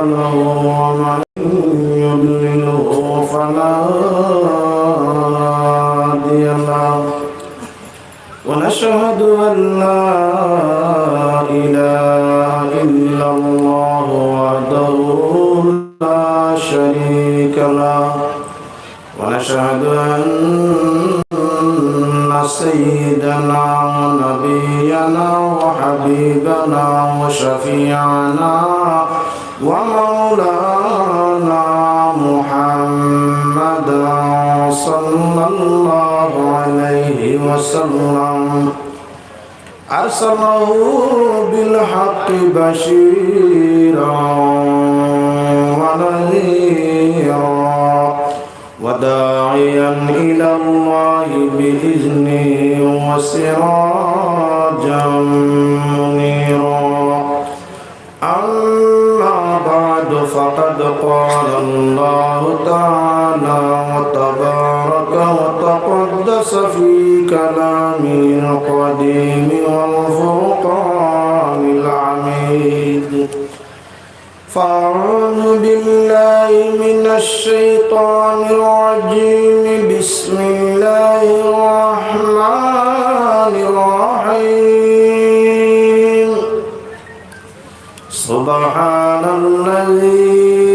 ومن يضلله فلا هادي له ونشهد أن لا إله إلا الله وحده لا شريك له ونشهد أن سيدنا ونبينا وحبيبنا وشفيعنا ومولانا محمدا صلى الله عليه وسلم أرسله بالحق بشيرا ونذيرا وداعيا إلى الله بإذنه وسراجا منيرا أما بعد فقد قال الله تعالى وتبارك وتقدس في كلامه القديم والفرقان العميد فأعوذ بالله من الشيطان الرجيم بسم الله الرحمن الرحيم سبحان الذي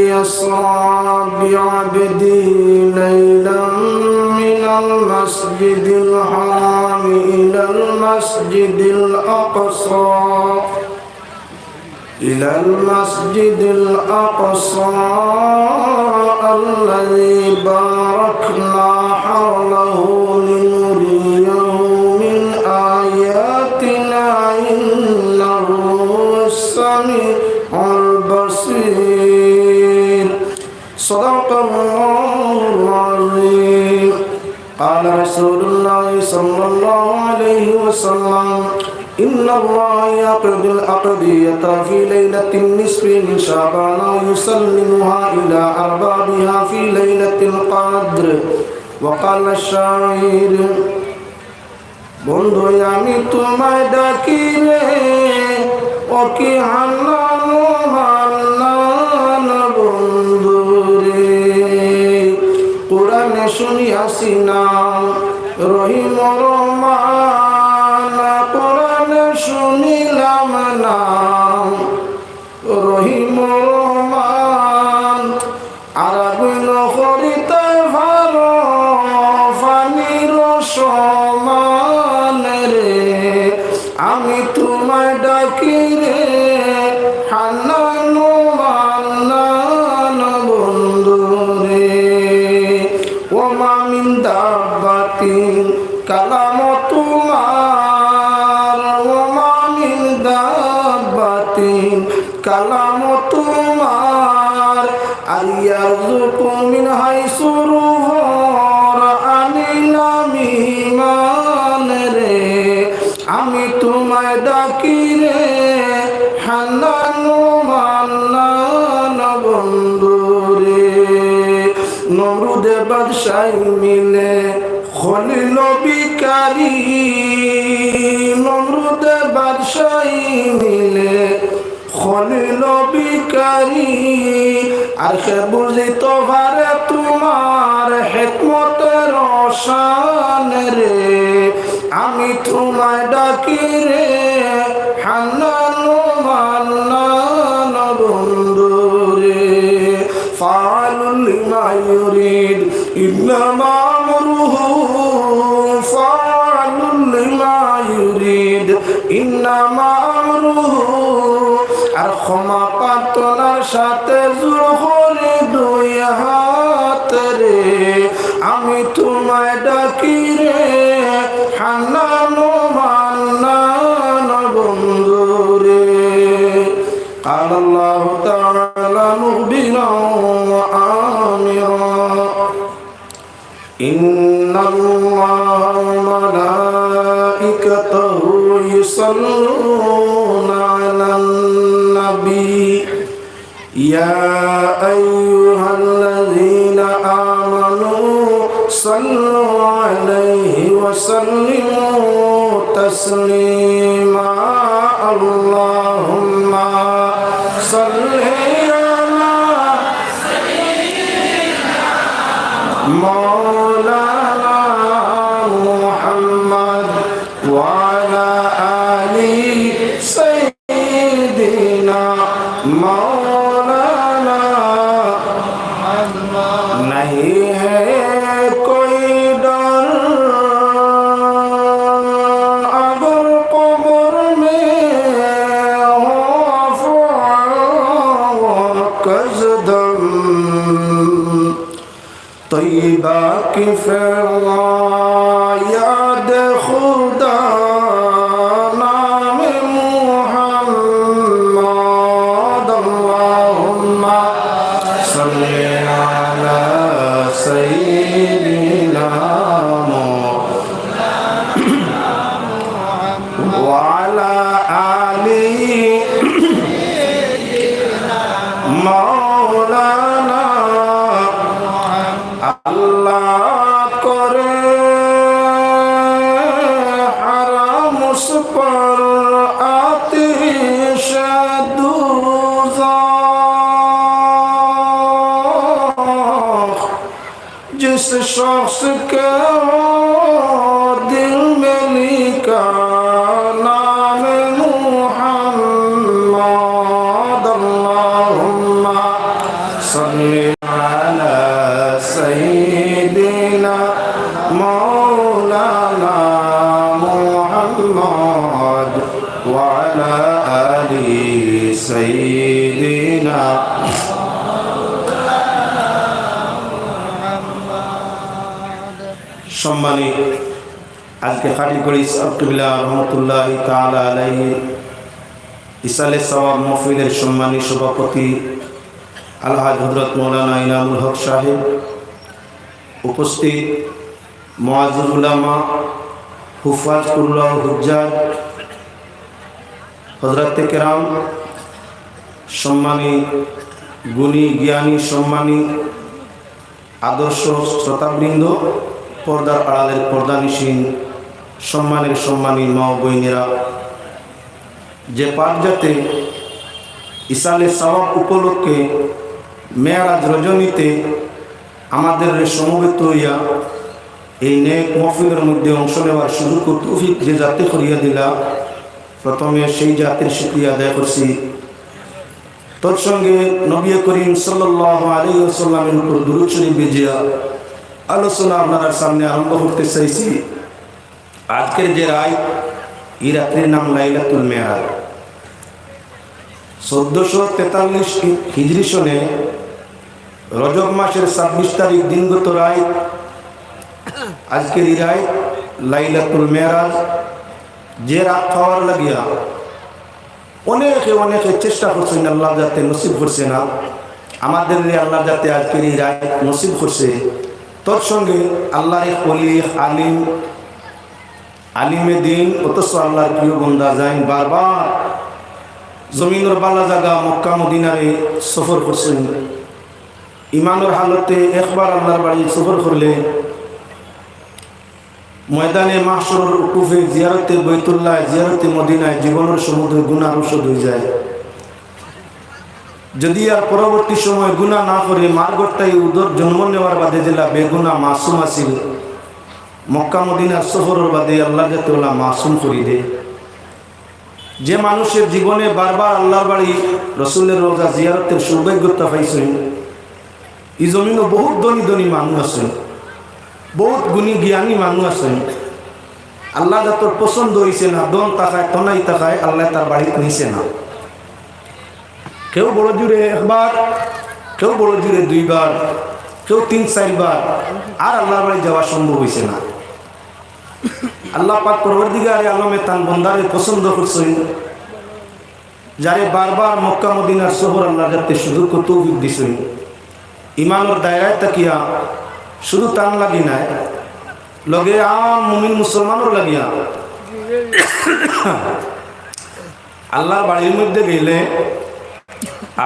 يسرى بعبده ليلا من المسجد الحرام إلى المسجد الأقصى الذي باركنا حوله لنريه من آياتنا إنه السميع البصير صدق الله العظيم قال رسول الله صلى الله عليه وسلم إن الله يقضي الأقضية في ليلة النصف من شعبان ويسلمها إلى أربابها في ليلة القدر وقال الشاعر বন্ধু আমি তোমায় ডাকি রে ও কি হান্নান বন্ধু রে কোরআনে শুনিয়াছি না রহিম রহমান কোরআনে শুনিলাম না রহিম রহমান আরাবিন করিতে ভালো ফানির সমান রে আমি তোমায় ডাকি রে হান্নান মান্নান বন্ধু রে ও মামিন দাব্বাতিন কালাম তোমার ও মামিন দাব্বাতিন কালাম তোমার আয়ারযুকু মিন হাইসু আনিলামিমান রে আমি তোমায় ডাকি রে হান্নান মান্নান বন্ধু রে নমরুদে বাদশাহী মিলে খলিল বিকারি নমরুদে বাদশাহী মিলে খলিল বিকারি আর সে বুঝিত পারে তোমার হিকমতের শান রে আমি তোমায় ডাকি রে হান্নান মান্নান বন্ধু রে ফাআলুল লিমা ইউরিদ ইন্নামা আমরুহু ফাআলুল লিমা ইউরিদ ইন্নামা আমরুহু আর ক্ষমা প্রার্থনার সাথে জোড় করে দুই হাত রে আমি তোমায় ডাকি রে হান্নান মান্নান বন্ধু রে قال الله تعالى مخبرا وآمرا إن الله وملائكته يصلون على النبي يا أيها الذين آمنوا صلوا عليه وسلموا تسليما اللهم صل على مولانا محمد وعلى آل سيدنا مولانا नहीं है कोई डर अगर कब्र में हो कज़दम तैयबा की याद खुदा नाम मुहम्मद अल्लाहुम्मा सल्ली अला सय्यिदिना व अला आलि मौलाना अल्लाह करे हराम उस पर आतिश दोज़ख जिस शख्स के दिल में लिखा नाम मुहम्मद अल्लाहुम्मा सल्ली अला सय्यिदिना मौलाना मुहम्मद व अला आलि सय्यिदिना সম্মানিত আজকে খাটি করি আব্দুল্লাহ রহমতুল্লাহ তাআলা আলাইহি ইসালে সওয়াব মাহফিলের সম্মানী সভাপতি আলহাজ হযরত মাওলানা ইনামুল হক সাহেব, উপস্থিত মুআজ্জিজ উলামা, হুফাজ কুল্লাহ হুজ্জাজ, হযরতে কেরাম, সম্মানী গুণী জ্ঞানী সম্মানী আদর্শ শ্রোতাবৃন্দ, পর্দার আড়ালের পর্দানিসীন সম্মানের সম্মানী মা বইনেরা, যে পাঠজাতে ইসালে সওয়াব উপলক্ষে মেরাজ রজনীতে আমাদের সমবেত হইয়া এই নেক মাহফিলের মধ্যে অংশ নেওয়ার সুযোগ ও তৌফিক যে জাতি করিয়া দিলা, প্রথমে সেই জাতির শুকরিয়া আদায় করছি। তৎসঙ্গে নবী করিম সাল্লাল্লাহু আলাইহি ওয়াসাল্লামের উপর দুরূদ শরীফ বিজিয়া আলোচনা আপনার সামনে আরম্ভ করতে চাইছি। আজকের যে রাত, এই রাত্রির নাম লাইলাতুল মেরাজ। 1443 হিজরি সনে রজব মাসের 26 তারিখ দিনগত রাত, আজকের এই রাত লাইলাতুল মেরাজ। যে রাত খাওয়ার লাগিয়া অনেকে চেষ্টা করছেন, আল্লাহ যাতে নসিব করছে না আমাদের, আল্লাহ যাতে আজকের এই রাত নসিব করছে। তৎসঙ্গে আল্লাহর ওলি আলিমে দিন, অথচ আল্লাহর প্রিয় বন্দা যাইন বারবার জমিনের বালা জায়গা মক্কা মদিনারে সফর করছেন। ইমানের হালতে একবার আল্লাহর বাড়ি সফর করলে ময়দানে মাহশরের উকুফে জিয়ারতে বাইতুল্লাহ, জিয়ারতে মদিনায় জীবনের সমুদ্র গুনাহ ঔষধ হয়ে যায়। যদি আর পরবর্তী সময় গুনাহ না করে মার্গটাই উদর জন্ম নেওয়ার বাদে জেলা বেগুনা মাসুম আসিল, মক্কা মদিনার সফরের বাদে আল্লাহ যাতে ওলা মাসুম করি দে। যে মানুষের জীবনে বারবার আল্লাহর বাড়ি রসুলের রোজা জিয়ারতের সৌভাগ্যতা পাইছেন, এই জমিনও বহুত ধনী ধনী মানুষ আছেন, বহুত গুণী জ্ঞানী মানুষ আছেন। আল্লাহ যাতে পছন্দ হয়েছে না, দন তাকায় তনাই তাকায়, আল্লাহ তার বাড়িতে নিছে না। কেউ বড় জুড়ে একবার, কেউ বড় জুড়ে দুইবার, কেউ 3-4 বার, আর আল্লাহর বাড়ি যাওয়া সম্ভব হয়েছে না। আল্লাহ পাক পরওয়ারদিগারে আলমে তান বন্দারে পছন্দ করছেন, যারে বারবার মক্কা মদিনার সফর আল্লাহ যাতে সুযোগ ও তৌফিক দিছেন। ইমানের দায়রায় তাকিয়া শুধু তান লাগি নাই, লগে আম মুমিন মুসলমানের লাগিয়া আল্লাহর বাড়ির মধ্যে গেলে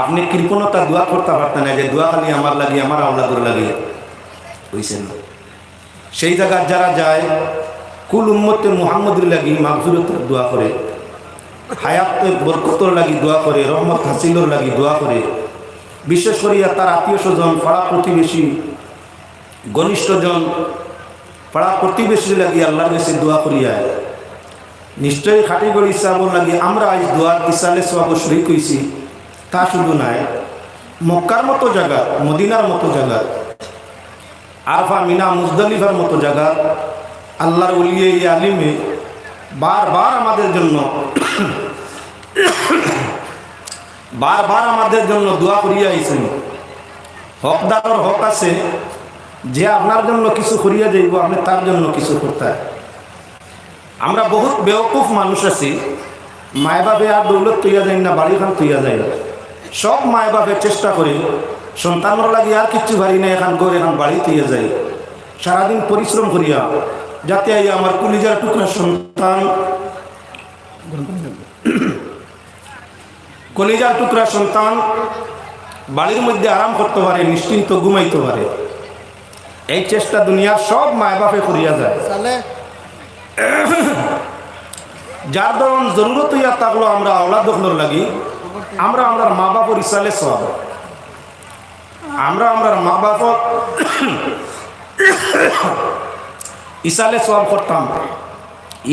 আপনি কৃপণতা দোয়া করতে পারতেন না, যে দোয়া খালি আমার লাগে, আমার আওলাদের লাগে, বুঝছেন না। সেই জায়গায় যারা যায় কুল উম্মতে মুহাম্মদের লাগি মাগফিরতের দোয়া করে, হায়াতের বরকতর লাগি দোয়া করে, রহমত হাসিলর লাগি দোয়া করে। বিশেষ করিয়া তার আত্মীয় স্বজন, পাড়া প্রতিবেশী ঘনিষ্ঠজন পাড়া প্রতিবেশী লাগি আল্লাহর কাছে দোয়া করিয়া নিশ্চয়ই খাটি গড়ি ইসাব লাগি আমরা আজ দোয়ার ইসালে সব শরীক হইছি। তা শুধু নাই, মক্কার মতো জায়গা, মদিনার মতো জায়গা, আরফা মিনা মুজদালিফার মতো জায়গা আল্লাহর ওলিয়ে আলিমে বারবার আমাদের জন্য দোয়া করিয়া আইছেন। হকদার হক আছে যে আপনার জন্য কিছু করিয়া যাইব, আপনি তার জন্য কিছু করতে। আমরা বহুত বেওকুফ মানুষ আছি, মায় বাপে আর দৌলত তুইয়া যায় না, বাড়িখান তুইয়া যায় না। সব মায় বাপে চেষ্টা করি সন্তানরা লাগে আর কিচ্ছু ভারি না, এখন গড় এখন বাড়ি তুইয়া যায়, সারাদিন পরিশ্রম করিয়া যাতে আমার কলিজার টুকরা সন্তান বাড়ির মধ্যে আরাম করতে পারে, নিশ্চিন্ত ঘুমাইতে পারে। এই চেষ্টা দুনিয়ার সব মায় বাপে করিয়া যায়। যার ধরুন জরুরত হইয়া থাকলো আমরা আওলাদ দখলর লাগি, আমরা আমার মা বাপর ইসালে সব, আমরা আমার মা বাপ ইসালে সব করতাম।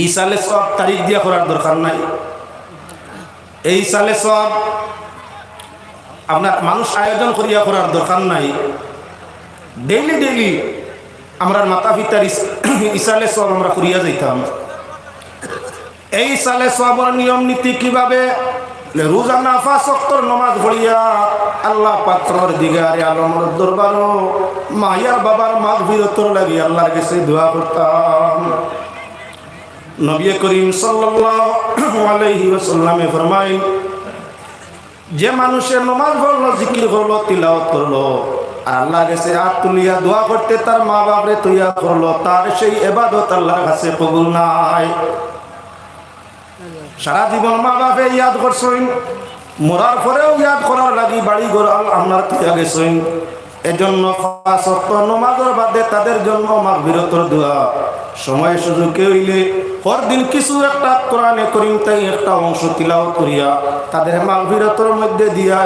ইসালে সব তারিখ দিয়া করার দরকার নাই। এই সালে সব আপনার মানুষ আয়োজন করিয়া করার দরকার নাই। ডেইলি আমরা মাতা পিতার ইসালে সব আমরা করিয়া যাইতাম। এই সালে সবর নিয়ম নীতি কিভাবে? রোজানা 5 ওয়াক্তের নামাজ পড়িয়া আল্লাহ পাত্রর দিগারে আলমর দরবারও মায়ার বাবার মাগফিরাতর লাগি আল্লাহর কাছে দোয়া করতাম। নবী করিম সাল্লাল্লাহু আলাইহি ওয়াসাল্লামে ফরমায়, যে মানুষের নামাজ পড়লো, জিকির করলো, তিলাওয়াত করলো, আর আল্লাহর কাছে হাত তুলিয়া দোয়া করতে তার মা বাপরে তৈয়া করলো, তার সেই ইবাদত আল্লাহর কাছে কবুল নাই। সারা জীবন মা বাপে ইয়াদ করছেন, মরার পরেও ইয়াদ করার লাগি বাড়ি ঘর আপনার তৈয়া গেছেন। এজন্য 5 ওয়াক্ত নামাজের বাদে তাদের জন্য মাগফিরাতের দোয়া সময় সুযোগে হইলে পরদিন কিছু একটা কোরআনে করিম তাই একটা অংশ তিলাওয়াত করিয়া তাদের মাগফিরাতের মধ্যে দিয়া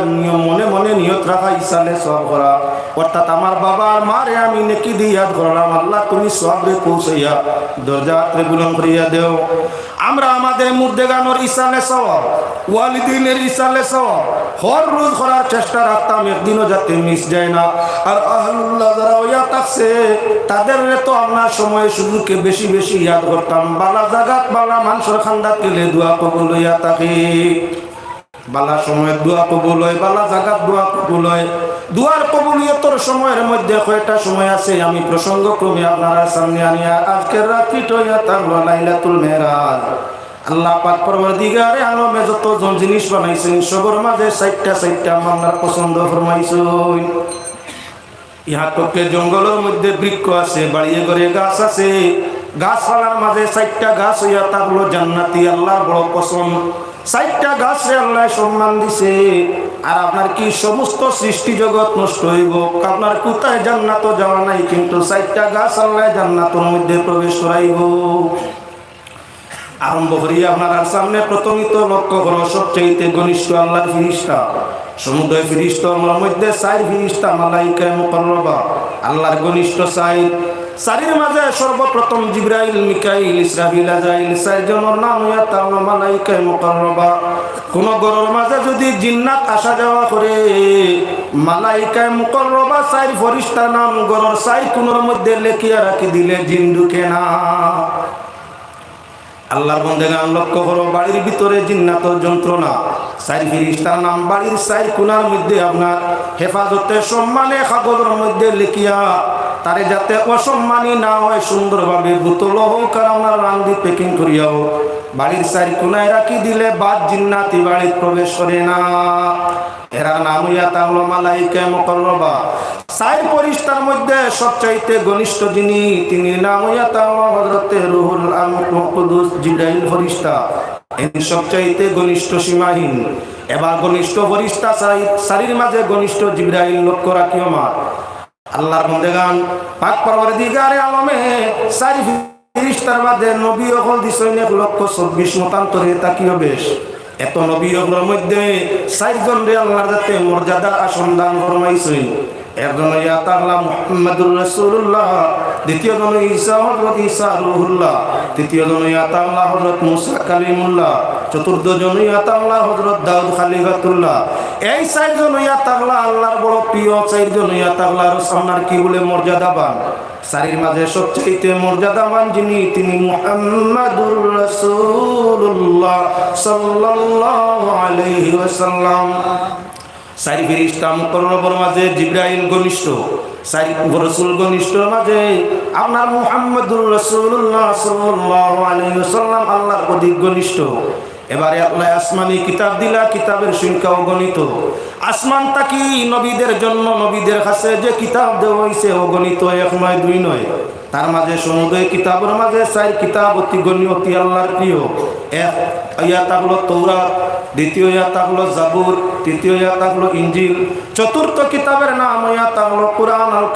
মনে মনে নিয়ত রাখা, ইসালে সওয়াব করা। অর্থাৎ আমার বাবা আর মারে আমি নেকি দিয়ে ইয়াদ করলাম, আল্লাহ তুমি সওয়াবে পৌঁছাইয়া দরজাতে বুলন্দ করিয়া দেও। আমরা আমাদের মুর্দেগানোর ইসালে সওয়াব, ওয়ালিদিনের ইসালে সওয়াব হর রোজ করার চেষ্টা রাখতাম, একদিনও যাতে মিস যায় না। আর আহলুল্লাহ যারা ইয়া থাকছে তাদের তো আপনার সময় সুযোগকে বেশি বেশি ইয়াদ করতাম। বালা জাগাত বালা মানুষের খান্দাত গেলে দোয়া কবুল হইয়া থাকে। বালা সময় দোয়া কবুল হয়, বালা জাগাত দোয়া কবুল হয়। দোয়ার কবুলিয়তর সময়ের মধ্যে কয়টা সময় আছে আমি প্রসঙ্গক্রমে আপনারা সামনে আনিয়া আজকের রাত্রিটা হইয়া থাকলো লাইলাতুল মেরাজ। আল্লাহ পাক পরওয়ারদিগারে আলমে যত জিনিস বানাইছেন সবর মাঝে 4টা মামলার পছন্দ ফরমাইছেন। ইহা তোকে জঙ্গলের মধ্যে বৃক্ষ আছে, বাড়িয়ে ঘরে গাছ আছে, গাছপালার মাঝে 4টা গাছ হইয়া থাকলো জান্নাতি, আল্লাহর বড় পছন্দ। 4টা গাছে আল্লাহ সম্মান দিছে। আর আপনার কি সমস্ত সৃষ্টি জগৎ নষ্ট হইব, আপনার কোথায় জান্নাত যাওয়া নাই, কিন্তু 4টা গাছ আল্লাহ জান্নাতের মধ্যে প্রবেশ করাইব। আরম্ভ করিয়া আপনার সামনে প্রথমই তো লক্ষ্য করো সবচেয়ে ঘনিষ্ঠ আল্লাহর ফেরেশতা। সমুদয় ফেরেশতার মধ্যে 4 ফেরেশতা মালায়েকা মুকাররবা, আল্লাহর ঘনিষ্ঠ 4 মাঝে সর্বপ্রথম জিবরাইল, মিকাইল, ইসরাফিল, আজরাইল 4 জনের নাম হইয়া তাহলে মালায়েকা মুকাররবা। কোন ঘরের মাঝে যদি জিন্নাত আসা যাওয়া করে মালায়েকা মুকাররবা 4 ফেরেশতার নাম ঘরের 4 কোণের মধ্যে লেখিয়া রাখি দিলে জিন ঢুকে না। আল্লাহর বন্দেগান লক্ষ্য করো, বাড়ির ভিতরে জিন্নাতের যন্ত্রণা, 4 ফেরেশতার নাম বাড়ির 4 কোণার মধ্যে আপনার হেফাজতে সম্মানে কাগজের মধ্যে লিখিয়া তারে যাতে অসম্মানী না হয় সুন্দরভাবে বোতল হোক আর আপনার রান্দি প্যাকিং করিয়াও বাড়ির 4 কোণায় রাখি দিলে বাদ জিন্নাতি বাড়ি প্রবেশ করে না। এরা নাম হইয়া তাহলো মালায়েকা মুকাররবা। 4 ফেরেশতার মধ্যে সবচাইতে ঘনিষ্ঠ যিনি, তিনি নাম হইয়া তাহলো হযরতে রূহুল কুদুস জিবরাইল ফেরেশতা। ইনি সবচাইতে ঘনিষ্ঠ সীমাহীন। এবার ঘনিষ্ঠ ফেরেশতা 4 মাঝে ঘনিষ্ঠ জিবরাইল লক্ষ্য রাখিও মা। আল্লাহর বন্দেগান পাক পরওয়ারদিগারে আলমে 4 ফেরেশতার মধ্যে নবী হল দিছেন 1,24,000 মতান্তরে তাকিও বেশ। এত নবী হলোর মধ্যে 4 জন রে আল্লাহর যাতে মর্যাদা আসন দান ফরমাইছেন। একজন ইয়া তাআলা মুহাম্মাদুর রাসূলুল্লাহ, দ্বিতীয় জন ঈসা হযরত ঈসা রূহুল্লাহ, তৃতীয় জন ইয়া তাআলা হযরত মুসা কালিমুল্লাহ, চতুর্থ জন ইয়া তাআলা হযরত দাউদ খলিফাতুল্লাহ। এই 4 জন ইয়া তাআলা আল্লাহর বড় প্রিয়, 4 জন ইয়া তাআলা রাসূলের কি বলে মর্যাদাবান। সারির মাঝে সবচেয়ে মর্যাদাবান যিনি, তিনি মুহাম্মাদুর রাসূলুল্লাহ সাল্লাল্লাহু আলাইহি ওয়াসাল্লাম। 4 ফেরেশতা মুকররবের মাঝে জিবরাইল ঘনিষ্ঠ, 4 রাসূল ঘনিষ্ঠ মাঝে আপনার মুহাম্মাদুর রাসূলুল্লাহ সাল্লাল্লাহু আলাইহি ওয়াসাল্লাম আল্লাহর অধিক ঘনিষ্ঠ। এবারে আল্লাহ আসমানি কিতাব দিলা, কিতাবের সংখ্যা অগণিত। আসমান তাকি নবীদের জন্য, নবীদের কাছে যে কিতাব দেওয়া হয়েছে অগণিত, 1 নয় 2 নয়। তার মাঝে সমুদয় কিতাবের মাঝে 4 কিতাব অতি গণ্য, অতি আল্লাহর প্রিয়। এক ইয়াত হলো তৌরাত, দ্বিতীয় ইয়াত হলো জাবুর, তৃতীয় ইয়াত হলো ইনজিল, চতুর্থ কিতাবের নাম ইয়াত হলো কুরআনুল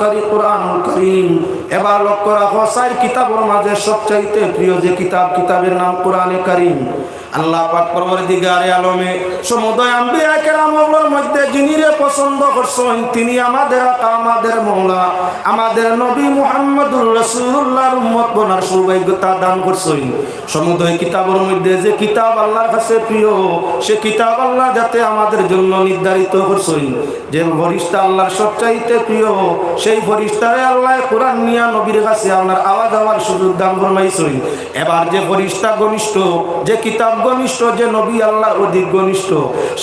কারীম। এবার লক্ষ্য রাখো 4 কিতাবের মাঝে সবচাইতে প্রিয় যে কিতাব, কিতাবের নাম কুরআনে কারীম। আল্লাহ পাক পরবর্তীকারে আলমে সমুদয় আম্বিয়া কেরামের মধ্যে যিনি রে পছন্দ করছেন, তিনি আমাদের আকা, আমাদের মওলা, আমাদের নবী মুহাম্মদুর রাসূলুল্লাহর উম্মত বনার সৌভাগ্যতা দান করছেন। সমুদয় কিতাবের মধ্যে যে কিতাব আল্লাহর কাছে প্রিয়, সে কিতাব আল্লাহ যাতে আমাদের জন্য নির্ধারিত করছেন। যে ফরিশতা আল্লাহর সবচাইতে প্রিয়, সেই ফরিশতারে আল্লাহ কোরআন নিয়া নবীর কাছে আপনার আওয়াজ হওয়ার সুযোগ দান ফরমাইছেন। এবার যে ফরিশতা ঘনিষ্ঠ, যে কিতাব ঘনিষ্ঠ, যে নবী আল্লাহর অধিক ঘনিষ্ঠ,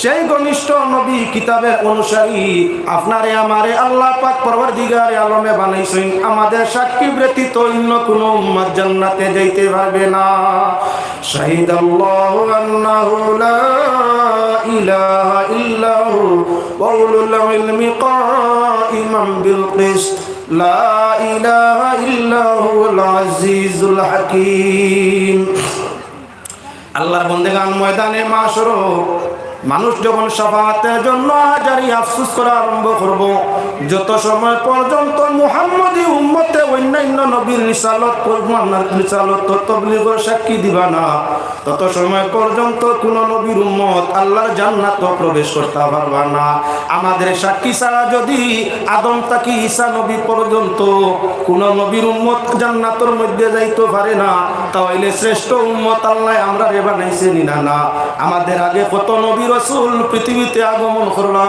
সেই ঘনিষ্ঠ নবী কিতাবের অনুসারী আপনারে আমারে আল্লাহ পাক পরবর্তীকারে আলমে বানাইছেন। আমাদের সাক্ষী ব্যতীত অন্য কোনো উম্মত জান্নাতে যাইতে পারবে না। শাহিদাল্লাহু আন্নাহু লা ইলাহা ইল্লাহু ওয়া উলুল ইলমি কাইমান বিল কিসত লা ইলাহা ইল্লাহুল আজিজুল হাকীম। আল্লাহর বন্দেগান ময়দানে মাশর মানুষ যখন শাফাআতের জন্য হাজারি আফসোস করা আরম্ভ করব, যত সময় পর্যন্ত মুহাম্মদী উম্মতে অন্যান্য নবীর রিসালত পরমানার রিসালত তাবলীগের সাক্ষী দিবা না, তত সময় পর্যন্ত কোন নবীর উম্মত আল্লাহর জান্নাতে প্রবেশ করতে পারবা না। আমাদের সাক্ষী ছাড়া যদি আদম থেকে ঈসা নবী পর্যন্ত কোন নবীর উম্মত জান্নাতের মধ্যে যাইতে পারে না, তাহলে শ্রেষ্ঠ উম্মত আল্লাহ আমরা রে বানাইছেন না? আমাদের আগে কত নবী রাসূল পৃথিবীতে আগমন করলা,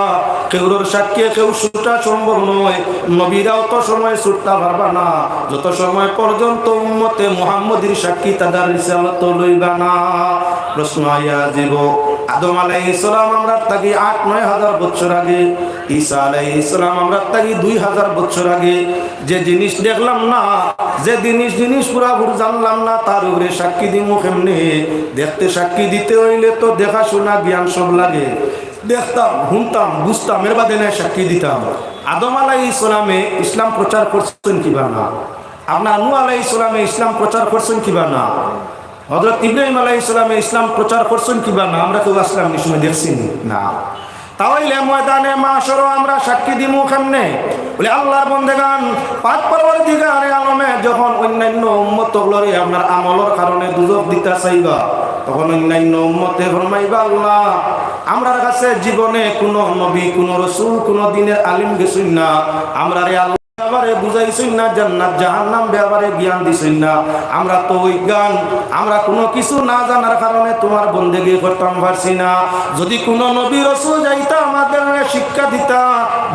কেউর সাক্ষী কেউ ছুটা সম্ভব নয়। নবীরাও তো সময় ছুটতে পারবা না যত সময় পর্যন্ত উম্মতে মুহাম্মদীর সাক্ষী তাদের রিসালাত লইবা না। প্রশ্ন আয়া জীব, আদম আলাইহিস সালাম আমরা তাকে 8-9 হাজার বছর আগে, ঈসা আলাইহিস সালাম আমরা তাকে 2000 বছর আগে যে জিনিস দেখলাম না, যে জিনিস পুরাপুরি জানলাম না, তার উপরে সাক্ষী দিমু কেমনে? দেখতে সাক্ষী দিতে হইলে তো দেখা শোনা জ্ঞান সব লাগে। দেখতাম, শুনতাম, বুঝতাম, এর বাদে না সাক্ষী দিতাম। আদম আলাইহিস সালামে ইসলাম প্রচার করছেন কিবা না? আপনার নূহ আলাইহিস সালামে ইসলাম প্রচার করছেন কিবা না? হযরত ইব্রাহিম আলাইহিস সালামে ইসলাম প্রচার করছেন কিবা না? আমরা কেউ আসলাম নি সময় দেখছি না। তাহলে ময়দানে মাশর আমরা সাক্ষী দিমু কেমনে? বলে আল্লাহর বন্দেগান পাক পরবর্তীকারে আলমে যখন অন্যান্য উম্মতগুলোরে আপনার আমলের কারণে দুজক দিতে চাইবা, তখন অন্যান্য উম্মতে ফরমাইবা, আল্লাহ আমরার কাছে জীবনে কোন নবী, কোন রাসূল, কোন দিনের আলিম গেছেন না, আমরা রে আল্লাহ ব্যাপারে বুঝাইছেন না, জান্নাত জাহান্নাম ব্যাপারে জ্ঞান দিছেন না। আমরা তো ওই জ্ঞান, আমরা কোনো কিছু না জানার কারণে তোমার বন্দেগী করতাম পারছি না। যদি কোনো নবী রাসূল যাইতা আমাদের শিক্ষা দিতা,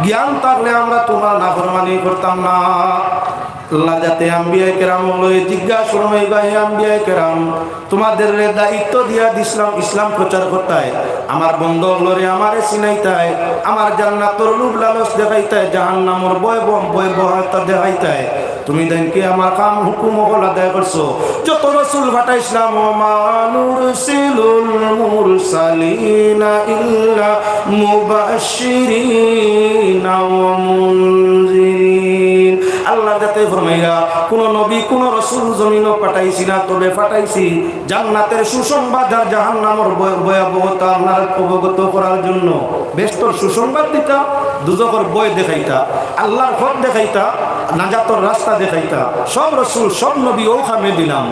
জ্ঞান থাকলে আমরা তোমার নাফরমানি করতাম না। আল্লাহ যাতে আম্বিয়া কেরাম লয়ে জিজ্ঞাসা ফরমাইবা, হে আম্বিয়া কেরাম, তোমাদের দায়িত্ব দিয়া দিছিলাম ইসলাম প্রচার করতায়, আমার বন্ধুগুলোরে আমারে চিনাইতায়, আমার জান্নাতের লোভ লালচ দেখাইতায়, জাহান্নামের ভয় ভয়তা দেখাইতায়। তুমি দেখি আমার কাম হুকুম হল আদায় করছো। যত রাসূল পাঠাইছিলাম, ওমা নুরসিলুল মুরসালিনা ইল্লা মুবাশশিরিনা ওয়া মুনজিরিন। আল্লাহ যাতে ফরমাইয়া কোন নবী, কোন রাসূল জমিনও পাঠাইছি না, তবে পাঠাইছি জান্নাতের সুসংবাদ আর জাহান্নামের ভয়াবহতা আপনার অবগত করার জন্য। বেষ্টর সুসংবাদ দিতা, দুজকের ভয় দেখাইতা, আল্লাহর পথ দেখাইতা, নাজাতের রাস্তা দেখাইতা। সব রাসূল, সব নবী ও খামে দিলাম।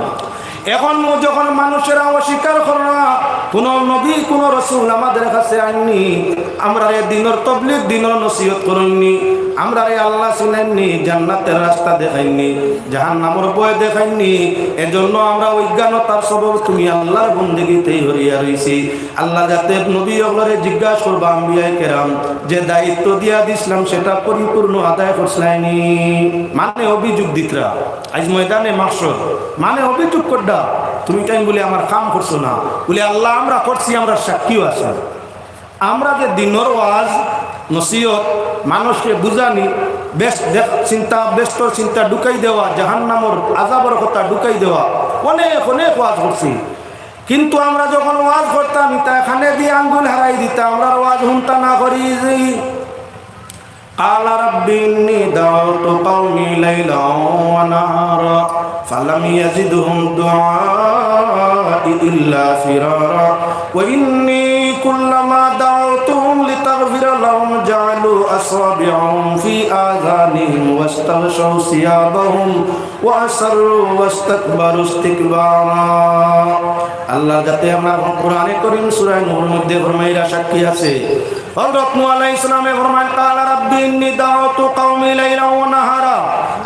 এখন যখন মানুষেরা অস্বীকার করে না, কোন নবী কোন রসুল আমাদের কাছে আননি, আমরা এই দিনের তবলিগ দিনের নসিহত করেননি, আমরা এই আল্লাহ শুনেননি, জান্নাতের রাস্তা দেখাইনি, জাহান্নামের ভয় দেখাইনি, এজন্য আমরা অজ্ঞানতার সবব তুমি আল্লাহর বন্দেগীতেই হরিয়া রইছি। আল্লাহ যাতে নবী ওগুলোরে জিজ্ঞাসা করবা আম্বিয়ায়ে কেরাম যে দায়িত্ব দিয়া দিছিলাম সেটা পরিপূর্ণ আদায় করছলাইনি, মানে অভিযোগ দিতরা আজ ময়দানে মাহশর, মানে অভিযোগ করডা তুমি তাই বলে আমার কাম করছো না, বলে আল্লাহ আমরা করছি, আমরা সাক্ষীও আছি। আমরা যে দিনের ওয়াজ নসিহত মানুষকে বুঝানি, ব্যস্ত চিন্তা ঢুকাই দেওয়া, জাহান্নামের আযাবের কথা ঢুকাই দেওয়া, অনেক অনেক ওয়াজ করছি, কিন্তু আমরা যখন ওয়াজ করতাম তা এখানে দিয়ে আঙ্গুল হারাই দিতাম, আমরা ওয়াজ হুনতা না করি। قال رب إني دعوت قومي ليلا ونهارا فلم يزدهم دعائي إلا فرارا وإني كلما دعوتهم لتغفر لهم جعلوا أصابعهم في آذانهم واستغشوا ثيابهم وأسروا واستكبروا استكبارا। আল্লাহ যাতে আমরা কোরআনে কারীম সূরা নূরের মধ্যে ফরমাইরা সাক্ষী আছে, হযরত নূহ আলাইহিস সালামে ফরমান কালা রাব্বি ইন্নী দাউতু কওমি লাইলা ওয়া নাহারা,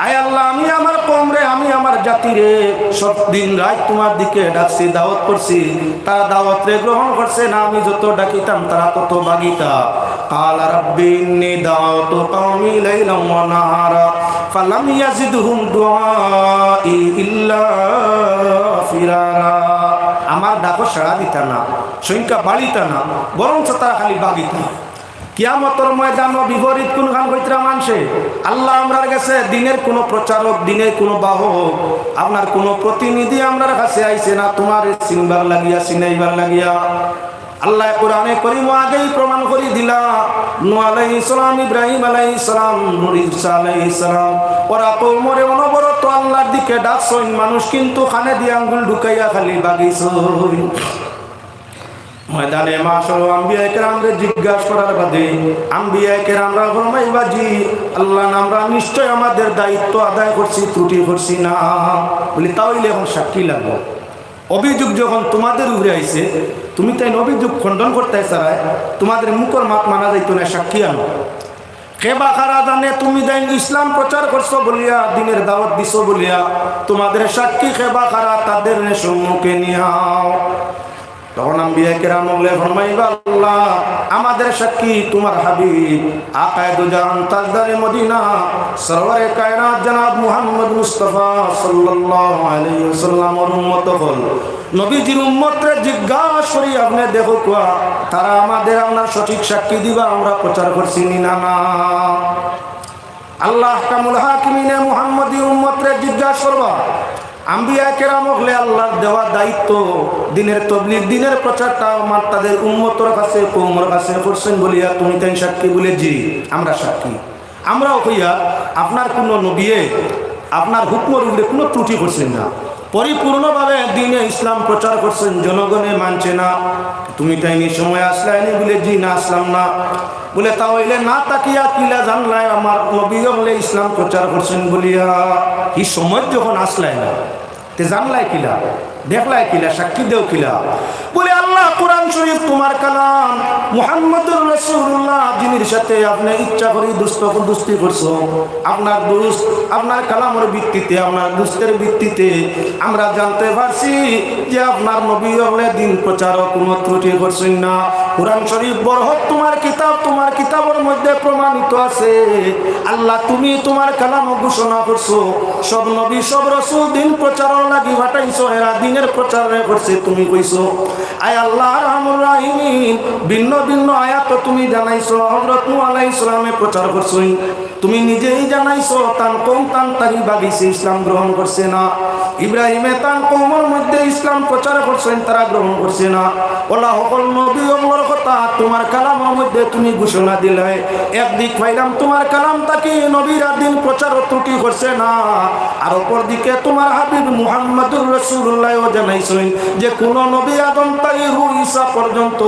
আয় আল্লাহ আমি আমার কওমরে, আমি আমার জাতিরে সব দিন রাত তোমার দিকে ডাকছি, দাওয়াত করছি, তারা দাওয়াতরে গ্রহণ করছে না, আমি যত ডাকিতাম তারা তত বাগিতা। কালা রাব্বি ইন্নী দাউতু কওমি লাইলা ওয়া নাহারা ফালাম ইয়াজিদহুম দুআই ইল্লা ফিরারা, আমার ডাকো সাড়া দিতা না, সংখ্যা বাড়িতা না, বরং তারা খালি বাগিতা। কিয়ামতের ময়দান বিপরীত কোন গান কইতরা মানছে, আল্লাহ আমরার কাছে দিনের কোন প্রচারক, দিনের কোন বাহক, আপনার কোন প্রতিনিধি আমরার কাছে আইছে না তোমার চিনবার লাগিয়া, চিনাইবার লাগিয়া। আল্লাহ কোরআনে কারীম আগেই প্রমাণ করে দিলা, নূহ আলাইহিস সালাম, ইব্রাহিম আলাইহিস সালাম, ঈসা আলাইহিস সালাম, ওরা কওমরে অনবরত আল্লাহর দিকে ডাকছেন, মানুষ কিন্তু খানে দিয়ে আঙ্গুল ঢুকাইয়া খালি বাগিছেন। ময়দানে মাশাআল্লাহ আম্বিয়ায়ে কেরামরে জিজ্ঞাসা করার বাদে আম্বিয়ায়ে কেরামরা ফরমাইবা জি আল্লাহ আমরা নিশ্চয় আমাদের দায়িত্ব আদায় করছি, ত্রুটি করছি না, বলি তাহলে এখন সাক্ষী লাগবে। অভিযোগ যখন তোমাদের উপরে আইছে, তুমি তাই অভিযোগ খণ্ডন করতে চাই, তোমাদের মুখের মাত মানা যাইতো না, সাক্ষী আনো। কেবা খারা জানে তুমি দেন ইসলাম প্রচার করছো বলিয়া, দিনের দাওয়াত দিছো বলিয়া, তোমাদের সাক্ষী কেবা খারা তাদের সম্মুখে নিয়াও। তখন আম্বিয়া কেরাম বলে ফরমাইবা আল্লাহ আমাদের সাক্ষী তোমার হাবিব আকায়ে দু জাহান তাজদারে মদিনা সরওয়ারে কায়নাত জনাব মুহাম্মদ মুস্তাফা সাল্লাল্লাহু আলাইহি ওয়াসাল্লামের উম্মত হল। নবীজির উম্মতরে জিজ্ঞাসা করি আপনি দেখো কোয়া তারা আমাদের আমরা সঠিক সাক্ষী দিবা, আমরা প্রচার করছি না না। আল্লাহ কামুল হাকিমিনে মুহাম্মদী উম্মতরে জিজ্ঞাসা করবা, আম্বিয়া কেরাম হলে আল্লাহর দেওয়া দায়িত্ব দিনের তবলিগ, দিনের প্রচারটা আমার তাদের উম্মতের কাছে, কওমের কাছে করছেন বলিয়া তুমি তাই সাক্ষী বলে জি আমরা সাক্ষী। আমরাও কইয়া আপনার কোনো নবিয়ে আপনার হুকমের উপরে কোনো ত্রুটি করছেন না, পরিপূর্ণভাবে দিনে ইসলাম প্রচার করছেন, জনগণে মানছে না, তুমি তাই নি সময় আসলাইনি বলে জি না আসলাম না, বলে তাহলে না তাকিয়া কিলা জানলাই আমার নবী হলে ইসলাম প্রচার করছেন বলিয়া, এই সময় যখন আসলাই না তে জানলাই কিলা, দেখলাই কিলা, সাক্ষী দেও কিলা, বলে আল্লাহ কোরআন শরীফ তোমার কালাম, মুহাম্মদুর রাসূলুল্লাহ যিনির সাথে আপনি ইচ্ছা করে দুস্তি করছো, আপনার দুস্ত আপনার কালামের ভিত্তিতে, আপনার দুস্তের ভিত্তিতে আমরা জানতে পারছি যে আপনার নবী হলে দিন প্রচারক কোনো ত্রুটি করছেন না। কোরআন শরীফ বরহৎ তোমার কিতাব, তোমার কিতাবের মধ্যে প্রমাণিত আছে আল্লাহ তুমি তোমার কালাম ঘোষণা করছো, সব নবী সব রাসূল দিন প্রচারণ লাগি পাঠাইছো, এরা দিনের প্রচার করছে তুমি কইছো। আয় আল্লাহ রাহমানুর রাহিম ভিন্ন ভিন্ন আয়াত তুমি জানাইছো, হযরত নূহ আলাইহিস সালামে প্রচার করছই, তুমি নিজেই জানাইছো তান কওম তান তারি বাগিছে ইসলাম গ্রহণ করছে না, ইব্রাহিমে তান কওমের মধ্যে ইসলাম প্রচার করছেন তারা গ্রহণ করছে না, ওলা সকল নবী ওমর কথা তোমার কালামের মধ্যে তুমি ঘোষণা দিলে, একদিক পাইলাম তোমার কালাম তাকে নবীরা দিন প্রচার ত্রুটি করছে না, আর অপর দিকে তোমার হাবিব মুহাম্মদুর রাসূলুল্লাহ জানাইছেন যে কোন নবী আদম তাই ঈসা পর্যন্ত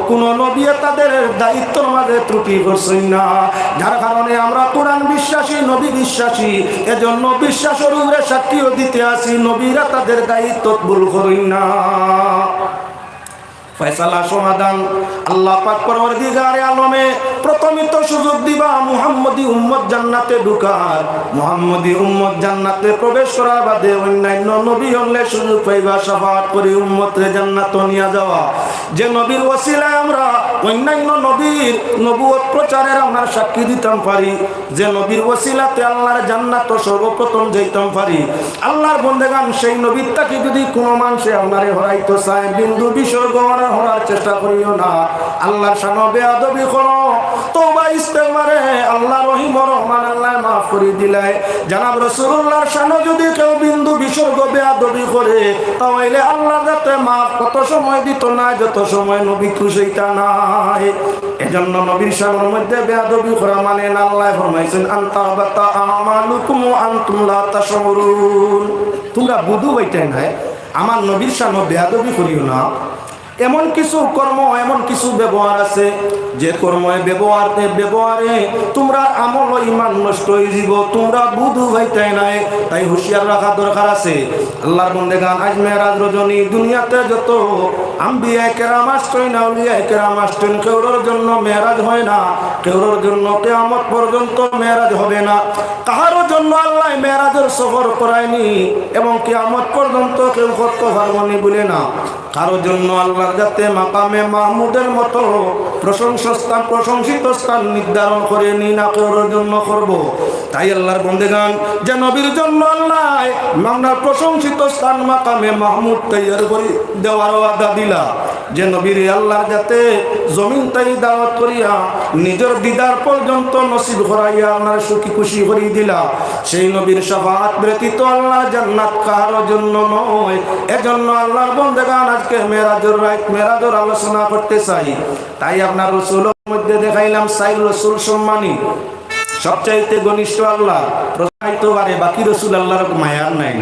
কোন নবী তাদের দায়িত্বের মাঝে ত্রুটি করছেন না, যার কারণে আমরা কোরআন কোরআন বিশ্বাসী, নবী বিশ্বাসী, এজন্য বিশ্বাসের উপরে সাক্ষীও দিতে আসি নবীরা তাদের দায়িত্ব ভুল করেন না। ফয়সালা সমাধান আল্লাহ পাক পরওয়ারদিগারে আলমে প্রথমে তো সুযোগ দিবা মুহাম্মদী উম্মত জান্নাতে ঢুকার, মুহাম্মদী উম্মত জান্নাতে প্রবেশ করার বাদে অন্যান্য নবী হলে সুযোগ পাইবা শাফাআত করে উম্মতরে জান্নাত নিয়ে যাওয়া। যে নবীর ওসিলায় আমরা অন্যান্য নবীর নবুয়ত প্রচারের আমরা সাক্ষী দিতাম পারি, যে নবীর ওসিলাতে আল্লাহর জান্নাত সর্বপ্রথম যাইতাম পারি। আল্লাহর বন্দেগান সেই নবীর তাকে যদি কোনো মানুষে আপনারে হরাইতে চায় বিন্দু বিসর্গ হওয়ার চেষ্টা করিও না। আল্লাহর শানে বেয়াদবি করো, তওবা ইস্তেগফারে আল্লাহ রহিম রহমান আল্লাহ মাফ করে দিলাই। জনাব রাসূলুল্লাহর শানে যদি কেউ বিন্দু বিসর্গ বেয়াদবি করে তাহলে আল্লাহর কাছে মাফ কত সময় দিত না, যত সময় নবী খুশি হইতা নাই। এজন্য নবীর শানের মধ্যে বেয়াদবি করা মানে না। আল্লাহ ফরমাইছেন আনতাবাতা আমালুকুম ওয়া আনতুম লা তাশউরুন, তোমরা বুঝু হইতে নাই আমার নবীর শানে বেয়াদবি করিও না। এমন কিছু কর্ম, এমন কিছু ব্যবহার আছে যে কর্মে ব্যবহারে তোমরা আমল ইমান নষ্ট হয়ে যাব, তোমরা বুধু হইতাই নাই। তাই হুঁশিয়ার রাখা দরকার আছে। আল্লাহর বন্দেগান আজ মেরাজ রজনী দুনিয়াতে যত আম্বিয়া কেরাম আসছেন না আউলিয়া কেরাম আসছেন, কেউর জন্য মেরাজ হয় না, কেউর জন্য কিয়ামত পর্যন্ত মেরাজ হবে না। কাহারও জন্য আল্লাহ মেরাজের সফর করায়নি এবং কিয়ামত পর্যন্ত কেউ করতে পারবনি বলে না। কারোর জন্য আল্লাহর যাতে মাকামে মাহমুদের মতো প্রশংসিত স্থান নির্ধারণ করে নি না কারোর জন্য করব। তাই আল্লাহর বন্দেগান যে নবীর জন্য আল্লাহ আমরা প্রশংসিত স্থান মাকামে মাহমুদ তৈরি করে দেওয়ার ওয়াদা দিলা, যে নবীর আল্লাহ যাতে জমিন তাই দাওয়াত করিয়া নিজের দিদার পর্যন্ত নসিব করাইয়া আপনার সুখী খুশি করিয়ে দিলা। সেই নবীর শাফাআত ব্যতীত আল্লাহ জান্নাত কারোর জন্য নয়। এজন্য আল্লাহর বন্দেগান আজকে মেরাজের আলোচনা করতে চাই। তাই আপনার রসুলের মধ্যে দেখাইলাম সাইর রসুল সম্মানী, সবচাইতে ঘনিষ্ঠ আল্লাহ প্রসারিত পারে, বাকি রসুল আল্লাহর মায়ার নাই।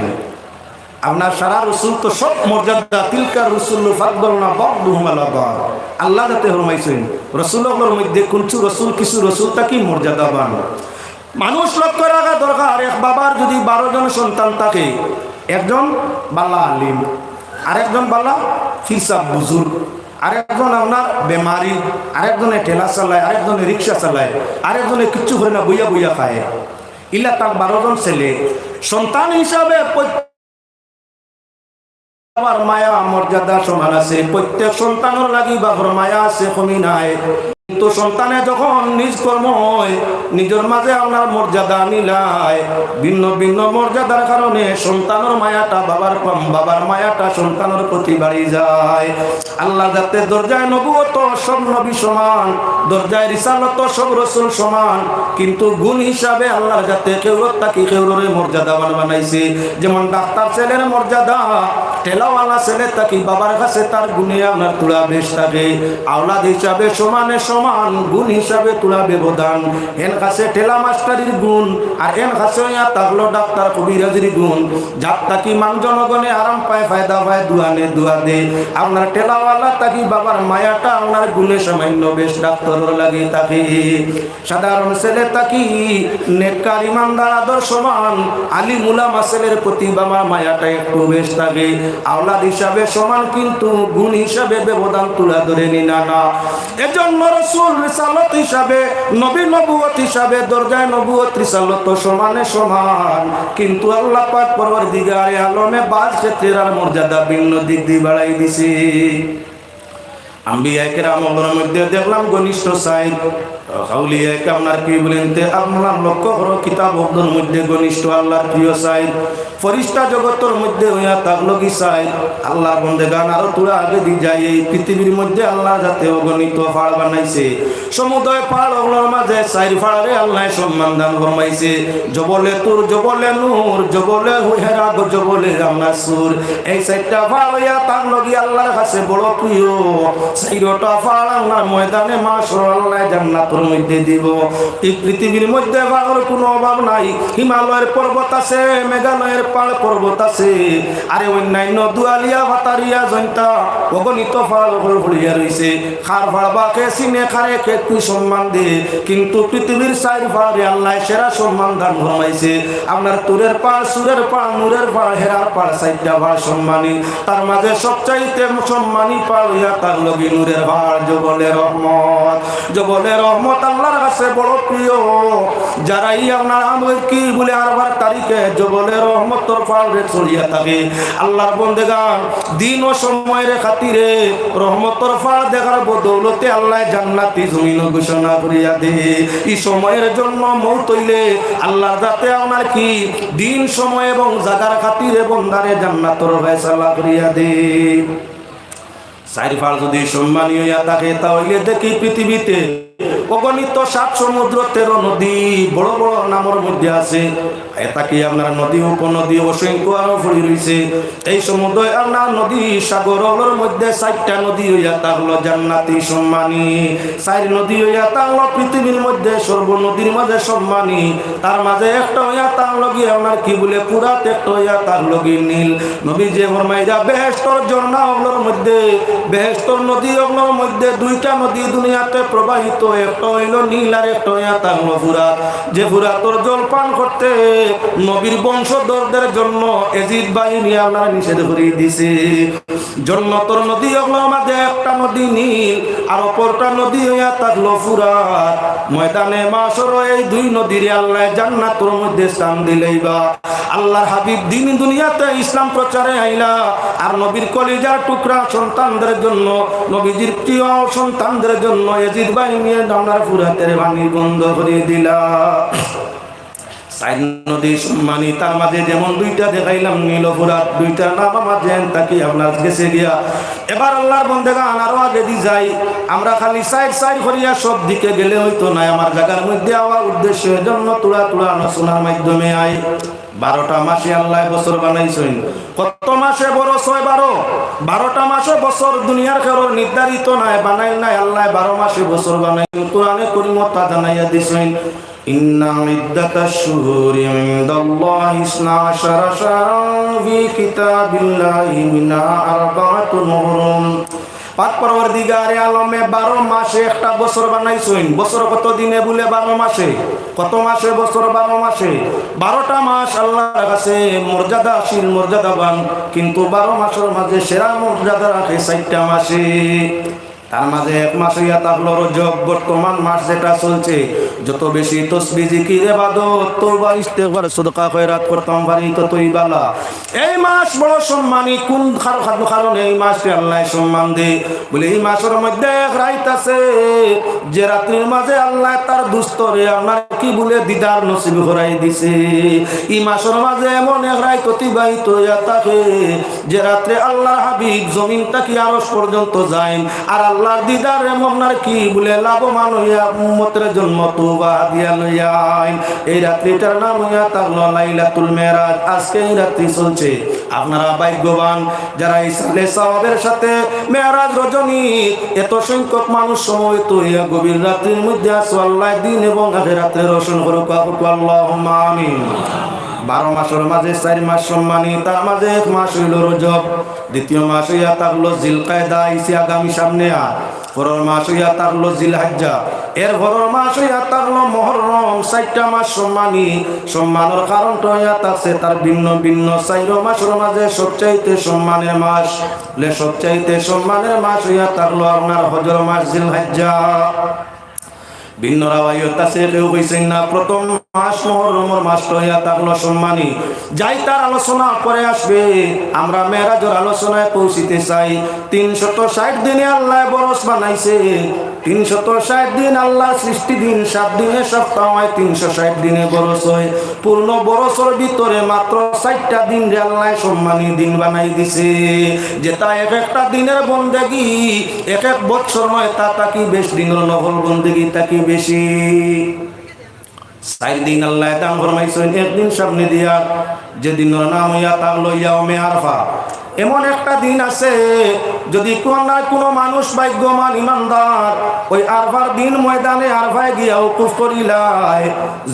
আপনার সারা রসুল তো সব মর্যাদা, তিলকা রসুল ফাদলনা বাদুহুম আলা বাদ, আল্লাহ যাতে ফরমাইছেন রসুলের মধ্যে কিছু রসুল তাকি মর্যাদাবান। মানুষ লক্ষ্য রাখা দরকার, এক বাবার যদি 12 জন সন্তান থাকে, একজন বালা আলিম, আরেকজন বালা ফিরসাব বুজুর্গ, আরেকজন আপনার বেমারি, আরেকজনে ঠেলা চালায়, আরেকজনে রিক্সা চালায়, আরেকজনে কিচ্ছু করে না বইয়া বইয়া খায়। ইলা তার 12 জন ছেলে সন্তান হিসাবে আমার মায়া মর্যাদা সমান আছে। প্রত্যেক সন্তানের লাগি বাবার মায়া আছে, কমি নাই। কিন্তু সন্তানে যখন নিজ কর্ম হয় নিজের মাঝে আপনার মর্যাদা মিলায়, ভিন্ন ভিন্ন মর্যাদার কারণে সন্তানের মায়াটা বাবার মায়াটা সন্তানের প্রতি বাড়ি যায়। আল্লাহ যাতে দরজায় নবুয়ত সব নবী সমান, দরজায় রিসালত সব রসুল সমান, কিন্তু গুণ হিসাবে আল্লাহ যাতে কেউ তাকে কেউরে মর্যাদা বানাইছে। যেমন ডাক্তার ছেলের মর্যাদা, ঠেলাওয়ালা ছেলে তাকে বাবার কাছে তার গুণে আপনার তুলা বেশ থাকে। আওলাদ হিসাবে সমানে সমান, গুণ হিসাবে তুলা ব্যবধান। এন কাছে ঠেলা মাস্টারির গুণ, আর এন কাছে তাহলো ডাক্তার কবিরাজির গুণ। যার তাকি মান জনগণে আরাম পায়, ফায়দা পায়, দুয়ানে দুয়া দে। আপনার ঠেলাওয়ালা তাকি বাবার মায়াটা আপনার গুণে সামান্য বেশ, ডাক্তারের লাগে তাকে। সাধারণ ছেলে তাকি নেককার ইমানদার আদর্শমান, আলিম উলামা ছেলের প্রতি বাবার মায়াটা একটু বেশ থাকে। আওলাদ হিসাবে সমান, কিন্তু গুণ হিসাবে ব্যবধান তুলা ধরে নিনা না। এজন্য রাসূল রিসালাত হিসাবে, নবী নবুয়ত হিসাবে, দরজায় নবুয়ত রিসালাত সমানে সমান, কিন্তু আল্লাহ পাক পরওয়ারদিগারে আলমে বাজ ক্ষেত্রের মর্যাদা ভিন্ন দিক দিয়ে বাড়াই দিছে। আম্বিয়া কেরামের মধ্যে দেখলাম ঘনিষ্ঠ সাইদ, আউলিয়া আপনার কি বলেন আপনার লক্ষ্য করো কিতাবদের মধ্যে ঘনিষ্ঠ আল্লাহর প্রিয় সাইদ, ফরিস্তা জগতের মধ্যে হইয়া থাকলো কি সাইদ। আল্লাহ বন্দেগান আরো তোরা আগে দিয়ে যায়। এই পৃথিবীর মধ্যে আল্লাহ যাতে অগণিত ফাড় বানাইছে, সমুদয় ফাড় ওগুলোর মাঝে সাইর ফাড়ে আল্লাহ সম্মান দান ফরমাইছে। জবলে তুর, জবলে নূর, জবলে হেরা, জবলে আপনার সুর, এই 4টা ফাড় হইয়া থাকলো কি আল্লাহর কাছে বড় প্রিয়। 4টা ফাড় আল্লাহর ময়দানে মাশাআল্লাহ জান্নাত জান্নাতের মধ্যে দিব। এই পৃথিবীর মধ্যে পাহাড়ের কোনো অভাব নাই। হিমালয়ের পর্বত আছে, মেঘালয়ের পাহাড় পর্বত আছে, আরে অন্যান্য দুয়ালিয়া ভাতারিয়া জনতা অগণিত পাহাড় পড়িয়া রয়েছে। খার ভাড় বা কে সিনে খারে কে তুই সম্মান দে, কিন্তু পৃথিবীর চার পাহাড়ে আল্লাহ সেরা সম্মান দান ফরমাইছে। আপনার তুরের পাহাড়, সুরের পাহাড়, নূরের পাহাড়, হেরার পাহাড়, চারটা পাহাড় সম্মানী। তার মাঝে সবচাইতে সম্মানী পাহাড় হইয়া তার লগি নূরের পাহাড় জবলে রহমত। জবলে রহমত আল্লাহর কাছে বড় প্রিয়। যারাই আপনার আমল কি বলে আরবার তারিখে জবলে রহমতর পাহাড়ে চলিয়া থাকে, আল্লাহর বন্দেগান দিন ও সময়ের খাতিরে রহমতর পাহাড় দেখার বদৌলতে আল্লাহ জান্নাতি জমিন ঘোষণা করিয়া দে। এই সময়ের জন্য মৌত হইলে আল্লাহ যাতে আপনার কি দিন সময় এবং জাগার খাতিরে বন্দারে জান্নাতর ফয়সালা করিয়া দে। চারিফাল যদি সম্মানী হইয়া থাকে তাহলে দেখি পৃথিবীতে অগণিত 7 সমুদ্র 13 নদী বড় বড় নামের মধ্যে আছে। এটা কি আপনার নদী উপনদী অসংখ্য আরো পড়ে রয়েছে। এই সমুদ্র আপনার নদী সাগরের মধ্যে 4টা নদী হইয়া থাকলো জান্নাতি সম্মানী। 4 নদী হইয়া থাকলো পৃথিবীর মধ্যে সর্ব নদীর মাঝে সম্মানী। তার মাঝে একটা হইয়া থাকলো গিয়ে আপনার কি বলে পুরাত, একটা হইয়া থাকলো গিয়ে নীল। নবী যে ফরমাইয়া বেহেশতর ঝর্ণা ওগুলোর মধ্যে, বেহেশতর নদী ওগুলোর মধ্যে 2টা নদী দুনিয়াতে প্রবাহিত, একটা হইল নীল আর একটা হইয়া থাকলো ফুরাত। যে ফুরাতর জল পান করতে নবীর বংশধরদের জন্য এজিদ বাহিনী আপনারা নিষেধ করে দিছে। জন্নতর নদী ওগুলোর মাঝে একটা নদী নীল আর অপরটা নদী হইয়া থাকলো ফুরাত। ময়দানে মাশর এই 2 নদীর আল্লাহ জান্নাতের মধ্যে স্থান দিলেইবা। আল্লাহর হাবিব দিন দুনিয়াতে ইসলাম প্রচারে আইলা আর নবীর কলিজার টুকরা সন্তানদের জন্য, নবীজির প্রিয় সন্তানদের জন্য এজিদ বাহিনী আপনার ফুরাতের পানি বন্ধ করে দিলা। 4 নদী সম্মানী, তার মাঝে যেমন 2টা দেখাইলাম নীল ফুরাত, 2টার নাম মাঝে তাকে আপনার গেছে গিয়া। এবার আল্লাহর বন্দেগান আরো আগে দি যাই। আমরা খালি সাইড করিয়া সব দিকে গেলে হইতো না, আমার জায়গার মধ্যে আওয়ার উদ্দেশ্য জন্য তুলা তুলা আলোচনার মাধ্যমে আই। 12টা মাসে আল্লাহ বছর বানাইছেন। কত মাসে বরস হয়? 12টা মাসে বছর দুনিয়ার কারোর নির্ধারিত নাই, বানাই নাই আল্লাহ 12 মাসে বছর বানাই। কোরআনে করিমত জানাইয়া দিছেন ইন্না ইদ্দাতাশ শুহুরি ইনদাল্লাহি 12 শাহরান ফি কিতাবিল্লাহি মিনহা আরবাআতুন হুরুম। পাক পরওয়ারদিগারে আলমে 12 মাসে একটা বছর বানাইছেন। বছর কত দিনে বলে 12 মাসে? কত মাসে বছর? 12 মাসে। 12টা মাস আল্লাহর কাছে মর্যাদাশীল, মর্যাদাবান, কিন্তু 12 মাসের মাঝে সেরা মর্যাদা রাখে 4টা মাসে। তার মাঝে 1 মাস হইয়া থাকলো রজব, বর্তমান মাস যেটা চলছে। যত বেশি তাসবিহ জিকির ইবাদত তওবা ইস্তেগফার সাদকা খয়রাত করতাম পারি ততই ভালো। এই মাস বড় সম্মানী। কোন কারণে এই মাসকে আল্লাহ সম্মান দে? বলে এই মাসের মধ্যে এক রাত আছে যে রাত্রির মাঝে আল্লাহ তার দুস্তরে আপনার কি বলে দিদার নসিব করাই দিছে। এই মাসের মাঝে এমন এক রাত অতিবাহিত হইয়া থাকে যে রাত্রে আল্লাহর হাবিব জমিন থেকে আরশ পর্যন্ত যায় আর আল্লাহর দিদার আপনার কি বলে লাভবান হইয়া উম্মতের জন্য তওবা দিয়া লইয়া। এই রাত্রিটার নাম হইয়া থাকলো লাইলাতুল মেরাজ। আজকে এই রাত্রি চলছে। আপনারা ভাগ্যবান যারা এই সালে সওয়াবের সাথে মেরাজ রজনী এত সংখ্যক মানুষ সমবেত হইয়া গভীর রাত্রির মধ্যে আছো। আল্লাহ দিন এবং আখিরাতে রোশন করুক, আল্লাহুম্মা আমিন। 12 মাসের মাঝে 4 মাস সম্মানী, তার মাঝে 1 মাস হইল রজব। দ্বিতীয় মাস হইয়া থাকলো জিলকায়দা, ইসে আগামী সামনে। আর পরের মাস হইয়া থাকলো জিলহজ্জা, এর পরের মাস হইয়া থাকলো মুহররম। 4টা মাস সম্মানী। সম্মানের কারণটা হইয়া থাকছে তার ভিন্ন ভিন্ন। 4 মাসের মাঝে সবচাইতে সম্মানের মাস, সবচাইতে সম্মানের মাস হইয়া থাকলো আপনার হজর মাস জিলহজ্জা। ভিন্ন রাওয়ায়াত আছে, কেউ কইছেন না প্রথম মাস মুহররমের মাসটা হইয়া থাকলো সম্মানী। যাই তার আলোচনা পরে আসবে। আমরা মেরাজের আলোচনায় পৌঁছিতে চাই। 360 দিনে আল্লাহ বরস বানাইছে। 360 দিন আল্লাহ সৃষ্টি দিন, 7 দিনে সপ্তাহ হয়, 360 দিনে বরস হয়। পূর্ণ বরসের ভিতরে মাত্র 4টা দিন রে আল্লাহ সম্মানী দিন বানাই দিছে। যেটা এক একটা দিনের বন্দেগী এক এক বছর নয়, তা তাকি বেশ দিনের নফল বন্দেগী তাকি বেশি। 4 দিন আল্লাহ দান ফরমাইছেন। 1 দিন সামনে দিয়া যেদিনের নাম হইয়া থাকলো ইয়াউমে আরফা। এমন একটা দিন আছে যদি কোনো মানুষ ভাগ্যবান ইমানদার ওই আরফার দিন ময়দানে আরফায় গিয়া উকুফ করিলাই,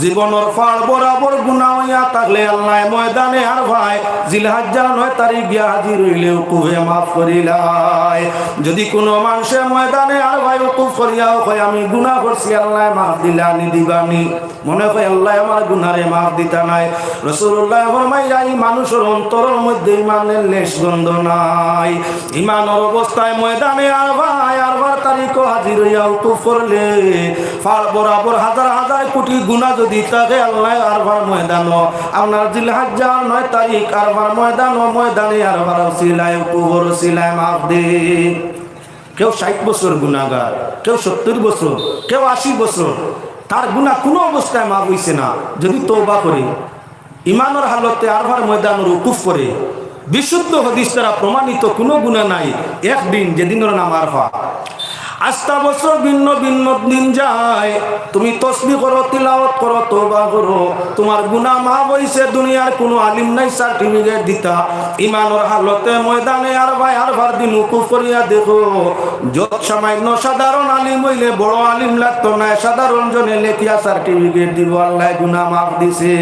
জীবনের ফাল বরাবর গুনাহ হইয়া থাকলে আল্লাহ ময়দানে আরফায় জিলহজ্জার 9 তারিখ গিয়া হাজির হইলে উকুফে মাফ করিলাই। যদি কোনো মানুষে ময়দানে আরফায় উকুফ করিয়াও কয় আমি গুনাহ করছি আল্লাহ মাফ দিলানি দিবানি, মনে হয় আল্লাহ আমার গুনারে মাফ দিতা নাই। রাসূলুল্লাহ ফরমাইয়া এই মানুষের অন্তরের মধ্যে ইমানের লেশ গন্ধ নাই। ইমানের অবস্থায় ময়দানে আরফার তারিখ হাজির হইয়া উকুফ করলে ফাল বরাবর হাজার হাজার কোটি গুনাহ যদি থাকে আল্লাহ আরফার ময়দান আপনার জিলহজ্জার 9 তারিখ আরফার ময়দানে আরফার ওসিলায় উকুফের ওসিলায় মাফ দে। কেউ 60 বছর গুনাহগার, কেউ 70 বছর, কেউ 80 বছর, তার গুনাহ কোনো অবস্থায় মাফ হইছে না। যদি তওবা করে ইমানের হালতে আরফার ময়দানের উকুফ করে, বিশুদ্ধ হাদিস দ্বারা প্রমাণিত কোনো গুনাহ নাই। একদিন যেদিনের নাম আরফা, আস্তা বছর ভিন্ন ভিন্ন দিন যায়, তুমি তসবিহ করো, তিলাওয়াত করো, তওবা করো, তোমার গুনাহ মাফ হইছে। দুনিয়ার কোনো আলিম নাই সার্টিফিকেট দিতা। ইমানের হালতে ময়দানে আরফার দিন উকুফ করিয়া দেখো, যত সামান্য সাধারণ আলিম হইলে বড় আলিম লাগতো না, সাধারণ জনে লেখিয়া সার্টিফিকেট দিব আল্লাহ গুনাহ মাফ দিছে।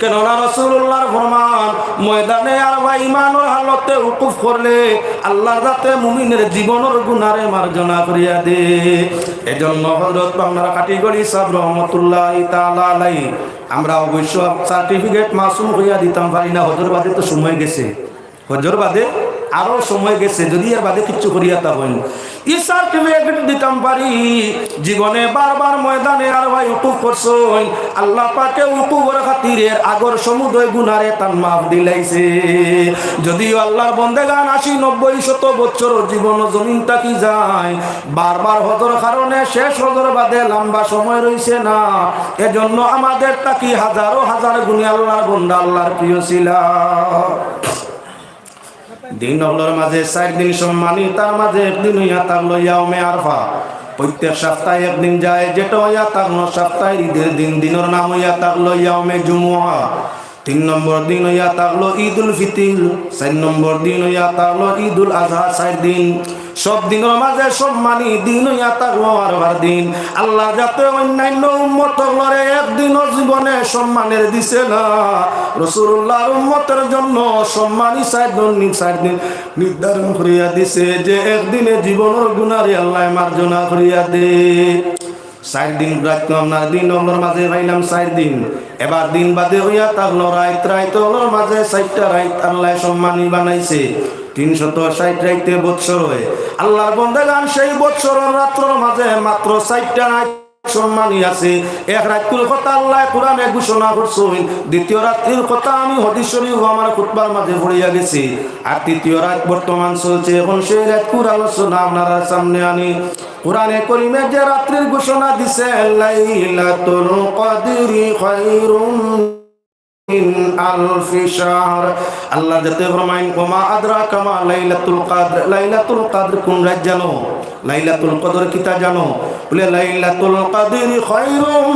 কেননা রাসূলুল্লাহর ফরমান ময়দানে আরফা ইমানের হালতে উকুফ করলে আল্লাহ যাতে মুমিনের জীবনের গুনারে মার্জনা করিয়া দে। এজন্য হযরত বাংলার কাটিগড়ি সাহেব রহমাতুল্লাহি তাআলা আলাইহি আমরা অবশ্য সার্টিফিকেট মাসুম হইয়া দিতাম পারি না। হজর বাদে তো সময় গেছে, হজর বাদে আরো সময় গেছে, যদি এর বাদে কিচ্ছু করিয়া তা হইন ই সার্টিফিকেট দিতাম পারি। জীবনে বারবার ময়দানে আর ভাই উকুফ করছই, আল্লাহ পাকে উকুফের খাতিরে আগর সমুদয় গুনারে তান মাফ দিলাইছে। যদিও আল্লাহর বন্দেগান 80-90 বছর জীবন জমিন তাকি যায়, বারবার হজর কারণে শেষ হজর বাদে লম্বা সময় রইছে না। এজন্য আমাদের তাকি হাজারো হাজার গুণে আল্লাহর বন্দা আল্লাহর প্রিয় ছিলা। দিন হলোর মাঝে 4 দিন সম্মানী, তার মাঝে একদিন হইয়া থাকলো ইয়াউমে আরফা। প্রত্যেক সপ্তাহে একদিন যায়, যেটা হইয়া থাকলো সপ্তাহের ঈদের দিন, দিনের নাম হইয়া থাকলো ইয়াউমে জুমুআ। 3 নম্বর দিন হইয়া থাকলো ঈদুল ফিতর, 4 নম্বর দিন হইয়া থাকলো ঈদুল আজহা। 4 দিন সব দিনের মাঝে সম্মানী দিন হইয়া থাকলো আরফার দিন। আল্লাহ যাতে অন্যান্য উম্মতগুলোরে একদিনও জীবনে সম্মানের দিছে না, রাসূলুল্লাহর উম্মতের জন্য সম্মানী 4 দিন নির্ধারণ করিয়া দিছে, যে একদিনে জীবনের গুনারে আল্লাহ মার্জনা করিয়া দে। 4 দিন রাত আপনার দিন হলোর মাঝে পাইলাম 4 দিন। এবার দিন বাদে হইয়া থাকলো রাত হলোর মাঝে 4টা রাত আল্লাহ সম্মানী বানাইছে। 360 রাইতে বৎসর হয়। আল্লাহর বান্দাগান সেই বৎসরের রাত্রের মাঝে মাত্র 4টা রাত সম্মানী আছে। এক রাত্রির কথা আল্লাহ কোরআনে ঘোষণা করছেন, দ্বিতীয় রাত্রির কথা আমি হাদিস শরীফ আমার খুতবার মাঝে পড়িয়া গেছি, আর তৃতীয় রাত বর্তমান চলছে। এখন সেই রাতকুর আলোচনা আপনারা সামনে আনি। কোরআনে কারীমে যে রাত্রির ঘোষণা দিছে, লাইলাতুল কদরি খায়রুম মিন আলফি শাহর। আল্লাহ যাতে ফরমায়েন ওমা আদরাকা মা লাইলাতুল কদর। লাইলাতুল কদর কোন রাত জানো? লাইলাতুল কদর কিতা জানো? বলে লাইলাতুল কদরি খায়রুম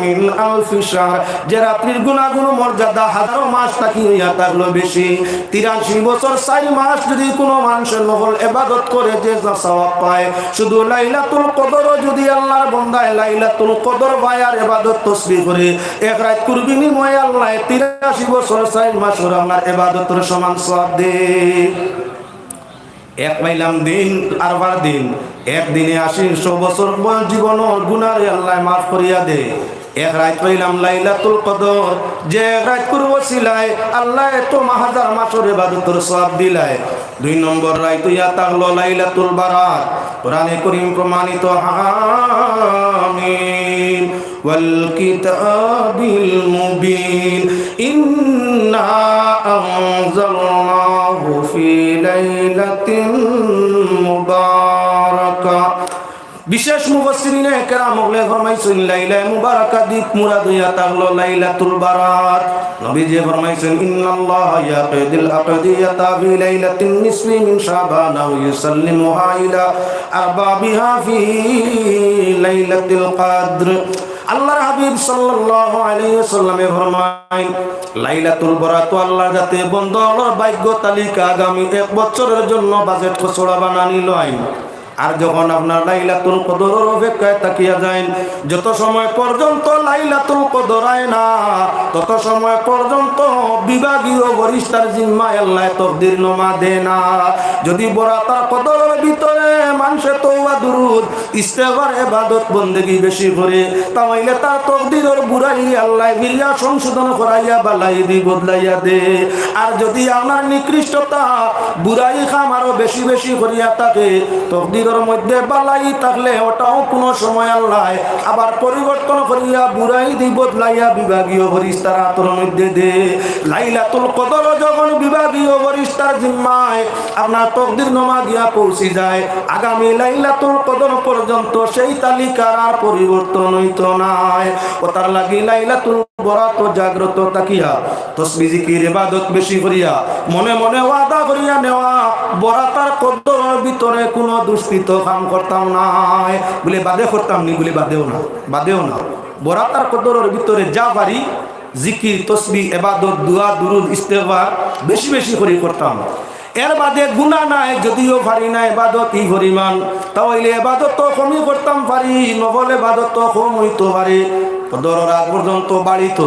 মিন আলফি শাহর। যে রাত্রির গুনাহগুণ মর্যাদা হাজারো মাস থাকি হইয়া থাকলো বেশি। 83 বছর 4 মাস যদি কোনো মানুষের নফল ইবাদত করে যে সওয়াব পায়, শুধু লাইলাতুল কদর যদি আল্লাহর বান্দায় লাইলাতুল কদর পায় আর ইবাদত তাসবিহ করে, এক রাত কুরবানি বিনিময়ে আল্লাহ 83 বছর 4 মাস আমার ইবাদতের সমান সওয়াব দে। এক পাইলাম দিন আরফার দিন, একদিনে 80 বছর জীবনের গুনারে আল্লাহ মাফ করিয়া দে। এক রাত পাইলাম লাইলাতুল কদর, যে রাত করব সিলায় আল্লাহ এত হাজার মাসের ইবাদতের সওয়াব দিলায়। 2 নম্বর রাত ইয়া তাগলো লাইলাতুল বারাত। কোরআনে কারীম প্রমাণিত, হামিম ওয়াল কিতাবিল মুবিন ইন্না আনজালনাহু ফি লাইলাতিন মুবারাকা। বিশেষ মুফাসসিরিনে কেরাম হলে ফরমাইছেন লাইলা মুবারাকা দিক মুরাদ হইয়া থাকলো লাইলাতুল বারাত। নবীজি ফরমাইছেন ইন্নাল্লাহা ইয়াকিদুল আকদিয়াতা ফি লাইলাতিন নিসফি মিন শাবান ওয়া ইউসাল্লিমুহা ইলা আরবাবিহা ফি লাইলাতিল কদর। আল্লাহর হাবিব সাল্লাল্লাহু আলাইহি ওয়াসাল্লামে ফরমায় লাইলাতুল বরাত আল্লাহর যাতে বন্দার ভাগ্য তালিকা আগামী 1 বছরের জন্য বাজেট খসড়া বানানি লয়। আর যখন আপনার লাইলাতুল কদরের অপেক্ষায় তাকিয়া যায়, যত সময় পর্যন্ত লাইলাতুল কদর আয় না তত সময় পর্যন্ত বিভাগীয় বরিষ্ঠার জিম্মায় আল্লাহ তকদির নামা দেয় না। যদি বরাতার কদরের ভিতরে মানুষে তওবা দুরুদ ইস্তেগফার ইবাদত বন্দেগী বেশি করে, তাহলে তার তকদিরের বুড়াই আল্লাহ বিরিয়া সংশোধন করাইয়া বালাই দি বদলাইয়া দে। আর যদি আপনার নিকৃষ্টতা বুড়াই খাম আরো বেশি বেশি করিয়া থাকে, তকদির মধ্যে বালাই থাকলে ওটাও কোন সময় আল্লাহ আবার পরিবর্তন করিয়া বুড়াই দি বদলাইয়া বিভাগীয় ফেরেশতার হাতের মধ্যে দে। লাইলাতুল কদর যখন বিভাগীয় ফেরেশতার জিম্মায় আপনার তকদির নামা গিয়া পৌঁছে যায়, আগামী লাইলাতুল কদর পর্যন্ত সেই তালিকার আর পরিবর্তন হইতো না। ও তার লাগি লাইলাতুল বরাত জাগ্রত তাকিয়া তাসবিহ জিকির ইবাদত বেশি করিয়া মনে মনে ওয়াদা করিয়া নেওয়া, বরাতার কদরের ভিতরে কোনো দুষ্কৃত কাম করতাম না বলে বাদে করতাম নি বলে বাদেও না। বরাতার কদরের ভিতরে যা পারি জিকির তাসবিহ ইবাদত দুআ দুরুদ ইস্তেগফার বেশি বেশি করে করতাম। এর বাদে গুনাহ নাই, যদিও পারি না ইবাদত ই পরিমাণ, তাহলে ইবাদত তো কমই করতাম পারি, নফল ইবাদত তো কম হইতো পারে। কদরের আগ পর্যন্ত বাড়িত,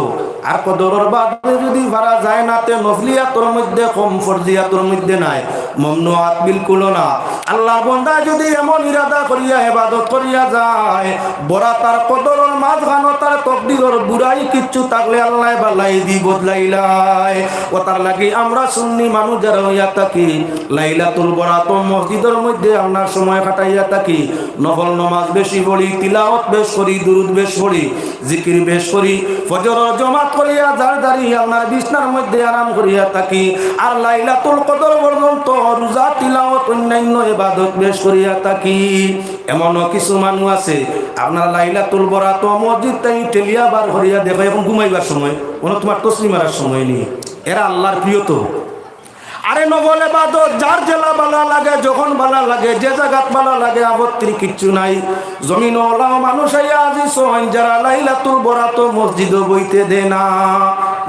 আর কদরের বাদে যদি পারা যায় না তে নফলিয়াতের মধ্যে কম, ফরজিয়াতের মধ্যে নাই, মমনুআত বিলকুল না। আল্লাহর বান্দা যদি এমন ইরাদা করিয়া ইবাদত করিয়া যায়, বরাতার কদরের মাঝখানে তার তকদিরের বুড়াই কিচ্ছু থাকলে আল্লাহ বালাই দি বদলাইলাই। ও তার লাগি আমরা সুন্নি মানুষ যারা হইয়া থাকি, লাইলাতুল বরাত মসজিদের মধ্যে আমরা সময় কাটাইয়া থাকি, নফল নামাজ বেশি পড়ি, তিলাওয়াত বেশ করি, দুরুদ বেশ পড়ি, জিকির বেশ করি, ফজর জামাত করিয়া জারদারি আপনার বিছনার মধ্যে আরাম করিয়া থাকি, আর লাইলাতুল কদর পর্যন্ত রোজা তিলাওয়াত অন্যান্য ইবাদত বেশ করিয়া থাকি। এমনও কিছু মানুষ আছে আপনার লাইলাতুল বরাত মসজিদ তাই টেলিয়া বার করিয়া দেখো এখন ঘুমাইবার সময়, কোনো তোমার তসলিম মারার সময় নেই। এরা আল্লাহর প্রিয় তো। আরে নফল ইবাদত যার জেলা ভালো লাগে, যখন ভালো লাগে, যে জায়গাত ভালো লাগে, আপত্তির কিচ্ছু নাই। জমিন ওলা মানুষ আজি সোহান যারা লাইলাতুল বরাত মসজিদও বইতে দে না।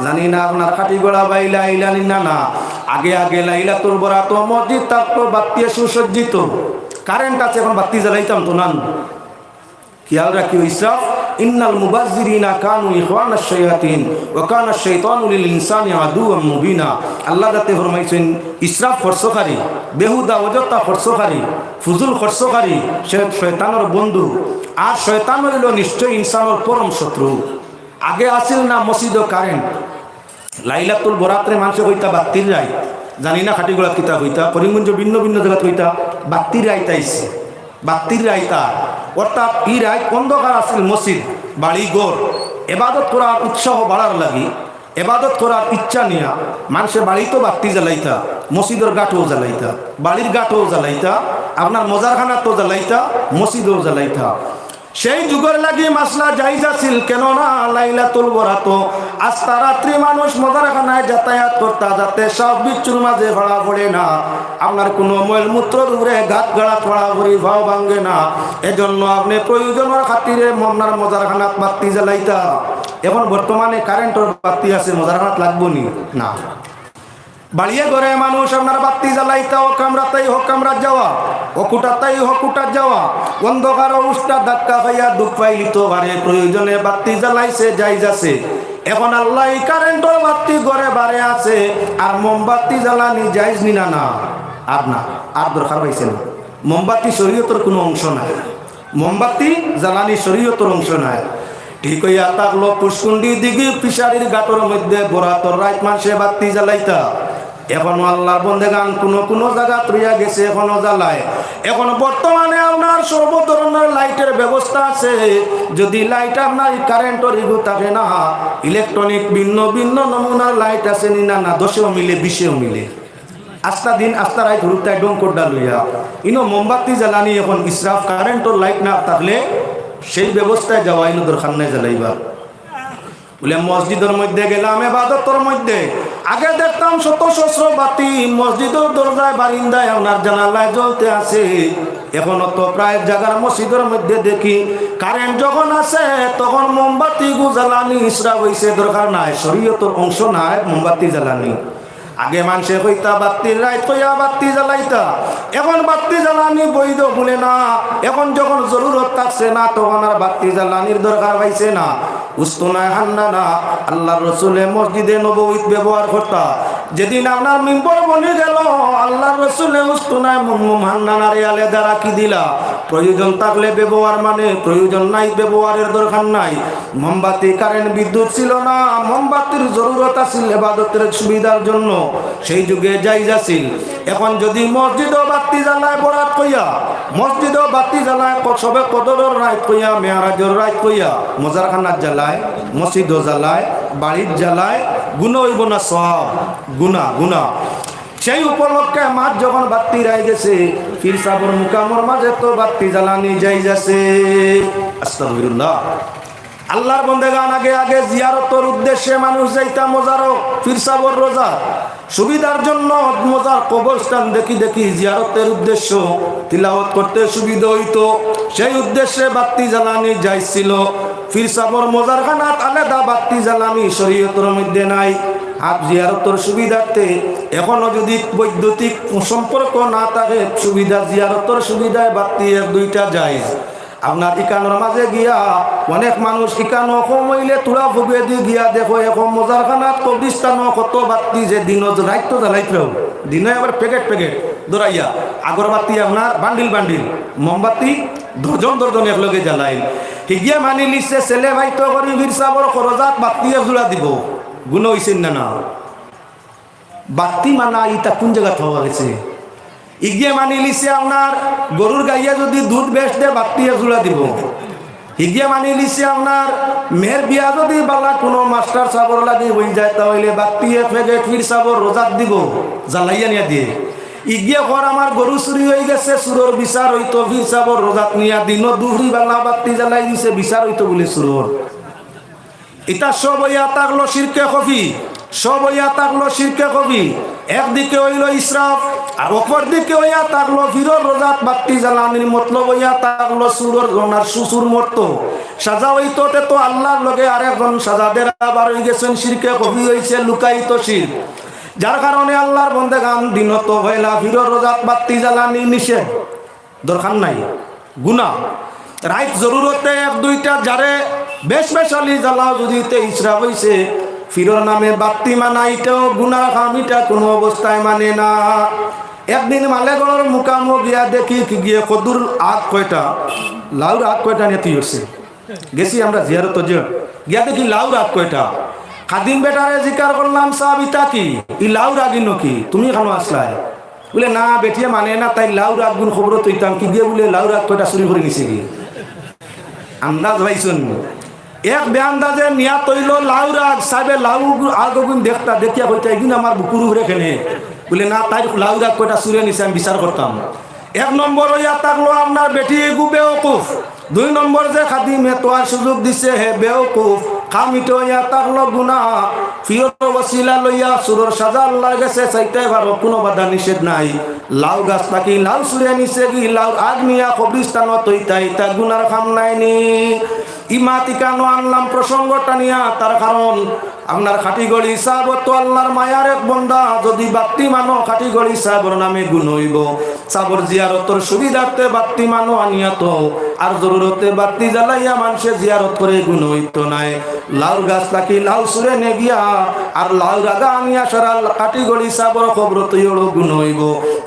জানি না আপনার খাটি গোড়া বাইলা আইলানি না আগে আগে লাইলাতুল বরাত মসজিদ থাকতো বাতি সুসজ্জিত, কারেন্ট আছে, এখন বাতি জ্বালাইতাম তো না। খেয়াল রাখি ইসরাফ, ইন্নাল মুবাজ্জিরিনা কানু ইখওয়ানাশ শায়াতিন ওয়া কানা শাইতানু লিল ইনসানি আদুওয়াম মুবিনা। আল্লাহ তাতে ফরমাইছেন ইসরাফ খরচকারী, বেহুদা অযথা খরচকারী, ফুজুল খরচকারী সে শয়তানের বন্ধু, আর শয়তান হইল নিশ্চয় ইনসানের পরম শত্রু। আগে আসিল না মসজিদ কারেন্ট, লাইলাতুল বরাতে মানুষ হইতা বাতির রায়, জানি না খাটিগোড়া কিতা হইতা, করিমগঞ্জ ভিন্ন ভিন্ন জায়গা হইতা বাতির রাইতাইছে, বাতির রাইতা অর্থাৎ ই রায় অন্ধকার আসিল মসজিদ বাড়ি ঘর, এবাদত করার উৎসাহ বাড়ার লাগি, এবাদত করার ইচ্ছা নিয়া মানুষের বাড়িতেও বাতি জ্বালাইতা, মসজিদের গাঠও জ্বালাইতা, বাড়ির গাঠও জ্বালাইতা, আপনার মজারখানাতেও জ্বালাইতা, মসজিদেও জ্বালাইতা। সেই যুগের লাগি মাসলা জাইজ আছিল, কেননা লাইলাতুল বরাত আস্তা রাত্রি মানুষ মজারখানায় যাতায়াত করতা, যাতে সব বিচ্ছুর মাঝে ভাড়া পড়ে না, আপনার কোনো ময়ল মূত্র দূরে গাত গাড়া পড়া ভরি ভাও ভাঙ্গে না। এজন্য আপনি প্রয়োজনের খাতিরে আপনার মজারখানাত বাতি জ্বালাইতা। এখন বর্তমানে কারেন্টের বাতি আছে, মজারখানাত লাগবো নি না, বাড়িয়ে ঘরে মানুষ আপনার বাতি জ্বালাইতা, ও কামরাতেই হোক কামরাত যাওয়া, ও কুটাতেই হোক কুটাত যাওয়া, অন্ধকার উষ্টা ধাক্কা খাইয়া দুঃখ পাইলিত বারে, প্রয়োজনে বাতি জ্বালাইছে যাই যাচ্ছে। এখন আল্লাহ কারেন্টের বাতি ঘরে বারে আছে, আর মোমবাতি জ্বালানি যাইজ নি না না আর না আর দরকার পাইছে না। মোমবাতি শরীয়তের কোনো অংশ নাই, মোমবাতি জ্বালানি শরীয়তের অংশ নাই। ঠিক হইয়া থাকলো পুষ্কুন্ডি দিঘি ফিশারির ঘাটর মধ্যে বরাতর রাত মাসে বাতি জ্বালাইতা। এখনো আল্লাহর বন্দেগান কোনো জায়গা রইয়া গেছে, এখনো জ্বালায়। এখন বর্তমানে আপনার সর্ব ধরনের লাইটের ব্যবস্থা আছে। যদি লাইট আপনার কারেন্টের ইগু থাকে না, ইলেকট্রনিক ভিন্ন ভিন্ন নমুনার লাইট আছে নি না, 10ও মিলে 20ও মিলে, আস্তা দিন আস্তা রাত হুরুতায় ডঙ্করডা লইয়া ইনো মোমবাতি জ্বালানি। এখন ইসরাফ কারেন্টের লাইট না থাকলে সেই ব্যবস্থায় যাওয়া ইনো দরকার নাই জ্বালাইবা। বলে মসজিদের মধ্যে গেলাম ইবাদতের মধ্যে, আগে দেখতাম শত সহস্র বাতি মসজিদের দরজায় বারিন্দায় আপনার জানালায় জ্বলতে আছে। এখনো তো প্রায় জায়গার মসজিদের মধ্যে দেখি কারেন্ট যখন আছে তখন মোমবাতি জ্বালানি ইসরা হইছে, দরকার নাই, শরীয়তের অংশ নাই মোমবাতি জ্বালানি। আগে মানুষে কইতা বাত্তির রাত কইয়া বাত্তি জ্বালাইতা, এখন বাত্তি জ্বালানি বৈধ বলে না। এখন যখন জরুরত থাকছে না তখন আর বাত্তি জ্বালানির দরকার পাইছে না। উস্তুনায় হান্নানা আল্লাহ রসুলে মসজিদে নববীত ব্যবহার করতা। যেদিন আপনার মিম্বর বনে গেল আল্লাহ রসুলে উস্তুনায় হান্নানারে আলাদা রাখি দিলা। প্রয়োজন থাকলে ব্যবহার, মানে প্রয়োজন নাই ব্যবহারের দরকার নাই। মোমবাতি কারেন্ট বিদ্যুৎ ছিল না, মোমবাতির জরুরত আছিল ইবাদতের সুবিধার জন্য, সেই যুগে জায়েজ আছিল। এখন যদি মসজিদও বাতি জ্বালায় বরাত কইয়া, মসজিদও বাতি জ্বালায় সবে কদরের রাত কইয়া, মেয়ারাজের রাত কইয়া, মজারখানার জ্বালায়, মসজিদও জ্বালায়, বাড়ির জ্বালায়, গুনাহ হইব না? সব গুনাহ। সেই উপলক্ষে মাঠ যখন বাতি রাই গেছে, পীর সাবর মুকামর মাঝে তো বাতি জ্বালানি জায়েজ আছে। আস্তাগফিরুল্লাহ। আল্লাহর বন্দেগান আগে আগে জিয়ারতের উদ্দেশ্যে মানুষ যাইতা মোজারক, পীর সাবর রোজা সুবিধার জন্য মোজার কবরস্থান দেখি দেখি জিয়ারতের উদ্দেশ্য তিলাওয়াত করতে সুবিধা হইতো, সেই উদ্দেশ্যে বাতি জ্বালানি জায়েজ ছিল। পীর সাবর মোজারখানাত আলাদা বাতি জ্বালানি শরীয়তের মধ্যে নাই। আর জিয়ারতের সুবিধার্থে এখনো যদি বৈদ্যুতিক সম্পর্ক না থাকে, সুবিধা জিয়ারতের সুবিধায় বাতি এক দুইটা জায়েজ। আপনার ইকানোর মাঝে গিয়া অনেক মানুষ ইকানো কমাইলে তুলা ফুবে দিয়ে গিয়া দেখো এখন মজারখানাত কবরিস্তানো কত বাতি যে দিন রাত তো জ্বালাইতে হবে, দিনে আবার প্যাকেট দৌড়াইয়া আগরবাতি আপনার বান্ডিল মোমবাতি দর্জন একলগে জ্বালাই। ঠিকিয়া মানি লিছে ছেলে ভাই তো করি বীর সাবর খরজাত বাতি জোড়া দিব, গুণ হইছেন না? বাতি মানা ইটা কোন জায়গা হওয়া গেছে? ইগিয়ে মানি লিছে আপনার গরুর গাইয়া যদি দুধ বেশ দে বাতি জোড়া দিব। ইগিয়ে মানি লিছে আপনার মেয়ের বিয়া যদি বালা কোনো মাস্টার সাবর লাগে হয়ে যায় তাহলে বাতি ফেগে ফির সাবর রোজাত দিব, জ্বালাইয়া নিয়ে দিয়ে। ইগিয়ে ঘর আমার গরু চুরি হয়ে গেছে, সুরর বিচার হইতো, ফির সাবর রোজাত নিয়া দিন দুহরি বালা বাতি জ্বালাই দিছে, বিচার হইতো বলে সুরর। এটা সব হইয়া থাকলো শিরকে কফি, সব হইয়া থাকলো শিরকে কফি। একদিকে হইল ইসরাফ আর অপর দিকে হইয়া থাকলো ফিরর রোজাত বাতি জ্বালানির মতলব হইয়া থাকলো সুরর গনার সুসুর মর্ত সাজা হইতো। তো আল্লাহর লগে আরেকজন সাজাদের আবার হয়ে গেছেন শিরকে কফি, হইছে লুকায়িত শির। যার কারণে আল্লাহর বন্দেগান দিনত হইলা ফিরর রোজাত বাতি জ্বালানি নিষেধ, দরকার নাই, গুনাহ। রাইত জরুরতে এক দুইটা যারে বেশ বেশালি জ্বালাও যদি ইসরাফ হইছে, ফিরর নামে বাতি মানাইতেও গুনাহ, খামিটা কোনো অবস্থায় মানে না। একদিন মালেগড়ের মুকামো গিয়া দেখি গিয়ে কদুর আগ কয়টা, লাউর আগ কয়টা নিয়ে তুই উঠছে গেছি আমরা জিয়ারত গিয়া দেখি লাউর আগ কয়টা। খাদিম বেটারে জিকার করলাম, সাহাব ইতা কি ই লাউর আগিন কি তুমি কেন আসলাই? বলে না বেটিয়ে মানে না, তাই লাউর আগ গুণ খবর তৈতাম কি গিয়ে বলে লাউর আগ কয়টা চুরি করে নিছে কি আন্দাজ ভাইছুন। এক বেআন্দাজে নিয়া তৈল লাউর আগ, সাহেবে লাউ আগ গুণ দেখতা দেখিয়া কইতা এগুন আমার বুকুর উপরে খেনে, বলে না তাই লাউর আগ কয়টা চুরে নিছে আমি বিচার করতাম। এক নম্বর হইয়া থাকলো আপনার বেটি গু বেওকুফ, দুই নম্বর যে খাদিমে তোয়ার সুযোগ দিছে হে বেওকুফ, খামিটো হইয়া থাকলো গুনাহ। ফিরর ওসিলা লইয়া সুরর সাজা আল্লাহ গেছে চাইতে পারো, কোনো বাধা নিষেধ নাই। লাউ গাছ থাকি লাউ চুরে নিছে কি লাউ আগ নিয়া কবরিস্তানত তৈতা ইতা গুনার খাম নাইনি। ইমাতিকানো আনলাম প্রসঙ্গটা নিয়া, তার কারণ আপনার খাটিগড়ি সাহেব তো আল্লাহর মায়ার এক বন্দা, যদি বাত্তি মানো খাটিগড়ি সাহেবর নামে গুণ হইব। সাবর জিয়ারতর সুবিধার্থে বাত্তি মানো আনিয়া তো আর জরুরতে বাত্তি জ্বালাইয়া মানুষে জিয়ারত করে গুণ হইতো নাই। লাউর গাছ থাকি লাউ সুরে নে গিয়া আর লাউ রাগা আনিয়া সরাল খাটিগড়ি সাহেবর খবর তৈরও গুণ হইব।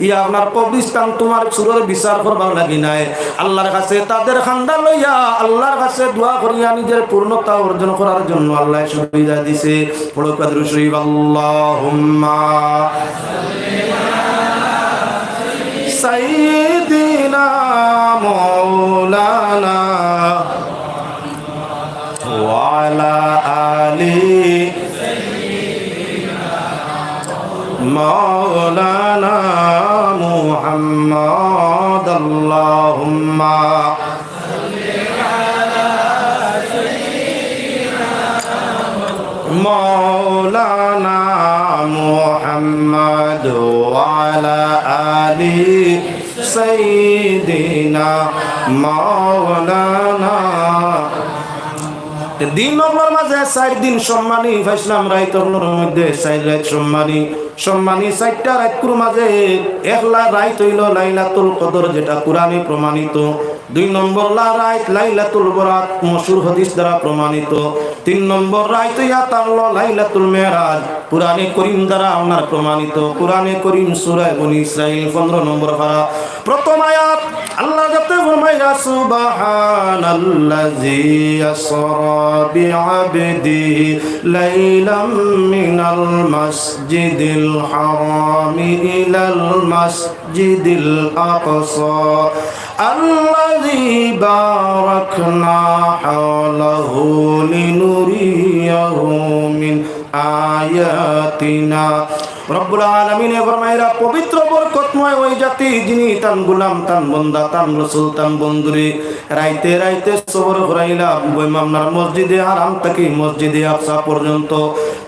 ইয়া আপনার কবরিস্তান তোমার সুরের বিচার করবার লাগি নাই। আল্লাহর কাছে তাদের খান্দা লইয়া আল্লাহর কাছে দোয়া করিয়া নিজের পূর্ণতা অর্জন করার জন্য আল্লাহ সুবিধা দিছে। পড়ো কাদরু শরীফ, আল্লাহুম্মা সাইয়্যিদিনা মাওলানা ওয়া আলা আলি মাওলানা মুহাম্মদ। আল্লাহুম্মা মৌলানা মুহাম্মদ ওয়া আলা আলি সাইয়্যিদিনা سيدنا مولانا দিন নবলার মাঝে 4 দিন সম্মানী ফাইসলাম রাইতর মধ্যে 4 রাত সম্মানী 4টা রাতকুর মাঝে একলা রাত হইল লাইলাতুল কদর, যেটা কোরআনে প্রমাণিত। 2 নম্বর রাত লাইলাতুল বরাত, মশহুর হাদিস দ্বারা প্রমাণিত। 3 নম্বর রাত হইয়া তাআলা লাইলাতুল মেরাজ, কোরআনে করিম দ্বারা আপনার প্রমাণিত। কোরআনে করিম সূরা বনী ইসরাইল 15 নম্বর পারা প্রথম আয়াত আল্লাহ যাতে ফরমাইয়া সুবহানাল্লাযী আসরা বিআবদিহি লাইলাম মিনাল মাসজিদিল হারামি ইলাল মাসজিদিল আকসা আল্লাযী বারাকনা হাওলাহু লিনুরিয়াহু মিন আয়াতিনা। রব্বুল আলামিন ফরমাইরা পবিত্র বরকতময় ওই জাতি যিনি তান গোলাম তান বান্দা তান রাসূল তান বন্ধুরে রাইতে রাইতে সবর করাইলা আপনার মসজিদে হারাম থেকে মসজিদে আকসা পর্যন্ত।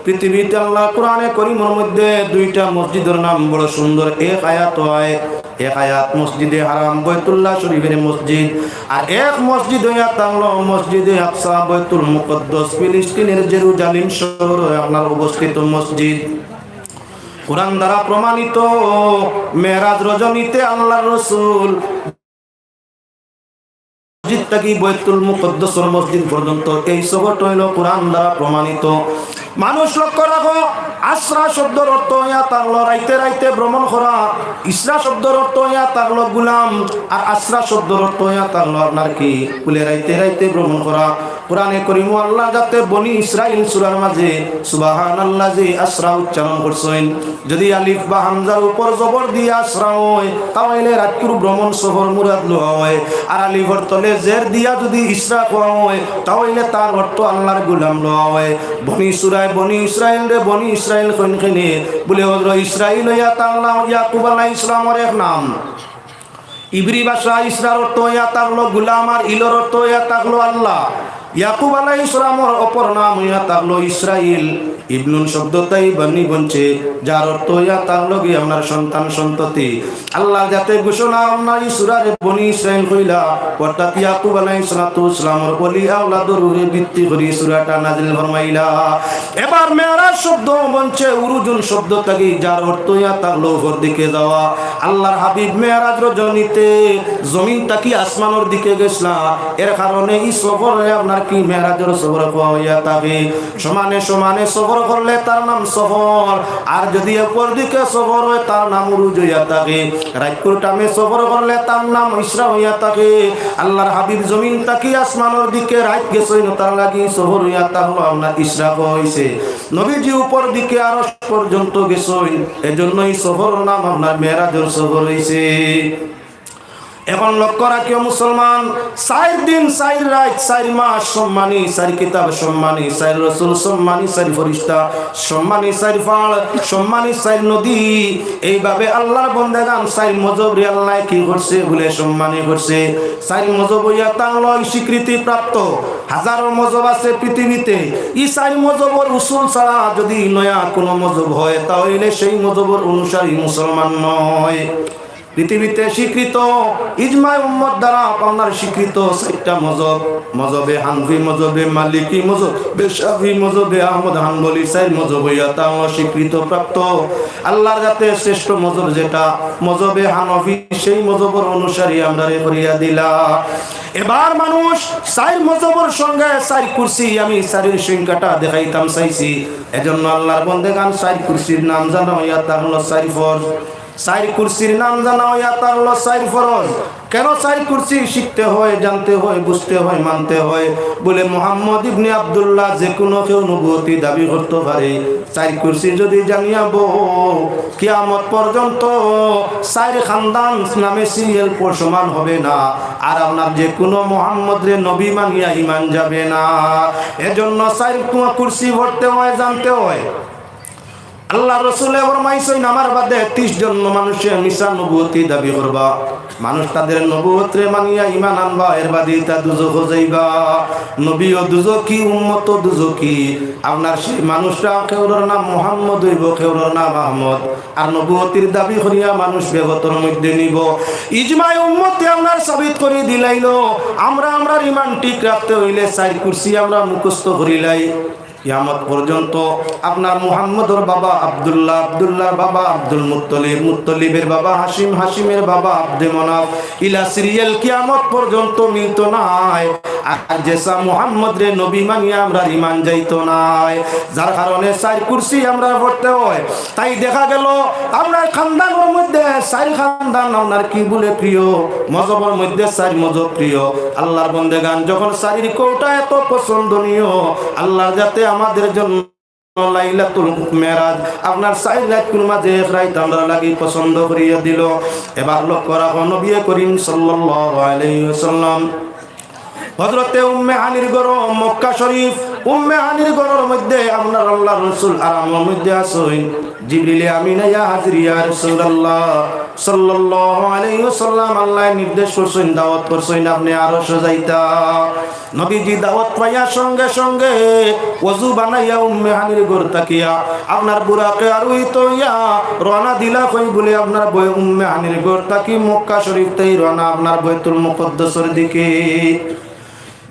পৃথিবীতে আল্লাহ কোরআনে করিমের মধ্যে 2টা মসজিদের নাম বড় সুন্দর। এক আয়াত মসজিদে হারাম বাইতুল্লাহ শরীফের মসজিদ, আর এক মসজিদ হইয়া তাহলো মসজিদে আকসা বাইতুল মুকদ্দাস ফিলিস্তিনের জেরুজালেম শহরে আপনার অবস্থিত মসজিদ। কোরআন দ্বারা প্রমাণিত মেরাজ রজনীতে আল্লাহর রাসূল মসজিদ থেকে বাইতুল মুকদ্দাসের মসজিদ পর্যন্ত এই শহরটা হইল কোরআন দ্বারা প্রমাণিত। মানুষ লক্ষ্য রাখো, আসরা শব্দের অর্থ হইয়া তাহলো রাইতে রাইতে ভ্রমণ করা, ইসরা শব্দের অর্থ হইয়া তাহলো গুলাম, আর আসরা শব্দের অর্থ হইয়া তাহলো আপনার কি বলে রাইতে রাইতে ভ্রমণ করা। কোরআনে করিম আল্লাহ যাতে বনি ইসরাইল সূরার মাঝে সুবহানাল্লাযী আসরা উচ্চারণ করছেন, যদি আলিফ বা হামজার উপর জবর দিয়ে আসরা হয় তাহলে রাতকুর ভ্রমণ সফর মুরাদ লওয়া হয়, আর আলিফের তলে জের দিয়া যদি ইসরা কোয়া হয় তাহলে তার অর্থ আল্লাহর গোলাম লওয়া হয়। বনি ইসরাইল কোনখানে বলে হযরত ইসরাইল হইয়া তাআলা ইয়াকুব আলাইহিস সালামের এক নাম। ইব্রি ভাষা ইসরার অর্থ হইয়া তাহলো গোলাম, আর ইলর অর্থ হইয়া তাহলো আল্লাহ। ইয়াকুব আলাইহিস সালামের অপর নাম হইয়া তাহলো ইসরাইল। ইবনুন শব্দটাই বনি বনছে, যার অর্থ হইয়া তাহলো কি আপনার সন্তান সন্ততি। আল্লাহ যাতে ঘোষণা আপনার এই সূরার বনি ইসরাইল কইলা, অর্থাৎ ইয়াকুব আলাইহিস সালামের ওলি আওলাদের উপরে ভিত্তি করে সূরাটা নাযিল ফরমাইলা। এবার মেরাজ শব্দ বনছে উরুজুন শব্দ থেকে, যার অর্থ হইয়া তাহলো উপর দিকে যাওয়া। আল্লাহর হাবিব মেরাজ রজনীতে জমিন থেকে আসমানের দিকে গেছলা, এর কারণে এই সফরে আপনার কি মেরাজের সফর হইয়া থাকে। সমানে সমানে সফর করলে তার নাম সফর, আর যদি উপর দিকে সফর হয় তার নাম উরুজ হইয়া থাকে। রাতকুর টাইমে সফর করলে তার নাম ইসরা হইয়া থাকে। আল্লাহর হাবিব জমিন থেকে আসমানের দিকে রাত গেছেন, তার লাগি সফর হইয়া থাকলো আপনার ইসরা হইছে। নবীজি উপর দিকে আরশ পর্যন্ত গেছেন, এজন্যই সফর নাম আপনার মেরাজের সফর হইছে। এখন লক্ষ্য রাখিও মুসলমান, 4 দিন 4 রাত 4 মাস সম্মানী, 4 কিতাব সম্মানী, 4 রাসূল সম্মানী, 4 ফেরেশতা সম্মানী, 4 পাহাড় সম্মানী, 4 নদী। এইভাবে আল্লাহর বান্দাগান 4 মজব রে আল্লাহ কি করছে বলে সম্মানী করছে। 4 মজব হইয়া তাহলো স্বীকৃতি প্রাপ্ত। হাজারো মজব আছে পৃথিবীতে, এই 4 মজবর উসুল ছাড়া যদি নয়া কোনো মজব হয় তাহলে সেই মজবর অনুসারী মুসলমান নয়। পৃথিবীতে স্বীকৃত ইজমা উম্মত দ্বারা আপনার স্বীকৃত 4টা মজব, মজবে হানফি, মজবে মালিকি, মজবে শাফি, মজবে আহমদ হানবলি, 4 মজব হইয়া তাও স্বীকৃত প্রাপ্ত। আল্লাহর যাতে শ্রেষ্ঠ মজব যেটা মজবে হানফি, সেই মজবের অনুসারী আমরা করিয়া দিলা। এবার মানুষ 4 মজবর সঙ্গে 4 কুরসি, আমি 4 সংখ্যাটা দেখাইতাম চাইছি। এজন্য আল্লাহর বান্দাগান 4 কুরসির নাম জানা হইয়া তাহলো 4 ফরজ। 4 কুরসির নাম জানা হইয়া তাহলো 4 ফরজ। কেন 4 কুরসি শিখতে হয়, জানতে হয়, বুঝতে হয়, মানতে হয়? বলে মুহাম্মদ ইবনে আব্দুল্লাহ যে কোনো কেউ নবুয়তি দাবি করতে পারে। 4 কুরসি যদি জানিয়াব কিয়ামত পর্যন্ত 4 খানদান নামে সিরিয়াল সমান হবে না, আর আপনার যে কোনো মুহাম্মদ রে নবী মানিয়া ঈমান যাবে না। এজন্য 4 কুরসি পড়তে হয়, জানতে হয়। আল্লাহ রসুলে ফরমাইছেন আমার বাদে 30 জন মানুষের মিশা নবুয়তি দাবি করবা, মানুষ তাদের নবুয়তরে মানিয়া ঈমান আনবা, এর বাদে তা দুজখ যাইবা। নবী ও দুজকি, উম্মত ও দুজকি। আপনার সেই মানুষটা কেউর নাম মুহাম্মদ হইব, কেউর নাম আহমদ, আর নবুয়তির দাবি করিয়া মানুষ বেগতর মধ্যে নিব। ইজমাই উম্মতে আপনার সাবিত করে দিলাইলো। আমরা ঈমান ঠিক রাখতে হইলে 4 কুরসি আমরা মুখস্থ করিলাই। কিয়ামত পর্যন্ত আপনার মুহাম্মদর বাবা আব্দুল্লাহ, আব্দুল্লাহর বাবা আব্দুল মুত্তলিব, মুত্তলিবের বাবা হাসিম, হাসিমের বাবা আব্দে মনাফ, ইলা সিরিয়াল কিয়ামত পর্যন্ত মিলত নাই। আর যেসা মুহাম্মদ রে নবী মানিয়া আমরা ঈমান যাইতো নাই, যার কারণে 4 কুরসি আমরা পড়তে হয়। তাই দেখা গেল আমরা খানদানের মধ্যে 4 খানদান আপনার কি বলে প্রিয়, মজহবের মধ্যে 4 মজহব প্রিয়। আল্লাহর বন্দেগান যখন 4 কোটা এত পছন্দনীয়, আল্লাহ যাতে আমাদের জন্য লাইলাতুল মেরাজ আপনার 4 রাতের মাঝে এক রাত আমরা লাগি পছন্দ করিয়া দিল। এবার লক্ষ্য রাখো নবী করিম সাল্লাল্লাহু আলাইহি ওয়াসাল্লাম হযরতে উম্মে হানির ঘর মক্কা শরীফ, উম্মে হানির ঘরের মধ্যে আপনার আল্লাহর রাসূল আরামের মধ্যে আসেন। জিবরিল আমিন ইয়া হাজির ইয়া রাসূলুল্লাহ সাল্লাল্লাহু আলাইহি ওয়াসাল্লাম আল্লাহ নির্দেশ করছেন, দাওয়াত করছেন আপনি আরশ যাইতা। নবীজি দাওয়াত পাইয়া সঙ্গে সঙ্গে ওযু বানাইয়া উম্মে হানির ঘর তাকিয়া আপনার বুরাকে আরোহিত হইয়া রওনা দিলা কই বলে আপনার বই উম্মে হানির ঘর তাকি মক্কা শরীফ তাই রওনা আপনার বাইতুল মুকদ্দাসের দিকে।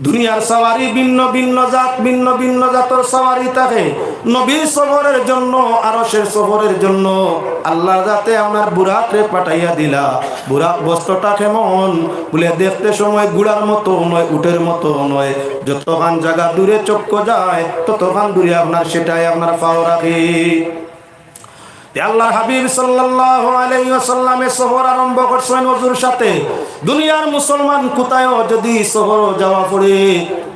দুনিয়ার সওয়ারি ভিন্ন ভিন্ন জাত, ভিন্ন ভিন্ন জাতের সওয়ারি থাকে। নবীর সফরের জন্য, আরশের সফরের জন্য আল্লাহ যাতে আপনার বুরাকরে পাঠাইয়া দিলা। বুরাক বস্ত্রটা কেমন বলে দেখতে সময় গুড়ার মতো নয়, উটের মতো নয়। যতখান জায়গা দূরে চক্ক যায় ততখান দূরে আপনার সেটাই আপনার পাও রাখে। আল্লাহর হাবিব সাল্লাল্লাহু আলাইহি ওয়াসাল্লামে সফর আরম্ভ করছেন ওযুর সাথে। দুনিয়ার মুসলমান কোথায় যদি সফর যাওয়া পড়ে,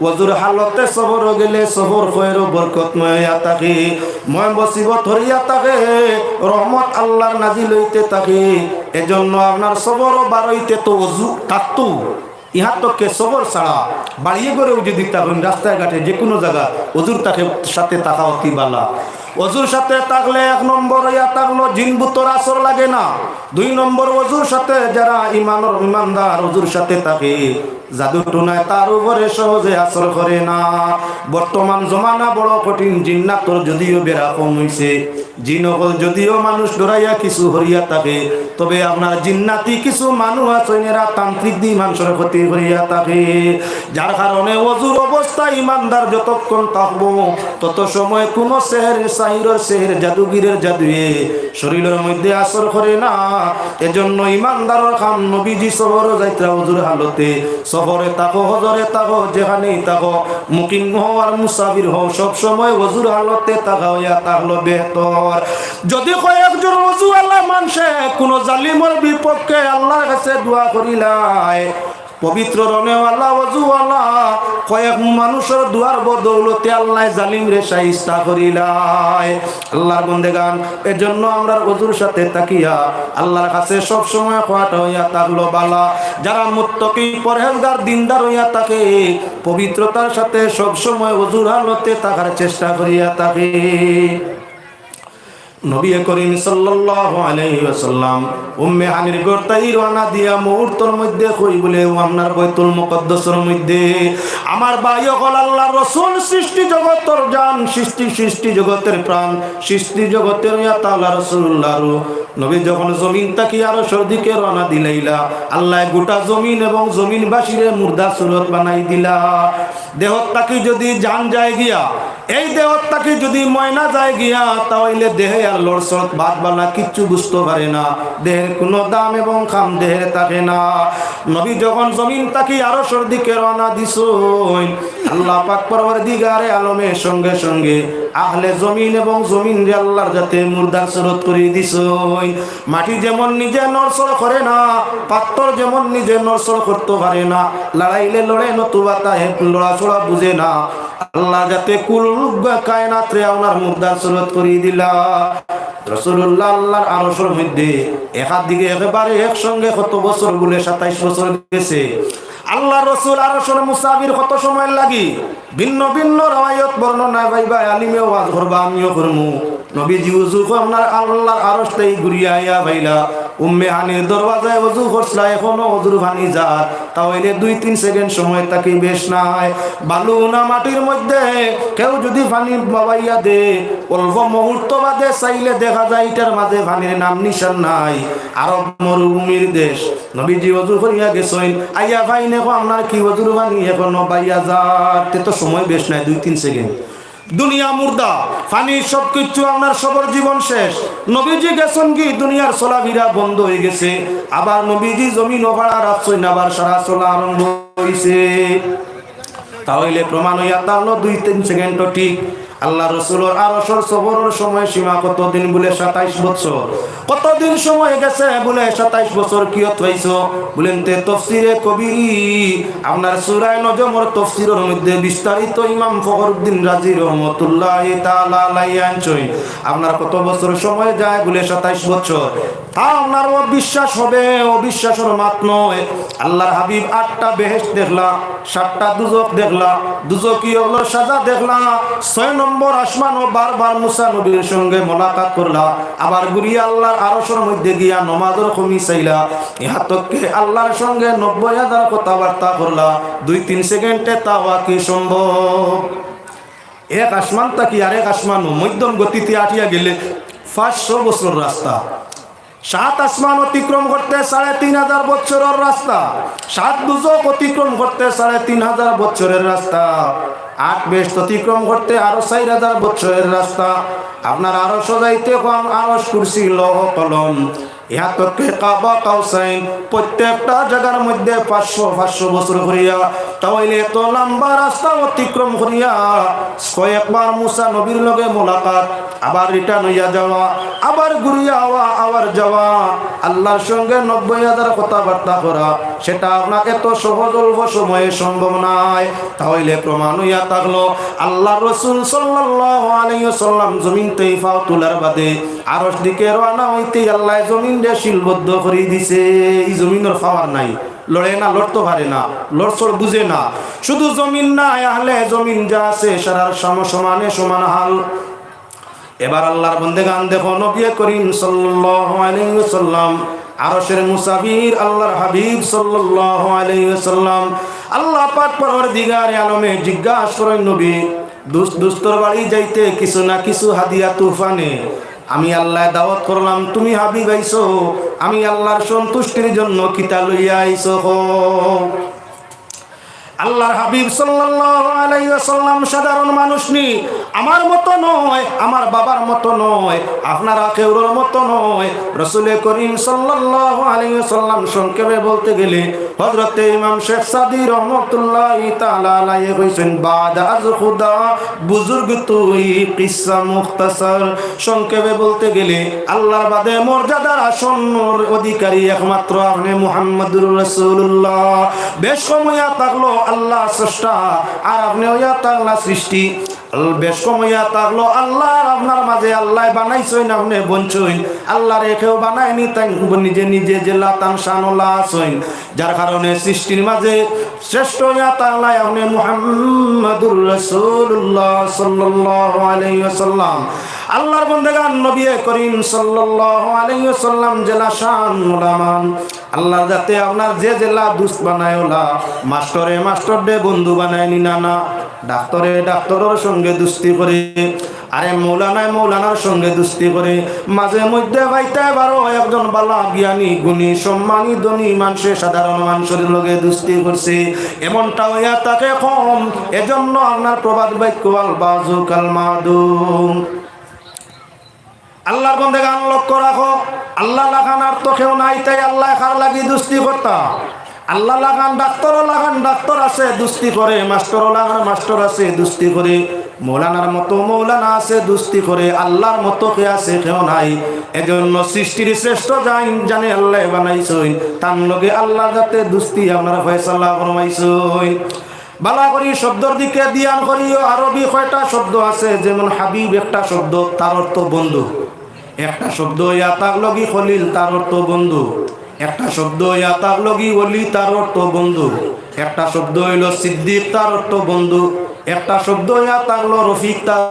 ওযুর হালতে সফর গেলে সফর খৈর বরকতময় হইয়া থাকে, ময় মুসিবত হইয়া থাকে, রহমত আল্লাহর নাজিল হইতে থাকে। এজন্য আপনার সফর বারইতে তো ওযু থাকতো। ইহা তোকে সবর ছাড়া বাড়িয়ে করে যদি থাকুন রাস্তায় ঘাটে যে কোনো জায়গা ওযুর তাকে সাথে থাকা অতি বালা। ওযুর সাথে থাকলে 1 নম্বর ইয়া থাকলো জিনবুতর আসর লাগে না। 2 নম্বর ওযুর সাথে যারা ইমানদার ওযুর সাথে থাকে, জাদু টুনায় তার উপরে সহজে আসর করে না। বর্তমান জমানা বড় কঠিন, জিন্নাতর যদিও বেড়া কম হইছে, জিনকল যদিও মানুষ ডরাইয়া কিছু হরিয়া থাকে, তবে আপনার জিন্নাতি কিছু মানুষ আছে এরা তান্ত্রিক দিয়ে মানুষের ক্ষতি হরিয়া থাকে। যার কারণে ওযুর অবস্থা ইমানদার যতক্ষণ থাকবো তত সময় কোনো সেহের জাদুগিরের জাদুয়ে শরীরের মধ্যে আসর করে না। এজন্য ইমানদারের কাম নবীজি সফর যাইত্রা ওযুর হালতে, সফরে থাকো হজরে থাকো যেখানেই থাকো, মুকিম হও আর মুসাফির হও, সব সময় ওযুর হালতে থাকা হইয়া থাকলো বেহতর। যদি কয়েকজন ওযু আল্লাহ মানুষে কোনো জালিমের বিপক্ষে আল্লাহর কাছে দোয়া করিলাই, পবিত্র রনেওয়ালা ওযুওয়ালা কয়েক মানুষের দুয়ার বদৌলতে আল্লাহ জালিম রে শাইস্তা করিলাই। আল্লাহর বন্দেগান এজন্য আমরা ওযুর সাথে তাকিয়া আল্লাহর কাছে সব সময় খোয়াটা হইয়া থাকলো বালা। যারা মুত্তাকি পরহেজগার দিনদার হইয়া থাকে, পবিত্রতার সাথে সব সময় ওযুর হালতে থাকার চেষ্টা করিয়া থাকে। নবী করিম সাল্লাল্লাহু আলাইহি ওয়াসাল্লাম উম্মে হানির ঘর তাই রওনা দিয়া মুহূর্তের মধ্যে কই বলে আপনার বাইতুল মুকদ্দাসের মধ্যে আমার ভাই হল আল্লাহর রাসূল, সৃষ্টি জগতের জান, সৃষ্টি জগতের প্রাণ, সৃষ্টি জগতের ইয়া তাআলা রাসূলুল্লাহ। নবী যখন জমিন তাকি আরশের দিকে রওনা দিলাইলা, আল্লাহ গোটা জমিন এবং জমিনবাসীরে মুর্দা সুরত বানাই দিলা। দেহত তাকি যদি জান যায় গিয়া, এই দেহত তাকি যদি ময়না যায় গিয়া, তাহলে দেহে আর লড়সড় বাদ বালা কিচ্ছু বুঝতে পারে না, দেহের কোনো দাম এবং খাম দেহে থাকে না। নবী যখন জমিন তাকি আরশের দিকে রওনা দিছেন, আল্লাহ পাক পরওয়ারদিগারে আলমের সঙ্গে সঙ্গে আহলে জমিন এবং জমিন রে আল্লাহর যাতে মুর্দার সুরত করে দিছেন। মাটি যেমন নিজে নড়চড় করে না, পাথর যেমন নিজে নড়চড় করতে পারে না, লড়াইলে লড়ে নতুবা তাহে লড়াচড়া বুঝে না, আল্লাহ যাতে কুল কায়নাত রে আপনার মুর্দার সুরত করে দিলা। রাসূলুল্লাহ আল্লাহর আরশের মধ্যে একার দিকে একেবারে একসঙ্গে কত বছর বলে 27 বছর গেছে। আল্লাহ রসুল আরশের মুসাফির কত সময় লাগি ভিন্ন ভিন্ন রাওয়ায়াত বর্ণনা ভাইবা আলিমে ওয়াজ করবা আমিও করমু নবীজি ওযু আপনার আল্লাহর আরশতেই ঘুরিয়া আইয়া ভাইলা উম্মে হানির দরওয়াজায় ওযু করছলা এখনো ওযুর পানি যার তাহলে 2-3 সেকেন্ড সময় তাকে বেশ নাই বালু না মাটির মধ্যে কেউ যদি পানি বাবাইয়া দে অল্প মুহূর্ত বাদে চাইলে দেখা যায় এটার মাঝে পানির নাম নিশান নাই আরব মরুভূমির দেশ নবীজি ওযু করিয়া গেছেন আইয়া ভাই দেখো আপনার কি ওযুর পানি এখনো বাইয়া যার তো সময় বেশ নাই 2-3 সেকেন্ড দুনিয়া মুর্দা পানি সবকিছু আপনার সবর জীবন শেষ নবীজি গেছেন কি দুনিয়ার চলাফেরা বন্ধ হয়ে গেছে আবার নবীজি জমিন ওভাড়া রাখছেন আবার সারা চলা আরম্ভ হয়েছে তাহলে প্রমাণ হইয়া তাহলে 2-3 সেকেন্ড ঠিক আল্লাহ রসুলের আরশের সফরের সময় সীমা কতদিন বলে 27 বছর কতদিন সময় গেছে বলে 27 বছর কিয়ত হইছো বলেন তে তাফসীরে কবির আপনার সূরা নজমের তাফসীরের মধ্যে বিস্তারিত ইমাম ফখরুদ্দিন রাজি রহমাতুল্লাহি তাআলা আলাইহি আনছেন আপনার কত বছর সময় যায় বলে 27 বছর তা আপনার অবিশ্বাস হবে অবিশ্বাসের মাত নয় আল্লাহর হাবিব 8টা বেহেশত দেখলা 7টা দুজক দেখলা দুজকীয় হলো সাজা দেখলা 6 নম্বর আসমান ও বারবার মুসা নবীর সঙ্গে মোলাকাত করলা আবার ঘুরিয়া আল্লাহর আরশের মধ্যে গিয়া নামাজের কমি চাইলা ইহাতকে আল্লাহর সঙ্গে 90,000 কথাবার্তা করলা 2-3 সেকেন্ডে তাওয়া কি সম্ভব এক আসমান তাকি আরেক আসমান মধ্যম গতিতে আটিয়া গেলে 500 বছর রাস্তা 7 আসমান অতিক্রম করতে 3,500 বছরের রাস্তা 7 দুজক অতিক্রম করতে 3,500 বছরের রাস্তা 8 বেহেশত অতিক্রম করতে আরো 4,000 বছরের রাস্তা আপনার আরো সজাইতে কম আরশ কুরসি লৌহ কলম ইহাতকে কাবা কাউসাইন প্রত্যেকটা জায়গার মধ্যে 500 বছর করিয়া তাহলে এত লম্বা রাস্তা অতিক্রম করিয়া কয়েকবার মুসা নবীর লগে মোলাকাত আবার রিটার্ন হইয়া যাওয়া আবার ঘুরিয়া আবার যাওয়া আল্লাহর সঙ্গে 90,000 কথাবার্তা করা সেটা আপনাকে এত সহজ অল্প সময়ে সম্ভব নয় তাহলে প্রমাণ হইয়া থাকলো আল্লাহ রসুল সাল্লাল্লাহু আলাইহি ওয়াসাল্লাম জমিন থেকে পা তোলার বাদে আরশ দিকে রওনা হইতে আল্লাহ জমিন শিলবদ্ধ করে দিছে এই জমিনের পাওয়ার নাই লড়ে না লড়তে পারে না লড়ছড় বুঝে না শুধু জমিন না আহলে জমিন যা আছে সারার সমানে সমান হাল এবার আল্লাহর বান্দাগান দেখো নবী করিম সাল্লাল্লাহু আলাইহি ওয়াসাল্লাম আরশের মুসাফির আল্লাহর হাবিব সাল্লাল্লাহু আলাইহি ওয়াসাল্লাম আল্লাহ পাক পরওয়ারদিগারে আলমে জিজ্ঞাসা করেন নবী দুস্তর বাড়ি যাইতে কিছু না কিছু হাদিয়া তুফানে আমি আল্লাহ দাওয়াত করলাম তুমি হাবিব আইছো আমি আল্লাহর সন্তুষ্টির জন্য কিতা লইয়া আইছো আল্লাহর হাবিব সাল্লাল্লাহু আলাইহি ওয়াসাল্লাম সাধারণ মানুষ নি আমার মতো নয় আমার বাবার মতো নয় আপনারা কেউর মতো নয় রাসূল করিম সাল্লাল্লাহু আলাইহি ওয়াসাল্লাম সংক্ষেপে বলতে গেলে হযরত ইমাম শেখ সাদি রহমাতুল্লাহি তাআলা আলাইহি কইছেন বাদ আজ খুদা বুজুর্গ তুই কিসসা মুখতাসার সংক্ষেপে বলতে গেলে আল্লাহর বাদে মর্যাদার আসন্নর অধিকারী একমাত্র আপনি মুহাম্মদুর রাসূলুল্লাহ বেশ সময় থাকলো আল্লাহ স্রষ্টা আর আপনি হইয়া তাআলা সৃষ্টি বেশ কমইয়া থাকলো আল্লাহ আপনার মাঝে আল্লাহ বানাইছেন আপনি বঞ্চইন আল্লাহ রেখেও বানায়নি তাই নিজে নিজে যে লাতান শানুল্লাহ আছেন যার কারণে সৃষ্টির মাঝে শ্রেষ্ঠ হইয়া তাআলা আপনি মুহাম্মদুর রাসূলুল্লাহ সাল্লাল্লাহু আলাইহি ওয়াসাল্লাম আল্লাহর বান্দাগান নবী করিম সাল্লাল্লাহু আলাইহি ওয়াসাল্লাম জেলা শান উলামান আল্লাহ যাতে আপনার যে জেলা দুষ্ট বানায় ওলা মাস্টরে মাস্টার দে বন্ধু বানায়নি না ডাক্তারে ডাক্তারের সঙ্গে দুস্তি করে আরে মৌলানায় মৌলানার সঙ্গে দুস্তি করে মাঝে মধ্যে ভাইতে বারো একজন বালা জ্ঞানী গুণী সম্মানী ধনী মানুষের সাধারণ মানুষের লগে দুস্তি করছে এমনটা হইয়া তাকে কম এজন্য আপনার প্রবাদ বাক্য আল বাজু কাল মাদুম আল্লাহর বান্দাগান লক্ষ্য রাখো আল্লাহ লাগানার তো কেউ নাই তাই আল্লাহ খার লাগি দুস্তি করতা আল্লাহ লাগান ডাক্তার আছে দুস্তি করে মাস্টারও লাগান মাস্টার আছে দুস্তি করে মৌলানার মতো মৌলানা আছে দুস্তি করে আল্লাহর মতো কে আছে কেউ নাই এজন্য সৃষ্টির শ্রেষ্ঠ জানে আল্লাহ বানাইছেন তার লগে আল্লাহ যাতে দুস্তি আপনারা ফয়সালা ফরমাইছেন বালা করি শব্দর দিকে ধ্যান করিও আরবি কয়টা শব্দ আছে যেমন হাবিব একটা শব্দ তার অর্থ বন্ধু একটা শব্দ ইয়াতাক লগি খলিল তার অর্থ বন্ধু একটা শব্দ ইয়াতাক লগি ওলি তার অর্থ বন্ধু একটা শব্দ হইল সিদ্দিক, তার অর্থ বন্ধু। একটা শব্দ ইয়া তাহলো রফিক, তার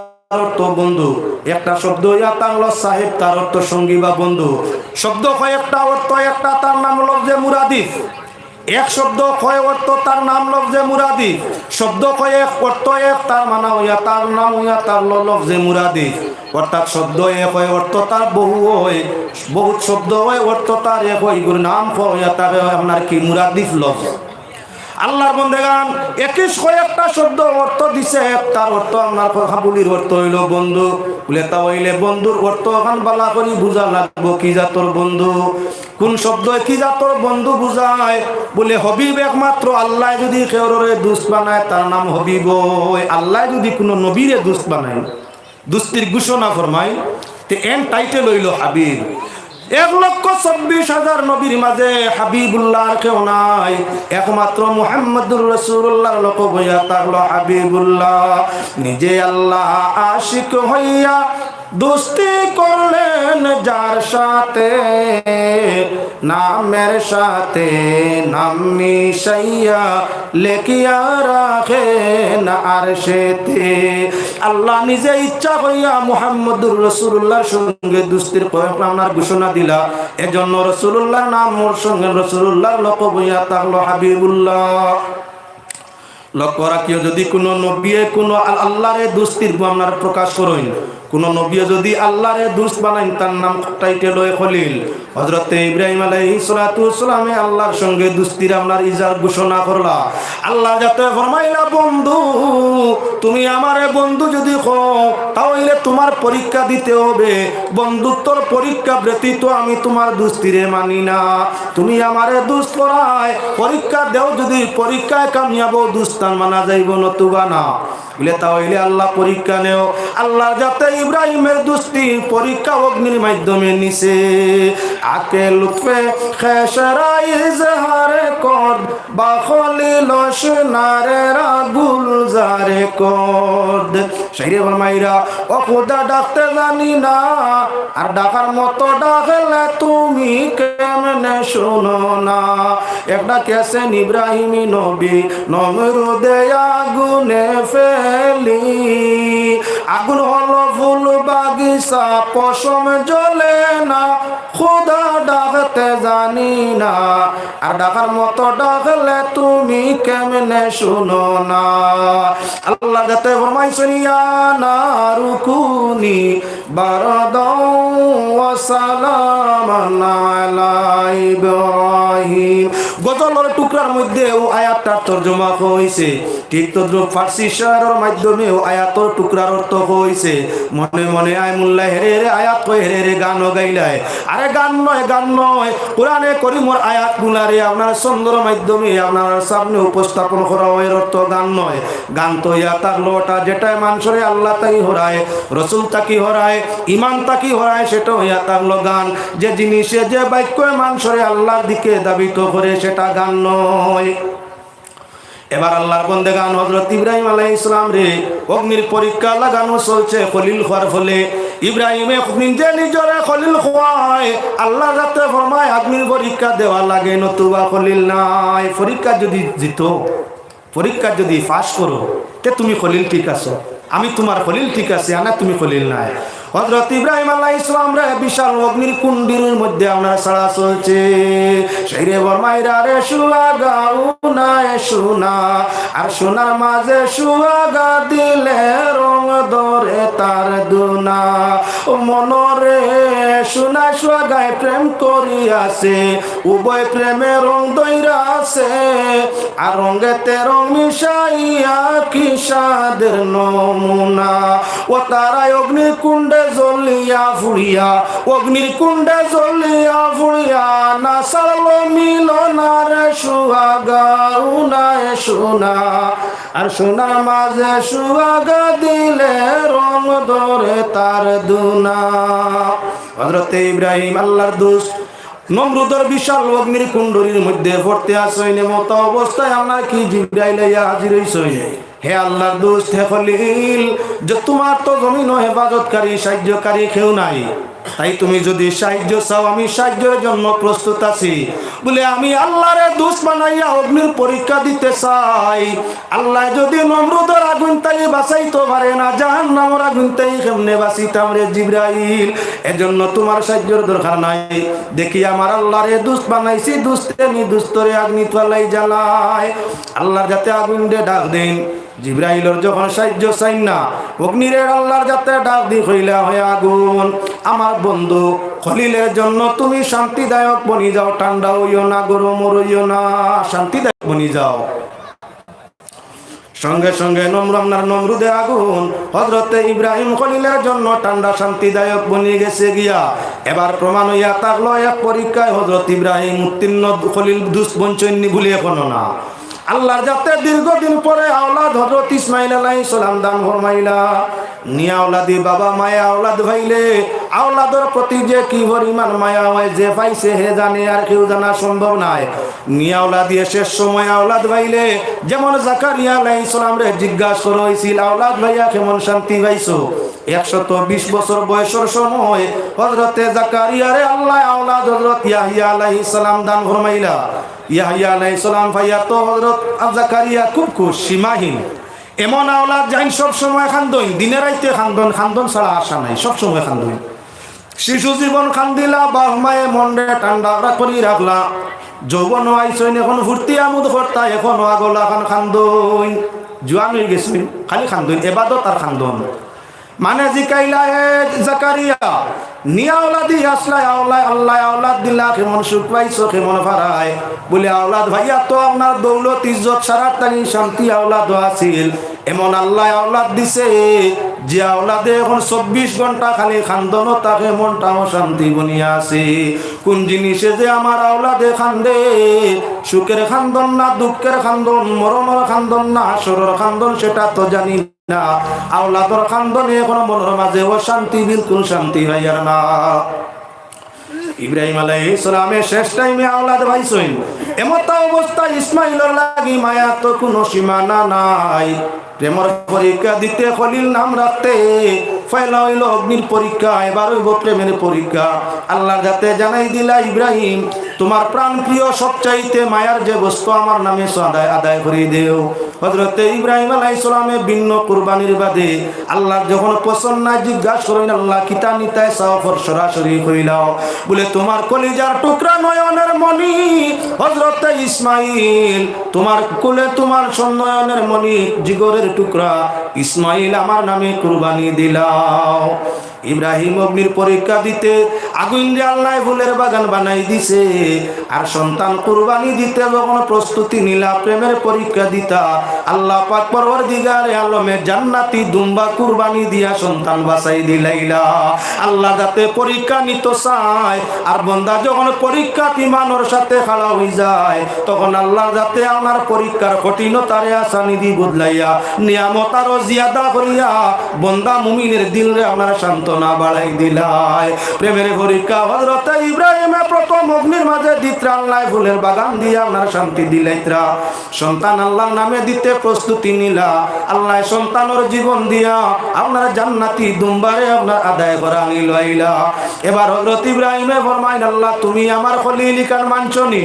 অর্থ বন্ধু। একটা শব্দ ইয়া তাহলো সাহেব, তার অর্থ সঙ্গী বা বন্ধু। শব্দ কয়েকটা অর্থ, একটা তার নাম লফজে মুরাদিফ। এক শব্দ কয় অর্থ, তার নাম লফজে মুরাদিফ। শব্দ কয়েক অর্থ এক, তার মানা হইয়া তার নাম হইয়া তার লফজে মুরাদিফ। অর্থাৎ শব্দ এক হয়, অর্থ তার বহু হয়। বহুত শব্দ হয়, অর্থ তার এক হয়। নাম হইয়া তার আপনার কি মুরাদিফ লফজ। আল্লাহর বন্দেগান একই কয়েকটা শব্দ অর্থ দিছে, তার অর্থ আপনার হাবুলির অর্থ হইল বন্ধু। বলে তা হইলে বন্ধুর অর্থ এখন বালা করি বুঝা লাগবো, কি জাতর বন্ধু, কোন শব্দ কি জাতর বন্ধু বুঝায়। বলে হবিব একমাত্র আল্লাহ যদি কেউরে দুষ্ট বানায় তার নাম হবিব। আল্লাহ যদি কোনো নবীরে দুষ্ট বানায়, দুস্তির ঘোষণা ফরমায়, তে এন টাইটেল হইল হাবিব। 1,24,000 নবীর মাঝে হাবিবুল্লাহ কেউ নাই, একমাত্র মুহাম্মদুর রাসূলুল্লাহ লোক হইয়া থাকলো হাবিবুল্লাহ। নিজে আল্লাহ আশিক হইয়া দোস্তি করলেন যার সাথে, নামের সাথে নাম মিশাইয়া লেখিয়া রাখেন আরশেতে। আল্লাহ নিজে ইচ্ছা হইয়া মুহাম্মদুর রাসূলুল্লাহর সঙ্গে দোস্তির আপনার ঘোষণা দিলা। এজন্য রাসূলুল্লাহর নাম মোর সঙ্গে রাসূলুল্লাহর লকব হইয়া থাকলো হাবিবুল্লাহ। লক্ষ্য রাখিও, যদি কোনো নবী কোনো আল্লাহরে দোস্তির আপনার প্রকাশ করেন, কোন নবী যদি আল্লাহরে দুষ্ট বানাইন তার নাম টাইটেল হয় খলিল। হযরতে ইব্রাহিম আলাইহিস সালাতু ওয়াসসালামে আল্লাহর সঙ্গে দুস্তির আপনার ইজার ঘোষণা করলা। আল্লাহ যাতে ফরমাইলা, বন্ধু তুমি আমারে বন্ধু যদি হও তাহলে তোমার পরীক্ষা দিতে হবে। বন্ধুত্বর পরীক্ষা ব্যতীত আমি তোমার দুস্তিরে মানি না। তুমি আমারে দুস্ত করায় পরীক্ষা দেও, যদি পরীক্ষায় কামিয়াব দুস্তান মানা যাইব, নতুবা না। বলে তাহলে আল্লাহ পরীক্ষা নেও। আল্লাহ যাতে ইব্রাহিমের দুস্তি পরীক্ষা অগ্নির মাধ্যমে নিছে। আকে লুৎফে খেসরাই ইজহারে কর, বা খলিল সোনারে রাগুল জারে কর। শাইরে ফরমাইরা, ও খোদা ডাকতে জানি না, আর ডাকার মতো ডাকলে তুমি কেমনে শোনো না। একটা কেসেন ইব্রাহিমী নবী নমরুদে আগুনে ফেলি। আগুন হলো ফুল বাগিচা, পশম জ্বলে না, খোদা ডাকতে জানি না, আর ডাকার মতো ডাকলে তুমি কেমনে শুনো না। আল্লাহ যাতে ফরমাইছেন, ইয়া নারুকুনি বারাদাও ওয়া সালামান আলা ইব্রাহিম। গজলের টুকরার মধ্যে ও আয়াতটার তরজমা হয়েছে, ঠিক তদ্রুপ ফার্সি শেয়ারের মাধ্যমে ও আয়াতর টুকরার অর্থ হয়েছে। মনে মনে আয় মোল্লা হেরে হেরে আয়াত কই হেরে হেরে গানও গাইলায়। আরে গান নয়, গান নয়, কোরআনে করিমর আয়াত গুলারে আপনার সুন্দর মাধ্যমে আপনার সামনে উপস্থাপন করা হয়, এর অর্থ গান নয়। গান তো ইয়া থাকলো ওটা যেটা মানুষরে আল্লাহ তাই হরায়, রসুল তাকি হরায়, ইমান তাকি হরায়, সেটা ইয়া থাকলো গান। যে জিনিসে যে বাক্য মানুষরে আল্লাহর দিকে দাবিত করে সেটা গান নয়। এবার আল্লাহর বন্দেগান হযরত ইব্রাহিম আলাইহিস সালাম রে অগ্নির পরীক্ষা লাগানো চলছে খলিল হওয়ার ফলে। ইব্রাহিমে নিজে নিজরে খলিল হওয়ায় আল্লাহ যাতে ফরমায় অগ্নির পরীক্ষা দেওয়া লাগে, নতুবা খলিল নাই। পরীক্ষা যদি জিত, পরীক্ষা যদি পাস করো, তে তুমি খলিল ঠিক আছো, আমি তোমার খলিল ঠিক আছে, আনা তুমি খলিল নাই। হযরত ইব্রাহিম আলাইহিস সালাম রে বিশাল অগ্নির কুণ্ডের মধ্যে আমরা ছাড়া চলছে। সেইরে বরমাইরা রে সুয়াগাও না সোনা, আর সোনার মাঝে সুয়াগা দিলে রং ধরে তার দুনা। ও মনরে সোনা সুয়াগায় প্রেম করিয়াছে, উভয় প্রেমে রং দইরা আছে, আর রঙেতে রং মিশাইয়া কি সাদের নমুনা। ও তারাই অগ্নির কুণ্ডে জ্বলিয়া ফুড়িয়া, অগ্নির কুণ্ডে জ্বলিয়া ফুড়িয়া, না সারলো মিলনার সুহাগা উনায় সোনা, আর সোনার মাঝে সুহাগা দিলে রং ধরে তার দুনা। হযরতে ইব্রাহিম আল্লাহর দোস্ত নমরুদের বিশাল অগ্নির কুণ্ডলীর মধ্যে পড়তে আসেন, মত অবস্থায় আমরা কি জিব্রাইল হাজির হইছেন। হে আল্লাহর দোস্ত, হে খলিল, যে তোমার তো জমিন হেফাজতকারী সাহায্যকারী কেউ নাই, তাই তুমি যদি সাহায্য চাও আমি সাহায্যের জন্য প্রস্তুত আছি। বলে আমি আল্লাহরে দোষ বানাইয়া অগ্নির পরীক্ষা দিতে চাই। আল্লাহ যদি নমরুদের আগুন তাই বাঁচাইতে পারে না, জাহান্নামের আগুন তাই কেমনে বাঁচিতাম রে জিবরাইল? এজন্য তোমার সাহায্যের দরকার নাই। দেখি আমার আল্লাহরে দোষ বানাইছি, দুষ্টে নি দুস্তরে আগুন তোলাই জ্বালায়। আল্লাহর যাতে আগুন দে ডাক দেন। জিবরাইলের যখন সাহায্য চাই না, অগ্নিরে আল্লাহর যাতে ডাক দি হইলা হয়ে আগুন, আমার বন্ধু খলিলের জন্য তুমি শান্তিদায়ক বনি যাও, ঠান্ডা হইও না, গরম হইও না, শান্তিদায়ক বনি যাও। সঙ্গে সঙ্গে নমরুদে আগুন হযরতে ইব্রাহিম খলিলের জন্য ঠান্ডা শান্তিদায়ক বনি গেছে গিয়া। এবার প্রমাণ হইয়া থাকলো এক পরীক্ষায় হযরত ইব্রাহিম উত্তীর্ণ, খলিল দুষ্ট বঞ্চনী ভুলে এখনো না। আল্লাহর যাতে দীর্ঘদিন পরে আওলাদ হযরত ইসমাইল আলাইহিস সালাম দান ফরমাইলা। নিয়া আওলাদি বাবা মায়া আওলাদ ভাইলে আওলাদের প্রতি যে কি পরিমাণ মায়া হয়, যে পাইছে হে জানে, আর কেউ জানা সম্ভব নাই। নিয়া আওলাদি শেষ সময় আওলাদ ভাইলে যেমন জাকারিয়া আলাইহিস সালাম রে জিজ্ঞাসা করা হইছিল, আওলাদ ভাইয়া কেমন শান্তি পাইছো? 120 বছর বয়সের সময় হযরতে জাকারিয়া রে আল্লাহ আওলাদ হযরত ইয়াহইয়া আলাইহিস সালাম দান ফরমাইলা। ইয়াহইয়া আলাইহিস সালাম ভাইয়া তো হযরত জাকারিয়া খুব খুশ, সীমাহীন। এমন আওলাদ যাই সব সময় খান্দন, দিনে রাইতে খান্দন, খান্দন ছাড়া আশা নাই, সব সময় খান্দন। শিশু জীবন খান্দিলা, বাপ মায়ে মনরে ঠান্ডা করি রাখলা। যৌবন আইসইন এখন ফুর্তি আমোদ করতা, এখন আগলা খান খান্দন। জুয়ান হয়ে গেছেন, খালি খান্দন, এবাদত আর খান্দন। মানে জিকাইলা হে জাকারিয়া নিয়া আওলাদি আসলাই আওলাদ, আল্লাহ আওলাদ দিলা, কেমন সুখ পাইছো, কেমন ফারায়? বলে আওলাদ ভাইয়া তো আপনার দৌলত ইজ্জত সারা টানি শান্তি আওলাদ আছিল। এমন আল্লাহ আওলাদ দিছে যে আওলাদে এখন 24 ঘন্টা খালি খান্দন, তাকে মনটাও শান্তি বনিয়া আছে। কোন জিনিসে যে আমার আওলাদে খান্দে, সুখের খান্দন না দুঃখের খান্দন, মরণের খান্দন না হাসরের খান্দন, সেটা তো জানি না। আওলাদর খান্দনে এখন মনের মাঝে ও শান্তি, বিলকুল শান্তি ভাইয়ার না। ইব্রাহিম আলাইহিস সালামের শেষ টাইমে আওলাদ ভাইছেন, এমত অবস্থা ইসমাইলের লাগি মায়া তো কোনো সীমানা নাই। প্রেমর পরীক্ষা দিতে খলিল নাম রাখতে ফয়লা হইল অগ্নির পরীক্ষা, এবার হইব প্রেমের পরীক্ষা। আল্লাহ যাতে জানাই দিলা, ইব্রাহিম তোমার প্রাণ প্রিয় সবচাইতে মায়ার যে বস্তু আমার নামে আদায় করে দেও। হযরতে ইব্রাহিম আলাইহিস সালামে ভিন্ন কুরবানির বাদে আল্লাহ যখন পছন্দ না জিজ্ঞাসা করেন, আল্লাহ কিতা নিতায় চাও, সরাসরি কইলাও। বলে তোমার কলিজার টুকরা নয়নের মণি হযরতে ইসমাইল, তোমার কোলে তোমার নয়নের মণি জিগরের টুকরা ইসমাইল আমার নামে কুরবানি দিলাও। ইব্রাহিম অগ্নির পরীক্ষা দিতে আগুন দিয়ে আল্লাহ ফুলের বাগান বানাই দিছে। আর সন্তান কুরবানি দিতে যখন প্রস্তুতি নিলা, প্রেমের পরীক্ষা দিতা, আল্লাহ পাক পরওয়ারদিগারে আলমে জান্নাতি দুম্বা কুরবানি দিয়া সন্তান বাঁচাই দিলাইলা। আল্লাহ যাতে পরীক্ষা নিত চায়, আর বন্দা যখন পরীক্ষা ইমানের সাথে খাড়া হয়ে যায়, তখন আল্লাহ যাতে আমার পরীক্ষার কঠিনতারে আসানি দি বদলাইয়া নিয়ামত আরো জিয়াদা করিয়া বন্দা মুমিনের দিলরে আপনার শান্তনা বাড়াই দিলাই। প্রেমের পরীক্ষা হযরতে ইব্রাহিম প্রথম অগ্নির মাঝে দিত্রা, আল্লাহ ফুলের বাগান দিয়ে আপনার শান্তি দিলাইত্রা। সন্তান আল্লাহর নামে দিতে প্রস্তুতি নিলা, আল্লাহ সন্তানের জীবন দিয়া আপনার জান্নাতি দুম্বারে আপনার আদায় করা নিলাইলা। এবার হযরত ইব্রাহিমে ফরমাইন, আল্লাহ তুমি আমার খলিলিকার মানছনি।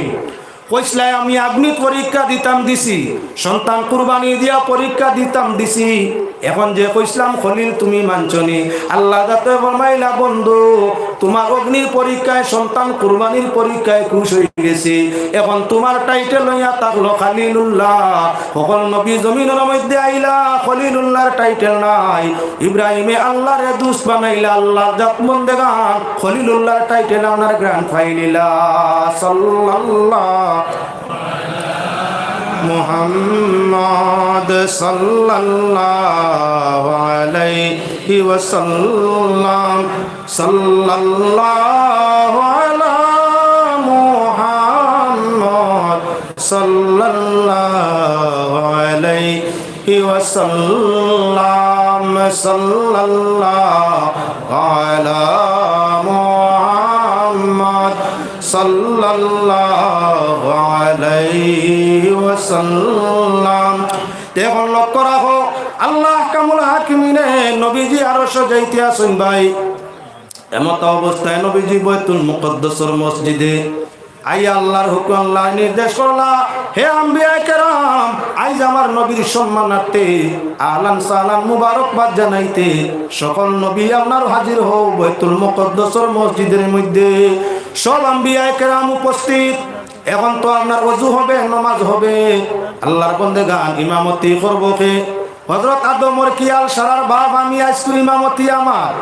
কইসলাই আমি আগ্নি পরীক্ষা দিতাম দিছি, সন্তান কুরবানি দিয়া পরীক্ষা দিতাম দিছি, এখন যে কইসলাম খলিল তুমি মানছনি। আল্লাহ যাতে ফরমাইলা, বন্ধু তোমার অগ্নির পরীক্ষায় সন্তান কুরবানির পরীক্ষায় খুশ হয়ে গেছে, এখন তোমার টাইটেল লইয়া থাকলো খলিলুল্লাহ। সকল নবী জমিনের মধ্যে আইলা, খলিলুল্লাহর টাইটেল নাই। ইব্রাহিমে আল্লাহরে দুষ্ট বানাইলা, আল্লাহর জাত বন্দেগান খলিলুল্লাহর টাইটেল আপনার গ্রান্ড ফাইলিলা। সাল্লাল্লাহু মুহাম্মদ সাল্লাল্লাহু আলাইহি ওয়াসাল্লাম, সাল্লাল্লাহু আলা মুহাম্মদ সাল্লাল্লাহু আলাইহি ওয়াসাল্লাম, সাল্লাল্লাহু আলা মুহাম্মদ সাল্লাল্লাহু আলাইহি ওয়াসাল্লাম। দেখো লক্ষ্য রাখো, আল্লাহ কামুল হাকিমিনে নবীজি আরো যাইতে আসেন ভাই। এমত অবস্থায় নবীজি বাইতুল মুকদ্দাসের মসজিদে আইয়া আল্লাহর হুকুম আল্লাহ নির্দেশ করলা, হে আম্বিয়া কেরাম, আইজ আমার নবীর সম্মানার্থে আহলান সাহলান মুবারকবাদ জানাইতে সকল নবী আপনার হাজির হও বাইতুল মুকদ্দাসের মসজিদের মধ্যে। সব আম্বিয়া কেরাম উপস্থিত। এখন তো আপনার ওযু হবে, নামাজ হবে, আল্লাহর বন্দেগান ইমামতি করবো কে? হযরত আদমর কিয়াল সারার বাপ আমি আজকে ইমামতি আমার।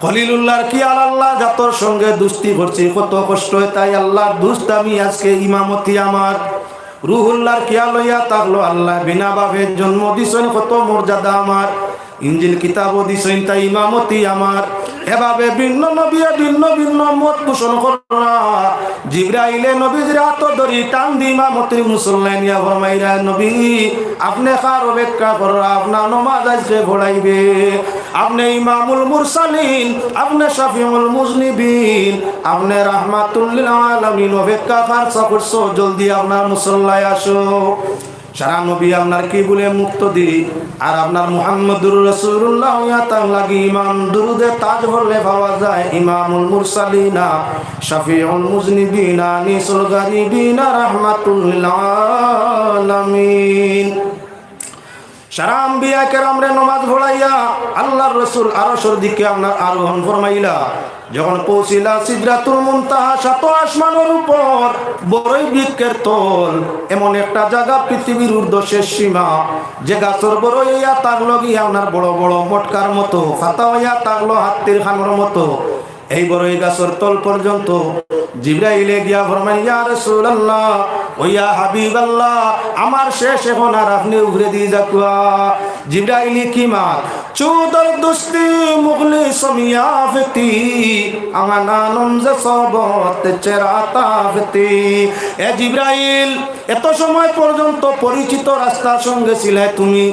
খলিলুল্লাহর কিয়াল আল্লাহ জাতর সঙ্গে দুস্তি করছি, কত কষ্ট হয়, তাই আল্লাহর দুস্ত আমি আজকে ইমামতি আমার। রুহুল্লাহর কিয়াল লইয়া থাকলো আল্লাহ বিনা বাপের জন্ম দিছেন, কত মর্যাদা আমার। ইনজিল কিতাবও দিছেন, তাই ইমামতি আমার। এভাবে ভিন্ন নবী ভিন্ন ভিন্ন মত পোষণ করলা। জিবরাইলে নবীর হাত ধরি টান দি ইমামতির মুসল্লায় নিয়া ফরমাইরা, নবী আপনি কার অপেক্ষা করা, আপনার নমাজ আজকে পড়াইবে। আপনি ইমামুল মুরসালিন, আপনি শাফিউল মুজনিবিন, আপনি রাহমাতুল লিল আলামিন, অপেক্ষা কার করছো, জলদি আপনার মুসল্লায় আসো। সারা নবী আপনার কি বলে মুক্ত দি, আর আপনার মুহাম্মদুর রাসূলুল্লাহ তার লাগি ইমাম দুরুদে তাজ বললে পাওয়া যায়। ইমামুল মুরসালিনা, শাফিউল মুজনিবিনা, নিসুল গারিবিনা, রাহমাতুল লিল আলামিন। সারা আম্বিয়া কেরামরে নমাজ পড়াইয়া আল্লাহর রাসূল আরশের দিকে আপনার আরোহণ ফরমাইলা। যখন পৌঁছিলা সিদরাতুল মুনতাহা, সাত আসমানের উপর বড়ই বৃক্ষের তল, এমন একটা জায়গা পৃথিবীর ঊর্ধ্বশেষ সীমা, যে গাছর বড় ইয়া তাগলো গিয়া আপনার বড় বড় মটকার মতো, ফাতা হইয়া তাগলো হাতির খানোর মতো। এই বড়ই গাছর তল পর্যন্ত জিবরাইলে গিয়া ফরমায়, ইয়া রাসূলুল্লাহ ও ইয়া হাবিবাল্লাহ, আমার শেষ এখন, আর আপনি উগরে দিয়ে যাকুয়া। জিবরাইলি কি মাত চুদর দুস্তি মুখলিস মিয়াফতি, আমানানম যে সবত চেরাতাফতি। এ জিবরাইল, এত সময় পর্যন্ত পরিচিত রাস্তার সঙ্গে ছিলে তুমি,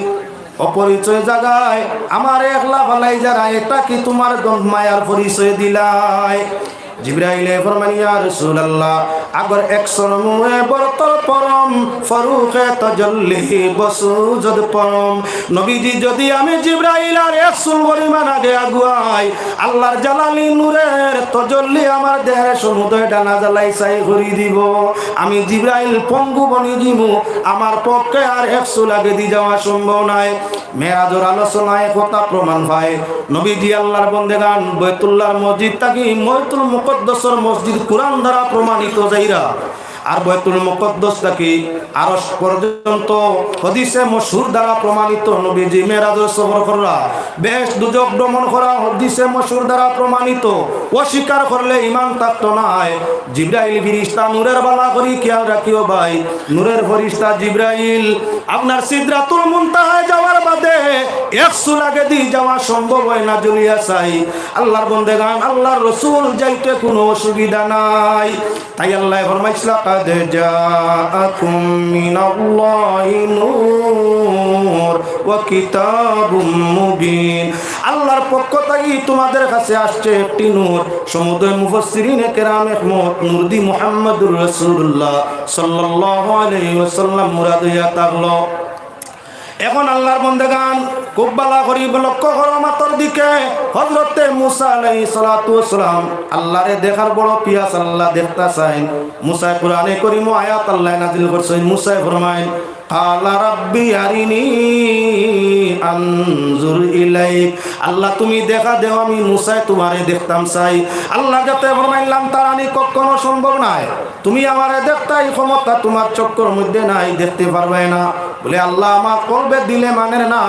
অপরিচয় জায়গায় আমার একলা ফালাই যারা, এটা কি তোমার মায়ার পরিচয় দিলাই? জিবরাইলে ফরমান, ইয়া রাসূলুল্লাহ, আগর একশর মুয়ে বরতল পরম, ফরুকে তাজাল্লি বসুজদ পরম। নবীজি যদি আমি জিবরাইল আর একশর পরিমাণ আগে আগুয়াই, আল্লাহর জালালি নূরের তাজাল্লি আমার দেহের সমুদয় ডানা জ্বালাই ছাই করে দিব। আমি জিবরাইল পঙ্গু বনি দিমু, আমার পক্ষে আর একশর আগে দি যাওয়া সম্ভব নয়। মেরাজের আলোচনায় কথা প্রমাণ পায়, নবীজি আল্লাহর বন্দেগান বাইতুল্লাহর মসজিদ থাকি বাইতুল মুকদ্দাসের মসজিদ কুরআন দ্বারা প্রমাণিত যাইরা, আর বাইতুল মুকদ্দাস থাকি আরশ পর্যন্ত হাদিসে মশহুর দ্বারা প্রমাণিত। নবীজি মেরাজের সফর করা, বেশ দুজক ভ্রমণ করা হাদিসে মশহুর দ্বারা প্রমাণিত। অস্বীকার করলে ঈমান থাকতো না। জিবরাইল ফেরেশতা নূরের বালা করি খেয়াল রাখিও ভাই, নূরের ফেরেশতা জিবরাইল আপনার সিদরাতুল মুনতাহায় যাওয়ার বাদে 100 আগে দিয়ে যাওয়া সম্ভব হয় না। জুলিয়া চাই আল্লাহর বন্দেগান, আল্লাহর রাসূল যাইতে কোনো অসুবিধা নাই। তাই আল্লাহ ফরমাইছিল, قد جاءكم من الله نور وكتاب مبين। আল্লাহর পক্ষ থেকে তোমাদের কাছে আসছে একটি নূর। সমুদয় মুফাসসিরিনে কেরাম একমত, নূর দি মুহাম্মদুর রাসূলুল্লাহ সাল্লাল্লাহু আলাইহি ওয়াসাল্লাম মুরাদ হইয়া থাকলো। এখন আল্লাহর বন্দেগান খুব ভালো করি লক্ষ্য করো মাতর দিকে। হযরতে মুসা আলাইহিস সালাতু ওয়াস সালাম আল্লাহরে দেখার বড় পিয়াস, আল্লাহ দেখতা চাইন। মুসা কুরআনে কারীম আয়াত আল্লাহ নাযিল করছেন। মুসা ফরমায়, কালা রাব্বি আরিনি আনজুর ইলাইক, আল্লাহ তুমি দেখা দেও, আমি মুসা তোমারে দেখতাম চাই। আল্লাহ যাতে ফরমাইলাম তারানি কখনো সম্ভব নাই, তুমি আমারে দেখতাই ক্ষমতা তোমার চক্কর মধ্যে নাই, দেখতে পারবে না। বলে আল্লাহ আমার কলবে দিলে মানে না,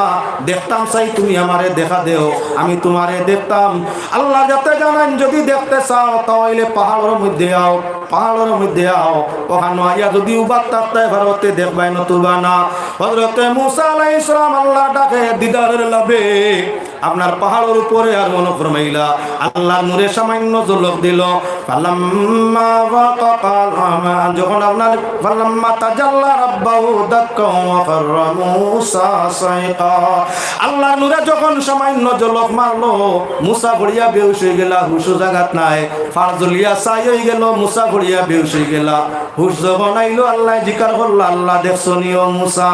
দেখতাম চাই, তুমি আমারে দেখা দেও, আমি তোমারে দেখতাম। আল্লাহ যাতে জানেন যদি দেখতে চাও তাহলে পাহাড়ের মধ্যে আও, পাহাড়ের মধ্যে আও, ওখানে আইয়া যদি উবাদ থাকতে ভারতে দেখবাই নতুবা না। হযরতে মুসা আলাইহিস সালাম আল্লাহ ডাকে দিদারের লাভে আপনার পাহাড়ের উপরে আর মনে ফরমাইলা, আল্লাহ নূরে সামান্য ঝলক দিল। ফালাম্মা ওয়াকাল, যখন আপনার ফালাম্মা তাজাল্লা রাব্বাহু দাক্কা ওয়া খাররা মুসা সাইকা, আল্লাহ নূরে যখন সামান্য ঝলক মারলো, মুসা পড়িয়া বেহুশ হয়ে গেলা, হুশ জাগাত নাই। ফারজলিয়া ছাই হয়ে গেল, মুসা পড়িয়া বেহুশ হয়ে গেলা। হুশ যখন আইলো, আল্লাহ জিকার করলো, আল্লাহ দেখছনি ও মুসা?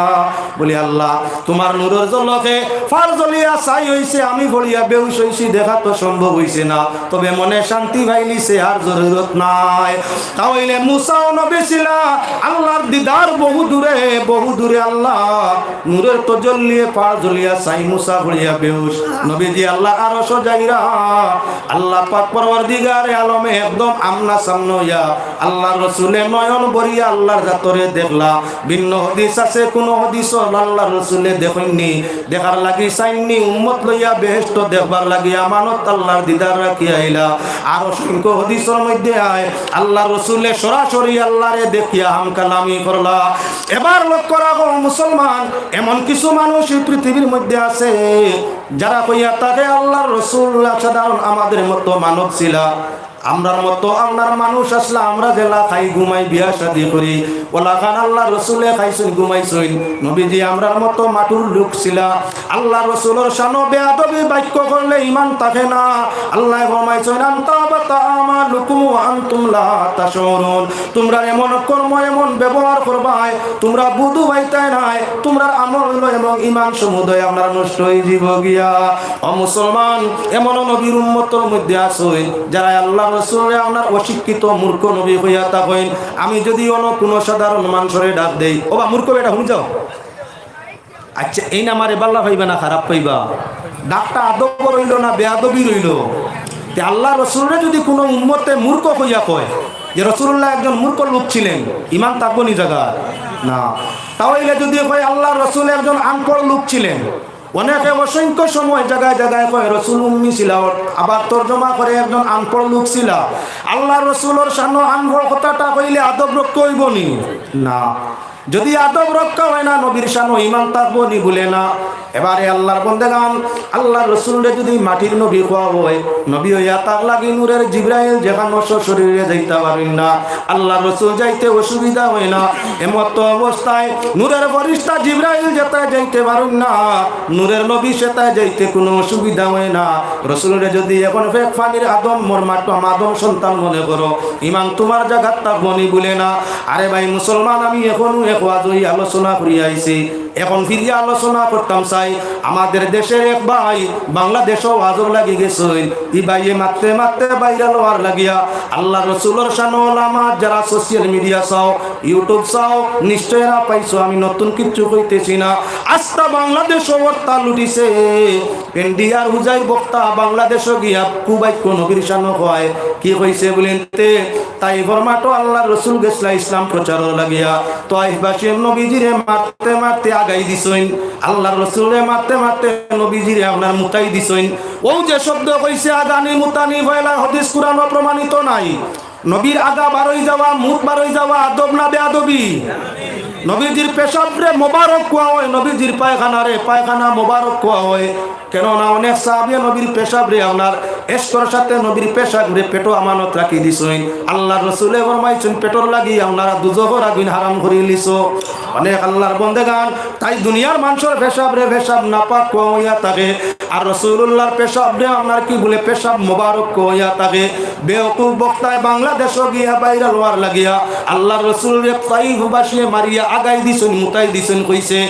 বলি আল্লাহ তোমার নূরের ঝলকে ফারজলিয়া ছাই হইছে, আমি ভরিয়া বেহুশ হইছি দেখা তো সম্ভব হইছে না, তবে মনে শান্তি পাইলিছে আর জরুরত নাই। তাহলে মুসাও নবী ছিলা আল্লাহর দিদার বহু দূরে আল্লাহ নূরের তজল্লিয়ে পার জ্বলিয়া সাই মুসা ভরিয়া বেহুশ। নবীজি আল্লাহ আরশ যাইরা আল্লাহ পাক পরওয়ারদিগারে আলমে একদম আমনা সামনে হইয়া আল্লাহর রাসূলের নয়ন ভরিয়া আল্লাহর জাতরে দেখলা। ভিন্ন হাদিস আছে, কোন হাদিস আল্লাহর রাসূলে দেখেননি, দেখার লাগি চাইনি উম্মত লইয়া বেহেশত দেখবার লাগি আমানত আল্লাহর দিদার রাখি আইলা। আর অসংখ্য হাদিসের মধ্যে আয় আল্লাহর রাসূলে সরাসরি আল্লাহরে দেখিয়া হাম কালামি করলা। এবার লক্ষ্য রাখো মুসলমান, এমন কিছু মানুষ এই পৃথিবীর মধ্যে আছে যারা কইয়া তাকে আল্লাহর রাসূল সাধারণ আমাদের মতো মানব ছিলা, আমরার মতো আপনার মানুষ আসলে আমরা জেলা খাই ঘুমাই বিয়া শাদি করি, ওলা খান আল্লাহ রসুলে খাইছেন ঘুমাইছেন। নবীজি আমরার মতো মাটুর লোক ছিলা, আল্লাহ রসুলের শানো বেয়াদবি বাক্য করলে ইমান থাকে না। আল্লাহ ফরমাইছেন আনতা বাতা আমালুকুম ওয়া আনতুম লা তাশউরুন, তোমরা এমন কর্ম এমন ব্যবহার করবাই তোমরা বুঝু পাইতাই নাই, তোমরা আমল এবং ইমান সমুদয় আপনার নষ্ট হয়ে যাব গিয়া। ও মুসলমান, এমন নবীর উম্মতের মধ্যে আছেন যারা আল্লাহ রাসূলে আপনার অশিক্ষিত মূর্খ নবী হইয়া থাকেন। আমি যদি কোনো সাধারণ মানুষের ডাক দেই, ও বা মূর্খ বেটা শুনি যাও, আচ্ছা এই না আমারে বাল্লা পাইবা না খারাপ পাইবা, ডাকটা আদব রইল না বেয়াদবি রইল। আল্লাহ রসুলরে যদি কোনো উম্মতে মূর্খ হইয়া কয় যে রাসূলুল্লাহ একজন মূর্খ লোক ছিলেন, ইমান থাকবো নি জায়গা না। তাহলে যদি কয় আল্লাহ রসুল একজন আনপড় লোক ছিলেন, অনেকে অসংখ্য সময় জায়গায় জায়গায় কয় রসুল উম্মি ছিল, আবার তর্জমা করে একজন আনপড় লোক ছিল। আল্লাহ রসুলের সামনে আনপড় কথাটা কইলে আদব রক্ষা হইব নি? না। যদি আদব রক্ষা হয় না, নবীর শানো ইমান থাকবো নি বলে না। এবারে আল্লাহর বন্দেগান আল্লাহ রসুলরে যদি মাটির নবী খোয়া হয়, নবী হইয়া তার লাগি নূরের জিবরাইল যেখানে শরীরে যাইতে পারেন না, আল্লাহ রসুল যাইতে অসুবিধা হয় না। এমত অবস্থায় নূরের ফেরেশতা জিবরাইল যেতে যাইতে পারেন না, নূরের নবী সেটাই যাইতে কোনো অসুবিধা হয় না। রসুলরে যদি এখন ফেক ফানির আদম মোর মাটম আদম সন্তান মনে করো, ইমান তোমার জায়গা থাকবো নি বলে না। আরে ভাই মুসলমান, আমি এখনো এক ওয়াজই আলোচনা করি আইছি, এখন ফিরিয়ে আলোচনা করতাম চাই। আমাদের দেশের এক ভাই বাংলাদেশও ওয়াজর লাগি গেছেন, ই ভাইয়ে মারতে মারতে বাইরে লোয়ার লাগিয়া আল্লাহ রসুলের শান ওলামা যারা সোশ্যাল মিডিয়া চাও, ইউটিউব চাও, নিশ্চয় না পাইছো, আমি নতুন কিছু কইতেছি না। আস্থা বাংলাদেশ বক্তা লুটিছে, ইন্ডিয়ার হুজাই বক্তা বাংলাদেশও গিয়া কুবাইক নবীর শান হয় কি কইছে বলেন তাই ফরমাটো আল্লাহ রসুল গেছলা ইসলাম প্রচার লাগিয়া তাইফবাসী নবীজিরে মারতে মারতে আগাই দিছেন, আল্লাহ রসুলে মারতে মারতে নবীজিরে আপনার মুতাই দিছেন। ও যে শব্দ কইছে আগানি মুতানি ভয়লা হাদিস কুরআনও প্রমাণিত নাই। নবীর আগা বারই যাওয়া মুখ বারই যাওয়া আদব না বেয়াদবি? নবীজির পেশাবরে মোবারক কোয়া হয়, নবীজির পায়খানারে পায়খানা মোবারক কোয়া হয়। কেননা অনেক সাহাবী নবীর পেশাবরে আপনার এশকর সাথে নবীর পেশাবরে পেটো আমানত রাখি দিছেন। আল্লাহর রাসূলে ফরমাইছেন পেটর লাগি আপনারা দুজখর আগুন হারাম করে লিছো। অনেক আল্লাহর বন্দেগান তাই দুনিয়ার মানুষের পেশাবরে পেশাব নাপাক কোয়া হইয়া থাকে, আর রাসূলুল্লাহর পেশাবরে আপনার কি বলে পেশাব মোবারক কোয়া হইয়া থাকে। বেওকুফ বক্তায় বাংলাদেশও গিয়া বাইরে লোয়ার লাগিয়া আল্লাহর রাসূলের তাইফবাসী মারিয়া আগাই দিছেন মুতাই দিছেন কইছে।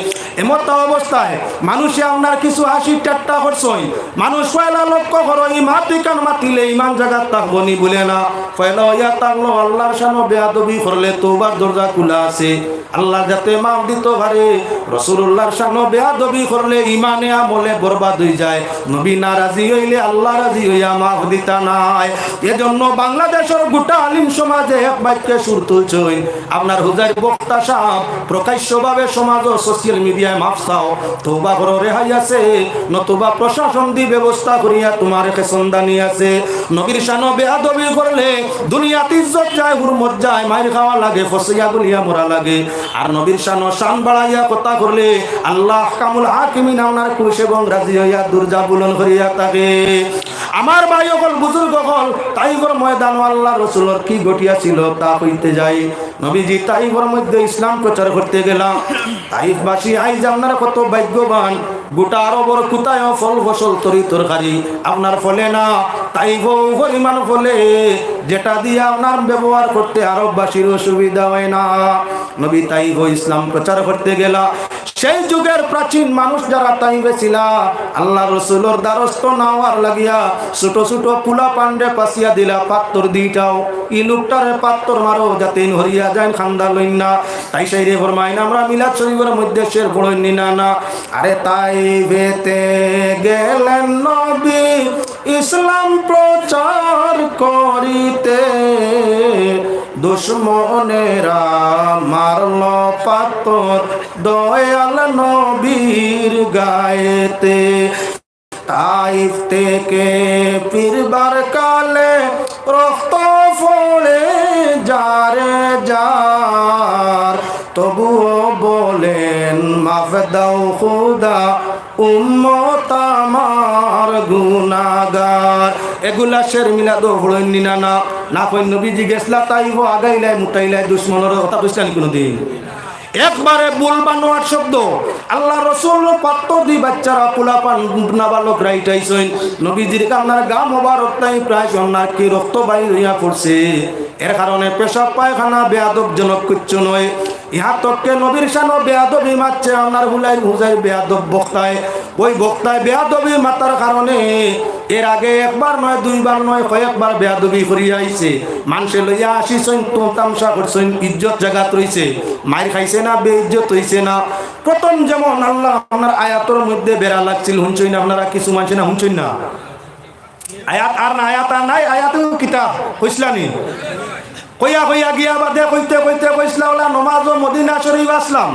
এমত অবস্থায় মানুষে আপনার কিছু হাসি ঠাট্টা করছেন, মানুষ পয়লা লক্ষ্য করো এই মাটি কান মাতিলে ইমান জায়গা থাকবো নি বলে না। পয়লা ইয়া থাকলো আল্লাহর শানো বেয়াদবি করলে তওবার দরজা খোলা আছে, আল্লাহ যাতে মাফ দিত পারে। রাসূলুল্লাহর শানো বেয়াদবি করলে ইমানে আমলে বরবাদ হয়ে যায়, নবী নারাজি হইলে আল্লাহ রাজি হইয়া মাফ দিতা নাই। এজন্য বাংলাদেশের গোটা আলিম সমাজে এক বাক্যে সুর তুলছেন, আপনার হুজাই বক্তা সাহেব প্রকাশ্যভাবে সমাজ ও সোশ্যাল মিডিয়ায় মাফ চাও, তওবা করো রেহাই আছে, নতুবা প্রশাসন দি ব্যবস্থা করিয়া তোমার খেসন্দানি আছে। নবীর শানো বেয়াদবি করলে দুনিয়াতে ইজ্জত যায়, হুরমত যায়, মাইর খাওয়া লাগে, ফসিয়া গুলিয়া মরা লাগে। আর নবীর শানো শান বাড়াইয়া কথা করলে আল্লাহ কামুল হাকিমিন আপনার খুশ এবং রাজি হইয়া দুর্জা বুলন করিয়া থাকে। আমার ভাই সকল বুজুর্গ সকল তাইফের ময়দান আল্লাহ রসুলের কি ঘটিয়া ছিল তা হইতে যাই। নবীজি তাইফের মধ্যে ইসলাম প্রচার করতে গেলাম। তাইফবাসী আইজ আপনারা কত ভাগ্যবান, গোটা আরবর কোথায় ফল ফসল তরি তরকারি আপনার ফলে না, তাইফ পরিমাণ ফলে যেটা দিয়ে আপনার ব্যবহার করতে আরববাসীর অসুবিধা হয় না। নবী তাইফ ইসলাম প্রচার করতে গেলা, সেই যুগের প্রাচীন মানুষ যারা তাইবে ছিল আল্লাহ রসুলের দ্বারস্থ নাওয়ার লাগিয়া ছোট ছোট পুলা পান্ডে পাশিয়া দিলা পাত্তর দিটাও ই লোকটারে পাত্তর মারো যাতে হরিয়া যায় খান্দা লইন না। তাই সেই রে ফরমাইন আমরা মিলাদ শরীফের মধ্যে শের পড়ইনি না না। আরে তাই বেতে গেলেন নবী ইসলাম প্রচার করিতে, দুশ্মনেরা মারল পাত্তর দয়াল নবীর গায়েতে। তাইফ থেকে ফিরবার কালে রক্ত ফোড়ে যারে যার, তবুও বলেন মাফ দাও খুদা উম্মত আমার গুনাহগার। এগুলা শের মিলাদ হড়ইনি না না না কই নবীজি গেছলা তাইব আগাইলাই মুটাইলাই দুশ্মনের কথা বুঝছেন কোনদিন? একবারে বলবানোয়ার শব্দ। আল্লাহ রসুল পাত্তর দি বাচ্চারা পোলাপান নাবালক রাইটাইছেন নবীজির কান্নার গা মোবারক তাই প্রায় সন্না কি রক্ত বাইর হইয়া পড়ছে। এর কারণে পেশাব পায়খানা বেয়াদবজনক কিচ্ছু নয়। ইহা তককে নবীর শানো বেয়াদবি মারছে আপনার হুলাই হুজাই বেয়াদব বক্তায়। ওই বক্তায় বেয়াদবি মাতার কারণে এর আগে একবার নয় দুইবার নয় কয়েকবার বেয়াদবি করিয়া আইছে। মানুষে লইয়া আসিছেন তো তামসা করছেন, ইজ্জত জাগাত রইছে, মায়ের খাইছে না বেইজ্জত হইছে না। প্রথম যেমন আল্লাহ আপনার আয়াতর মধ্যে বেড়া লাগছিল হুঁচই না, আপনারা কিছু মানছে না হুঁচই না। আয়াত আর না আয়াত আর নাই, আয়াতেও কিতাব কইসলানি কইয়া কইয়া গিয়া বাদে কইতে কইতে কইসলা ওলা নমাজ ও মদিনা শরীফ আসলাম।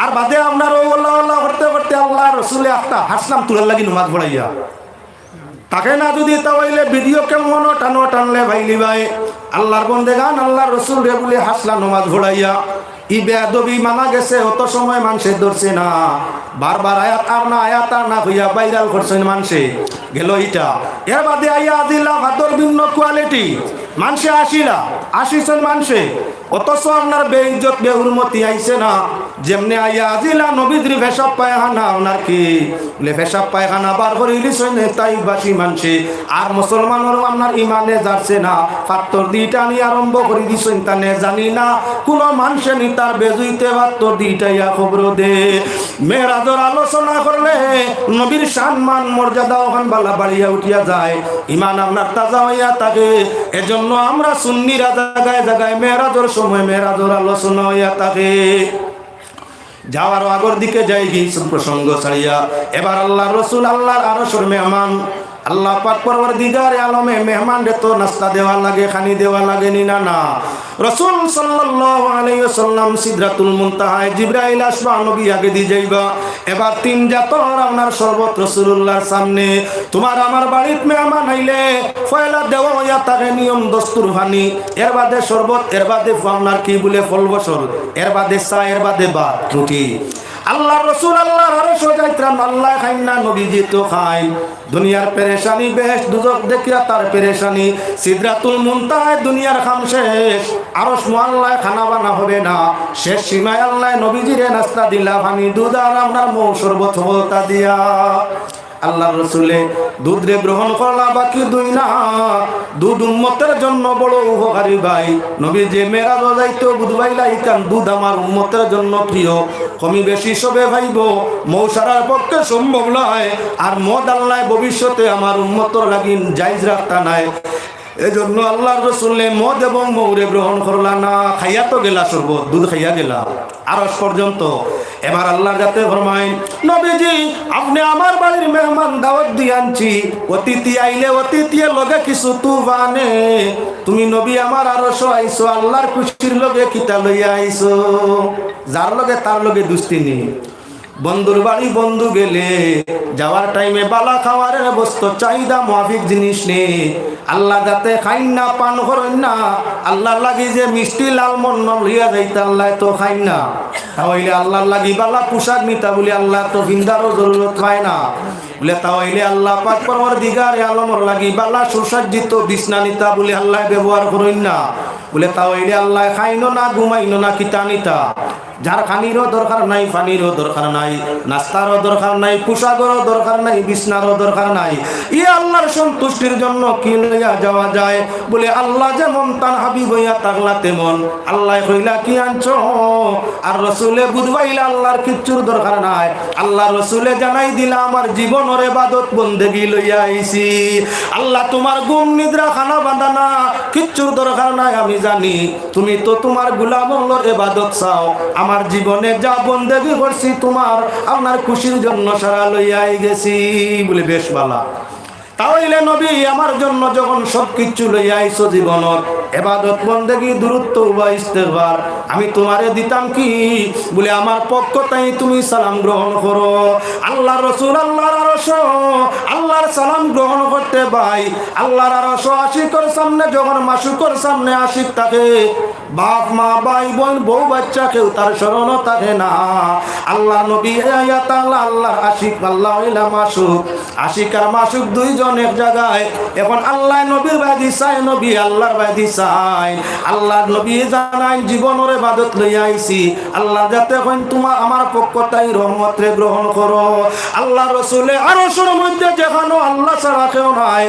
আর বাদে আপনার ও আল্লাহ আল্লাহ করতে করতে আল্লাহ রসুলে একটা হাসলাম তুলার লাগি নমাজ পড়াইয়া। তাকে না যদি তাহলে ভিডিও কেমন টানো টানলে ভাইলি ভাই আল্লাহর বন্দেগান আল্লাহর রসুল রে বলে হাসলা নমাজ ভোড়াইয়া। ই বেয়াদবি মানা গেছে অত সময় মানুষের ধরছে না, বারবার আয়াত আর না হইয়া ভাইরাল করছেন মানুষে গেল ইটা। এর বাদে আইয়া দিলা ভাতর ভিন্ন কোয়ালিটি মানুষে আসিছেন মানুষে, অথচ আপনার বেইজ্জত বেহুরমতি আইছে না। যেমনি আইয়া আজিলা নবীদ্রি পেশাব পায়খানা আপনার কি বলে পেশাব পায়খানা বার করে ইলিছেন তাই বাসী মানুষে। আর মুসলমানের আপনার ইমানে যাচ্ছে না, পাত্তর দিটা নিয়ে আরম্ভ করে দিছেন তানে জানি না কোনো মানুষে নি তার বেজুইতে পাত্তর দিটাইয়া খবর দে। মেরাজর আলোচনা করলে নবীর সম্মান মর্যাদা ওখান বালা বাড়িয়া উঠিয়া যায়, ইমান আপনার তাজা হইয়া থাকে। এজন্য আমরা সুন্নিরা জায়গায় জায়গায় মেরাজর সময় মেরাজর আলোচনা হইয়া থাকে। যাওয়ার আগর দিকে যাই গিয়েছেন প্রসঙ্গ ছাড়িয়া। এবার আল্লাহ রসুল আল্লাহর আরশের মেহমান আল্লাহ পাক পরওয়ারদিগার আলমে মেহমান রে তো নাস্তা দেওয়া লাগে, খানি দেওয়া লাগে নি না না। রাসূল সাল্লাল্লাহু আলাইহি ওয়াসাল্লাম সিদরাতুল মুনতাহায় জিবরাইল আসবা নবী আগে দি যাইবা। এবার তিন জাতর আপনার শরবত রাসূলুল্লাহর সামনে। তোমার আমার বাড়িতে মেহমান আইলে পয়লা দেওয়া হইয়া থাকে নিয়ম দস্তুর ভানি, এর বাদে শরবত, এর বাদে আপনার কি বলে ফল বসল, এর বাদে চা, এর বাদে ভাত রুটি। আল্লাহ রসুল আল্লাহর আরশ যাইতাম আল্লাহ খাইন না নবীজি তো খাই। দুনিয়ার পেরেশানি বেশ দুজক দেখিয়া তার পেরেশানি। সিদরাতুল মুনতাহায় দুনিয়ার খাম শেষ, আরশ মোয়াল্লায় খানা বানা হবে না। শেষ সীমায় আল্লাহ নবীজিরে নাস্তা দিলা ভানি দুধ আর আপনার মৌ শরবত হতা দিয়া। আল্লাহ রসুলে দুধ রে গ্রহণ করলা বাকি দুই না। দুধ উম্মতের জন্য বড় উপকারী ভাই। নবী যে মেরাজ যাইতো বুধবাইলা ইকান দুধ আমার উম্মতের জন্য প্রিয়। কমি বেশি সবে ভাইব মৌ সারার পক্ষে সম্ভব নয়। আর মদ আল্লাহ ভবিষ্যতে আমার উম্মতর লাগি জায়েজ রাখতা নাই। এজন্য আল্লাহর রসুলে মদ এবং মৌরে গ্রহণ করলা না, খাইয়া তো গেলা শরবত, দুধ খাইয়া গেলা আরশ পর্যন্ত। এবার আল্লাহর যাতে ফরমাইন নবীজি আপনি আমার বাড়ির মেহমান দাওয়াত দিয়ে আনছি, অতিথি আইলে অতিথির লগে কিছু তুফানে। তুমি নবী আমার আরশ আইছো আল্লাহর খুশির লগে কিতা লইয়া আইছো, যার লগে তার লগে দুস্তিনি। বন্ধুর বাড়ি বন্ধু গেলে যাওয়ার টাইমে বালা খাওয়ারের বস্তু চাহিদা মাফিক জিনিস নেই। আল্লাহ যাতে খাইন না পান করেন না, আল্লাহ লাগি যে মিষ্টি লাল মন লইয়া যাইতে আল্লাহ তো খাইন না। তাহলে আল্লাহ লাগি বালা পোশাক নিতা বলে আল্লাহ তো ভিন্দারও জরুরত হয় না বলে, তাহলে আল্লাহ পাক পরওয়ারদিগার আলমর লাগি বালা সুসজ্জিত বিছনা নিতা বলে আল্লাহ ব্যবহার করেন না। বলে তাও এলে আল্লাহ খাইনো না ঘুমাইনো না কিতানিতা, যার খানিরও দরকার নাই, পানিরও দরকার নাই, নাস্তারও দরকার নাই, পোশাকেরও দরকার নাই, বিছনারও দরকার নাই, ই আল্লাহর সন্তুষ্টির জন্য কি লইয়া যাওয়া যায়? বলে আল্লাহ যেমন তার হাবিব হইয়া থাকলা তেমন আল্লাহ কইলা কি আনছো? আর রসুলে বুঝবাইলা আল্লাহর কিচ্ছুর দরকার নাই, আল্লাহ রসুলে জানাই দিলা আমার জীবনের ইবাদত বন্দেগী লইয়া আইছি। আল্লাহ তোমার ঘুম নিদ্রা খানা বাঁধানা কিচ্ছুর দরকার নাই, আমি জানি তুমি তো তোমার গোলামর ইবাদত চাও, আমার জীবনে যা বন্দেগী করছি তোমার আপনার খুশির জন্য সারা লইয়াই গেছি। বলে বেশ বালা, তাহলে নবী আমার জন্য যখন সবকিছু লইয়া আইছো জীবনত ইবাদত বন্দেগী দূরত্ব বা ইস্তেগফার, আমি তোমারে দিতাম কি? বলে আমার পক্ষ তাই তুমি সালাম গ্রহণ করো। আল্লাহ রসুল আল্লাহর আরশ, আল্লাহর সালাম গ্রহণ করতে ভাই আল্লাহর আরশ আশিকর সামনে যখন মাসুকর সামনে আশিক থাকে, বাপ মা ভাই বোন বউ বাচ্চা কেউ তার স্মরণও থাকে না। আল্লাহ নবী আল্লাহর আশিক, আল্লাহ হইলা মাসুক, আশিক আর মাসুক দুইজন এক জায়গায়। এখন আল্লাহ নবীর বাদি চাই, নবী আল্লাহর বাদি চাই। আল্লাহর নবী জানাই জীবনের ইবাদত লইয়া আইছি, আল্লাহ যাতে কইন তোমার আমার পক্ষ তাই রহমতে গ্রহণ করো। আল্লাহ রসুলে আরশের মধ্যে যেখানে আল্লাহ ছাড়া কেউ নাই,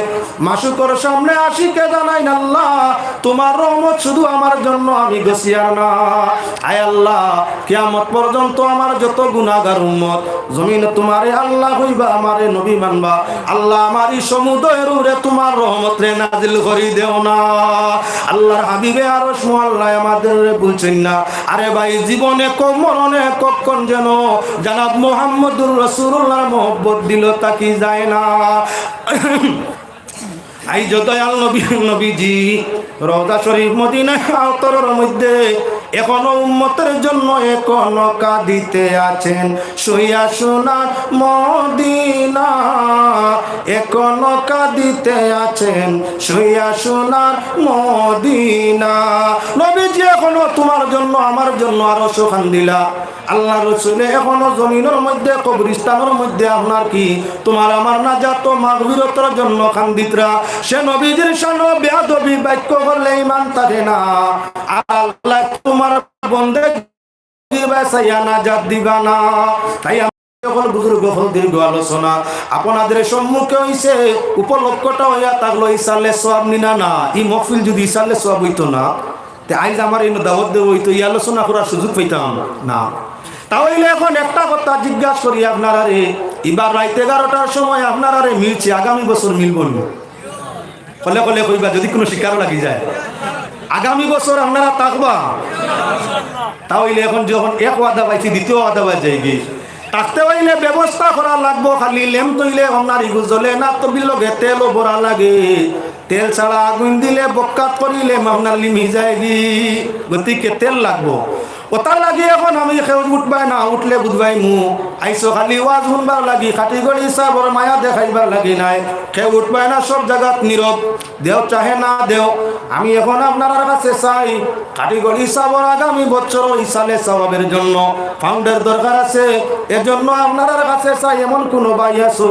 মাসুকর সামনে আশিকে জানাই আল্লাহ তোমার রহমত শুধু আমার জন্য, আমি গসিয়ার না। আয় আল্লাহ কিয়ামত পর্যন্ত আমার যত গুনাহগার উম্মত জমিন তোমারে আল্লাহ হইবা, আমারে নবী মানবা, আল্লাহ আমারই সমুদয়ের উপরে তোমার রহমত রে নাজিল করি দেও না। আল্লাহর হাবিবে আরশ মোয়াল্লা আমাদের বলছেন না, আরে ভাই জীবনে মরণে কখন যেন জনাব মুহাম্মদুর রাসূলুল্লাহর মহব্বত দিল তাকি যায় না। এই যে দয়াল নবীজি রওজা শরীফ মদিনা আওতরের মধ্যে এখনো উম্মতের জন্য এখনো কাঁদিতে আছেন, শুইয়া সোনার মদিনা এখনো কাঁদিতে আছেন, শুইয়া সোনার মদিনা। নবীজি এখনো তোমার জন্য আমার জন্য আরো সুখান দিলা। আল্লাহ রসুলে এখনো জমিনের মধ্যে কবরিস্তানের মধ্যে আপনার কি তোমার আমার নাজাত মাগফিরাতের জন্য কান্দিতরা। সে নবীজির শানে বেয়াদবি বাক্য করলে ঈমান থাকে না। আল্লাহ তোমার বন্দেগী বাঁচাইয়া নাজাত দিবা না। তাই সকল বুজুর্গ হল দীর্ঘ আলোচনা আপনাদের সম্মুখে হইছে, উপলক্ষটা হইয়া থাকলো ইসালে সওয়াব নিনা না। এই মহফিল যদি ইসালে সওয়াব হইতো না, তে আইজ আমার এই দাওয়াত দেব হইতো, এই আলোচনা করার সুযোগ পাইতাম না। তাহলে এখন একটা কথা জিজ্ঞাসা করি আপনারা রে, এবার রাত 11টার সময় আপনারা রে মিলছে, আগামী বছর মিলব না? কলে কলে কইবা যদি কোনো শিকারও লাগি যায়, আগামী বছর আপনারা থাকবা? তাহলে এখন যখন এক ওয়াদা পাইছি দ্বিতীয় ওয়াদা পাই যাই গিয়ে থাকতে পাইলে ব্যবস্থা করা লাগবো। খালি লেম তৈলে আপনার জ্বলে না, তো বিলগে তেলও ভরা লাগে, তেল ছাড়া আগুন দিলে বক্কাত করিলে আপনার লিমি যায় গি, গতিকে তেল লাগবো। ওটার লাগি এখন আমি খেউ উঠবাই না, উঠলে বুঝবাই মু আইসো খালি ওয়াজ শুনবার লাগি, খাটি গড়ি সাবর মায়া দেখাইবার লাগি নাই, খেউ উঠবাই না, সব জায়গাত নীরব, দেও চাহে না দেও। আমি এখন আপনার কাছে চাই খাটি গড়ি সাবর আগামী বছর ইসালে সওয়াবের জন্য ফাউন্ডের দরকার আছে। এজন্য আপনার কাছে চাই এমন কোন ভাই আছো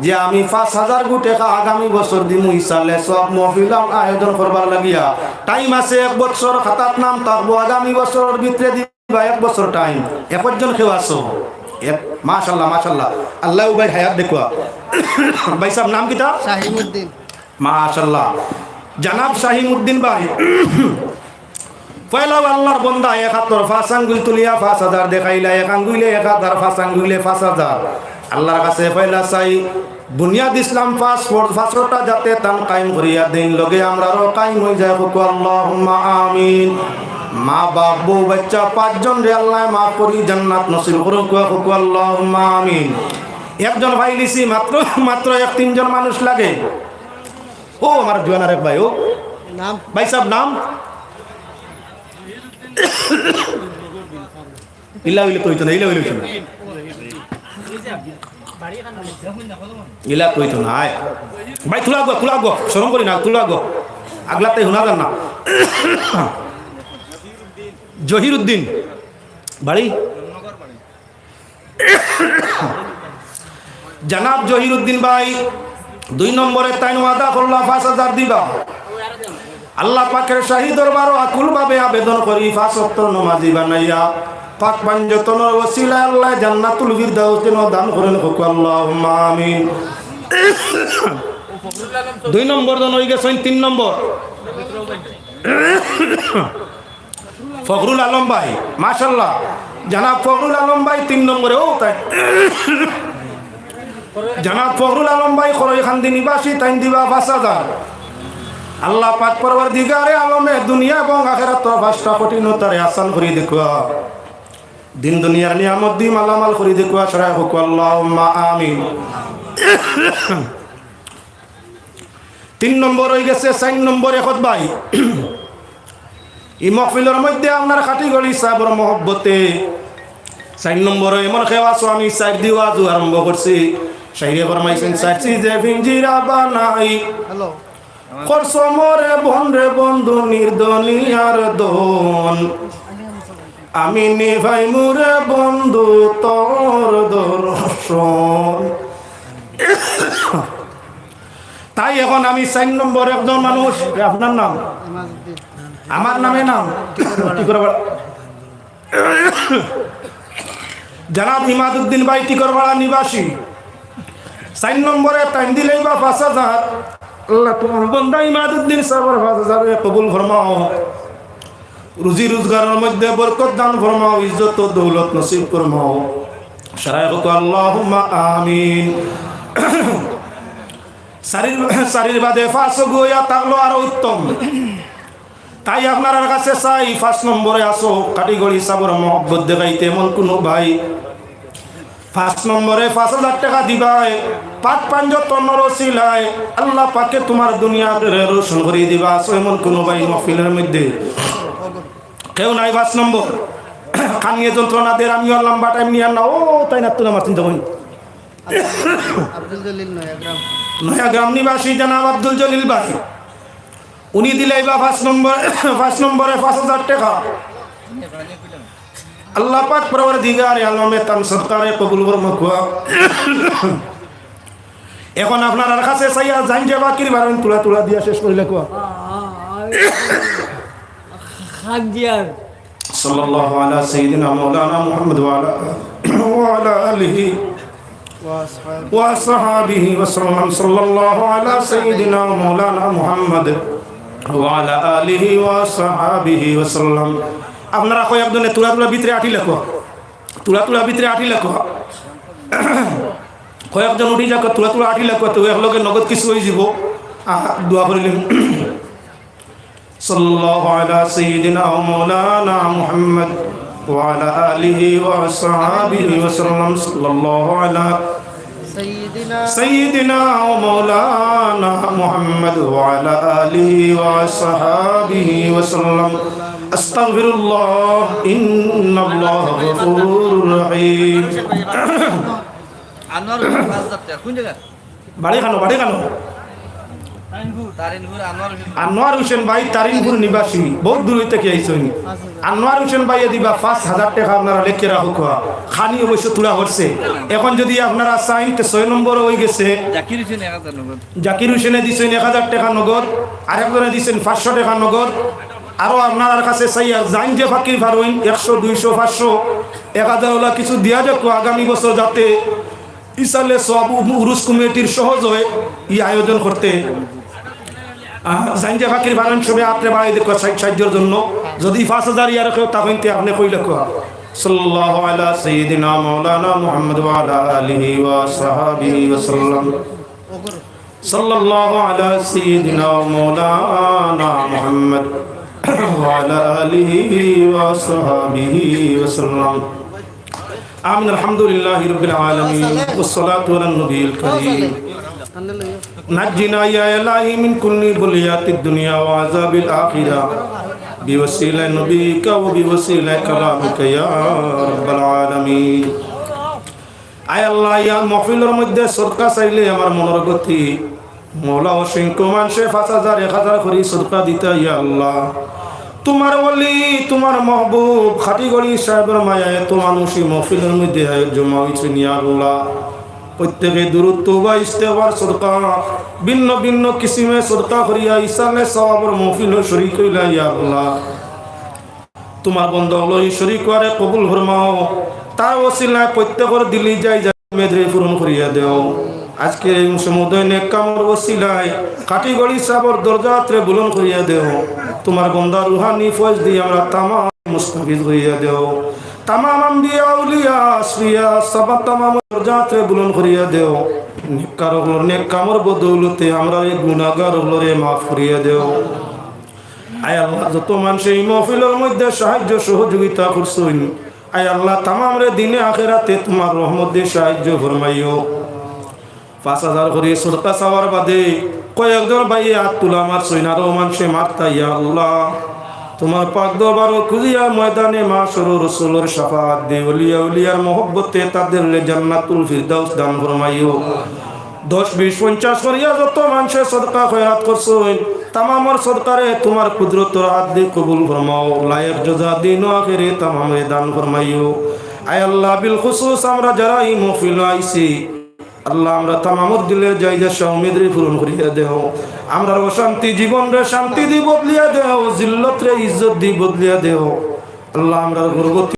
যে আমি 5,000 টাকা আগামী বছর দিমু ইসালে সব মহফিল আয়োজন করবার লাগিয়া। টাইম আছে 1 বছর, খাতাত নাম থাকবো, আগামী বছরের ভিতরে দিবা 1 বছর টাইম। একজন কেউ আছো? মাশাআল্লাহ মাশাআল্লাহ, আল্লাহ ভাই হায়াত দেখুয়া। ভাই সাহেব নাম কিতা? শাহিমউদ্দিন। মাশাআল্লাহ, জনাব শাহিমউদ্দিন ভাই পয়লা আল্লাহর বন্দা। 1 হাতর 5 আঙ্গুল তুলিয়া 5,000 দেখাইলা, 1 আঙ্গুলে 1,000, 5 আঙ্গুলে 5,000। আল্লাহর কাছে পয়লা চাই বুনিয়াদ ইসলাম পাঁচটা যাতে তান কায়েম করিয়া দেন, লগে আমরাও কায়েম হয়ে যায়। আল্লাহুম্মা আমিন। মা বাপ বউ বাচ্চা 5 জন রে আল্লাহ মাফ করি জান্নাত নসিব করুক। আল্লাহুম্মা আমিন। একজন ভাই লিছি, মাত্র 1-3 জন মানুষ লাগে। ও আমার জোয়ান আরেক ভাই, ও নাম ভাই সাহেব নাম ইলা হইলে কইতো না, ইলা হইলে শুনো, ইলা কইতো না। আয় ভাই তুলা গো শরম করি না, তুলা গো আগলাতে শোনা যান না। জহিরুদ্দিন বাড়ি জনাব জহিরুদ্দিন ভাই 2 নম্বরে তাইন ওয়াদা করলা 5,000 দিবা। আল্লাহ পাকের শাহী দরবার আকুল ভাবে আবেদন করি 5 ওয়াক্ত নামাজি বানাইয়া পাক পাঞ্জতনের ওসিলায় আল্লাহ জান্নাতুল ফিরদাউস যেন দান করেন হোক আল্লাহুম্মা আমিন। 2 নম্বর জন হয়ে গেছেন 3 নম্বর ফখরুল আলম ভাই মাশাআল্লাহ জনাব ফখরুল আলম ভাই 3 নম্বরে ও তাই জনাব ফখরুল আলম ভাই খরইখান্দি নিবাসী তাই দিবা 5000। আল্লাহ পাক পরওয়ারদিগারে আলমে দুনিয়া এবং আখিরাত 5টা কঠিনতারে আসান করে দেখুয়া দিন দুনিয়ার নিয়ামত দি মালামাল করে দেখুয়া সরাই হোক আল্লাহুম্মা আমিন। 3 নম্বর হয়ে গেছে 4 নম্বরে খত ভাই এই মাহফিলের মধ্যে আপনার খাটি গলি সাহেবের মহব্বতে 4 নম্বরে এমন খেওয়া স্বামী সাহেব দিওয়া আরম্ভ করছি শাইরে ফরমাইছেন সাচি যে ভিঞ্জিরা বানাই হ্যালো করসমরে বন্ধে বন্ধু নির্দনিয়ার দন আমি নিভাই মুরে বন্ধু তোর দর্শন। তাই এখন আমি 4 নম্বর একজন মানুষ আপনার নাম আমার নামে নাম জনাব ইমাদউদ্দিন ভাই টিকরপাড়া নিবাসী 4 নম্বরে টাইম দিলেই বা 5000 আল্লাহ তোমার বান্দা ইমাদউদ্দিন সাহেবের 5000 কবুল ফরমাও রুজি রোজগারের মধ্যে বরকত দান ফরমাও ইজ্জত ও দৌলত নসিব ফরমাও সরাই হোক আল্লাহুম্মা আমিন। শরীর বাদে ফাঁসো গোয়া তাহলে আরো উত্তম। তাই আপনার কাছে চাই 5 নম্বরে আসো কাটিগড়ি সাবর মহব্বত দেখাইতে এমন কোনো ভাই 5 নম্বরে 5000 টাকা দিবাই পাক পাঞ্জতনের ওসিলায় আল্লাহ পাকে তোমার দুনিয়া রোশন করে দিবা আসো এমন কোনো ভাই মাহফিলের মধ্যে কেউ নাই। 5 নম্বর কানিয়ে যন্ত্রণাদের আমি লম্বা টাইম নিয়ে না ও তাই না তুই আমার চিন্তা করি আব্দুল জলিল নয়া গ্রাম নিবাসী জনাব আব্দুল জলিল ভাই উনি দিলেই বা 5 নম্বরে 5000 টাকা আল্লাহ পাক পরওয়ারদিগারে আলমে তান সরকারে কবুল ফরমাও। এখন আপনার কাছে চাইয়া জান যে বাকির বারণ তুলা তুলা দিয়া শেষ করিলে কোয়া খাদিয়ার সাল্লাল্লাহু আলা সাইয়্যিদিনা মাওলানা মুহাম্মদ ওয়া আলা আলিহি ওয়া আসহাবিহি ওয়া সাল্লাম সাল্লাল্লাহু আলা সাইয়্যিদিনা মাওলানা মুহাম্মদ ওয়া আলা আলিহি ওয়া আসহাবিহি ওয়া সাল্লাম। আপনারা কয়েকজনে তুলা তুলা ভিতরে আঠি লেখো তুলা তুলা ভিতরে আঠি লেখো কয়েকজন উঠি যাক তুলা তুলা আঠি লেখো তো একলগে নগদ কিছু হয়ে যাব দোয়া করিলেন সাল্লাল্লাহু আলা সাইয়্যিদিনা মাওলানা মুহাম্মদ ওয়া আলা আলিহি ওয়া আসহাবিহি ওয়া সাল্লাম সাল্লাল্লাহু আলা সাইয়্যিদিনা মাওলানা মুহাম্মদ ওয়া আলা আলিহি ওয়া আসহাবিহি ওয়া সাল্লাম। আস্তাগফিরুল্লাহ ইন্নাল্লাহ গফুরুর রহিম। আনোয়ার বাজারটা কোন জায়গা বাড়ি খানো আনোয়ার হোসেন ভাই তারিনপুর নিবাসী বহুত দূর থেকে আইসেন। আনোয়ার হোসেন ভাই দিবা 5000 টাকা আপনারা লেখে রাখো খানি অবশ্য তুলা হচ্ছে। এখন যদি আপনারা চাইন 6 নম্বর হয়ে গেছে জাকির হোসেনে দিচ্ছেন 1000 টাকা নগদ আরেকজনে দিচ্ছেন 500 টাকা নগদ আরো আপনার কাছে চাইয়া জাইন যে ফাঁকির ফারুইন 100 200 500 1000 কিছু দিয়া যাক আগামী বছর যাতে ইসালে সব উরুস কমিটির সহজ হয় এই আয়োজন করতে জাইন যে ফাঁকির ফারুইন সবে আপনি বাড়াই দেখো সাহায্যের জন্য যদি 5000 ইয়ার কেউ তখন আপনি কইলে সাল্লাল্লাহু আলা সাইয়্যিদিনা মাওলানা মুহাম্মদ ওয়া আলা আলিহি ওয়া সাহাবিহি ওয়া সাল্লাম সাল্লাল্লাহু আলা সাইয়্যিদিনা মাওলানা মুহাম্মদ وعلى آله وصحبه وسلم آمين الحمد لله رب العالمين والصلاة على النبي الكريم نجنا يا إلهي من كل بليات الدنيا وعذاب الآخرة بوسيلة نبيك وبوسيلة كلامك يا رب العالمين আয় আল্লাহ ইয়া মাহফিলের মধ্যে সদকা চাইলে আমার মনের গতি মৌলা অসংখ্য মানুষে 5000 1000 করে সদকা দিতে ইয়া আল্লাহ তোমার ওলি তোমার মাহবুব খাটি গলি সাহেবের মায়ায় তো মানুষই মাহফিলের মধ্যে জমা হয়েছে ইয়া আল্লাহ প্রত্যেকে দুরূদ তওবা ইস্তেগফার সদকা ভিন্ন ভিন্ন কিসিমে সদকা করিয়া ইসালে সওয়াবের মাহফিল শরীক হইলা ইয়া আল্লাহ তোমার বন্ধ হলো এই শরীক করে কবুল ফরমাও তার ওসিলায় প্রত্যেকের দিলি যাই যাই মেদরে পূরণ করিয়া দেও আজকে এই সমুদয় নেক কামর ওসিলায় কাটি গড়ি সাবর দরজাত্রে বুলন করিয়া দেও তোমার বন্ধা রুহানি ফয়েজ দিয়ে আমরা তামাম মুস্তাফিজ করিয়া দেও তামাম আম্বিয়া আউলিয়া আসফিয়া সাবা তামাম দরজাত্রে বুলন করিয়া দেও নেককার হলোর নেক কামর বদৌলতে আমরা এই গুনাহগার হলোরে মাফ করিয়া দেও আয় আল্লাহ যত মানুষ এই মাহফিলের মধ্যে সাহায্য সহযোগিতা করছেন আয় আল্লাহ তামাম রে দিনে আখেরাতে তোমার রহমত দিয়ে সাহায্য ফরমাইও ৫,০০০ করে সদকা চাওয়ার বাদে কয়েকজন ভাই হাত তুলা আমার সৈনারও মানুষে মারতা ইয়া আল্লাহ তোমার পাক দরবারও খুঁজিয়া ময়দানে মাশর রাসূলের শাফাআত দে ওলিয়া উলিয়ার মহব্বতে তাদের জান্নাতুল ফিরদাউস দান ফরমাইও ১০ ২০ ৫০ করিয়া যত মানুষের সদকা খয়রাত করছেন তামামর সদকারে তোমার কুদরতের হাত দিয়ে কবুল ফরমাও লায়েক জাযা দিন আখিরে তামামে দান ফরমাইও আয় আল্লাহ বিল খুসুস আমরা যারা এই মাহফিল আইছি আল্লাহ আমরা তামামর দিলে যাই যা উম্মেদরে পূরণ করিয়া দেও আমরা অশান্তি জীবন রে শান্তি দি বদলিয়া দেও জিল্লত রে ইজ্জত দি বদলিয়া দেও আল্লাহ আমরা গর্বত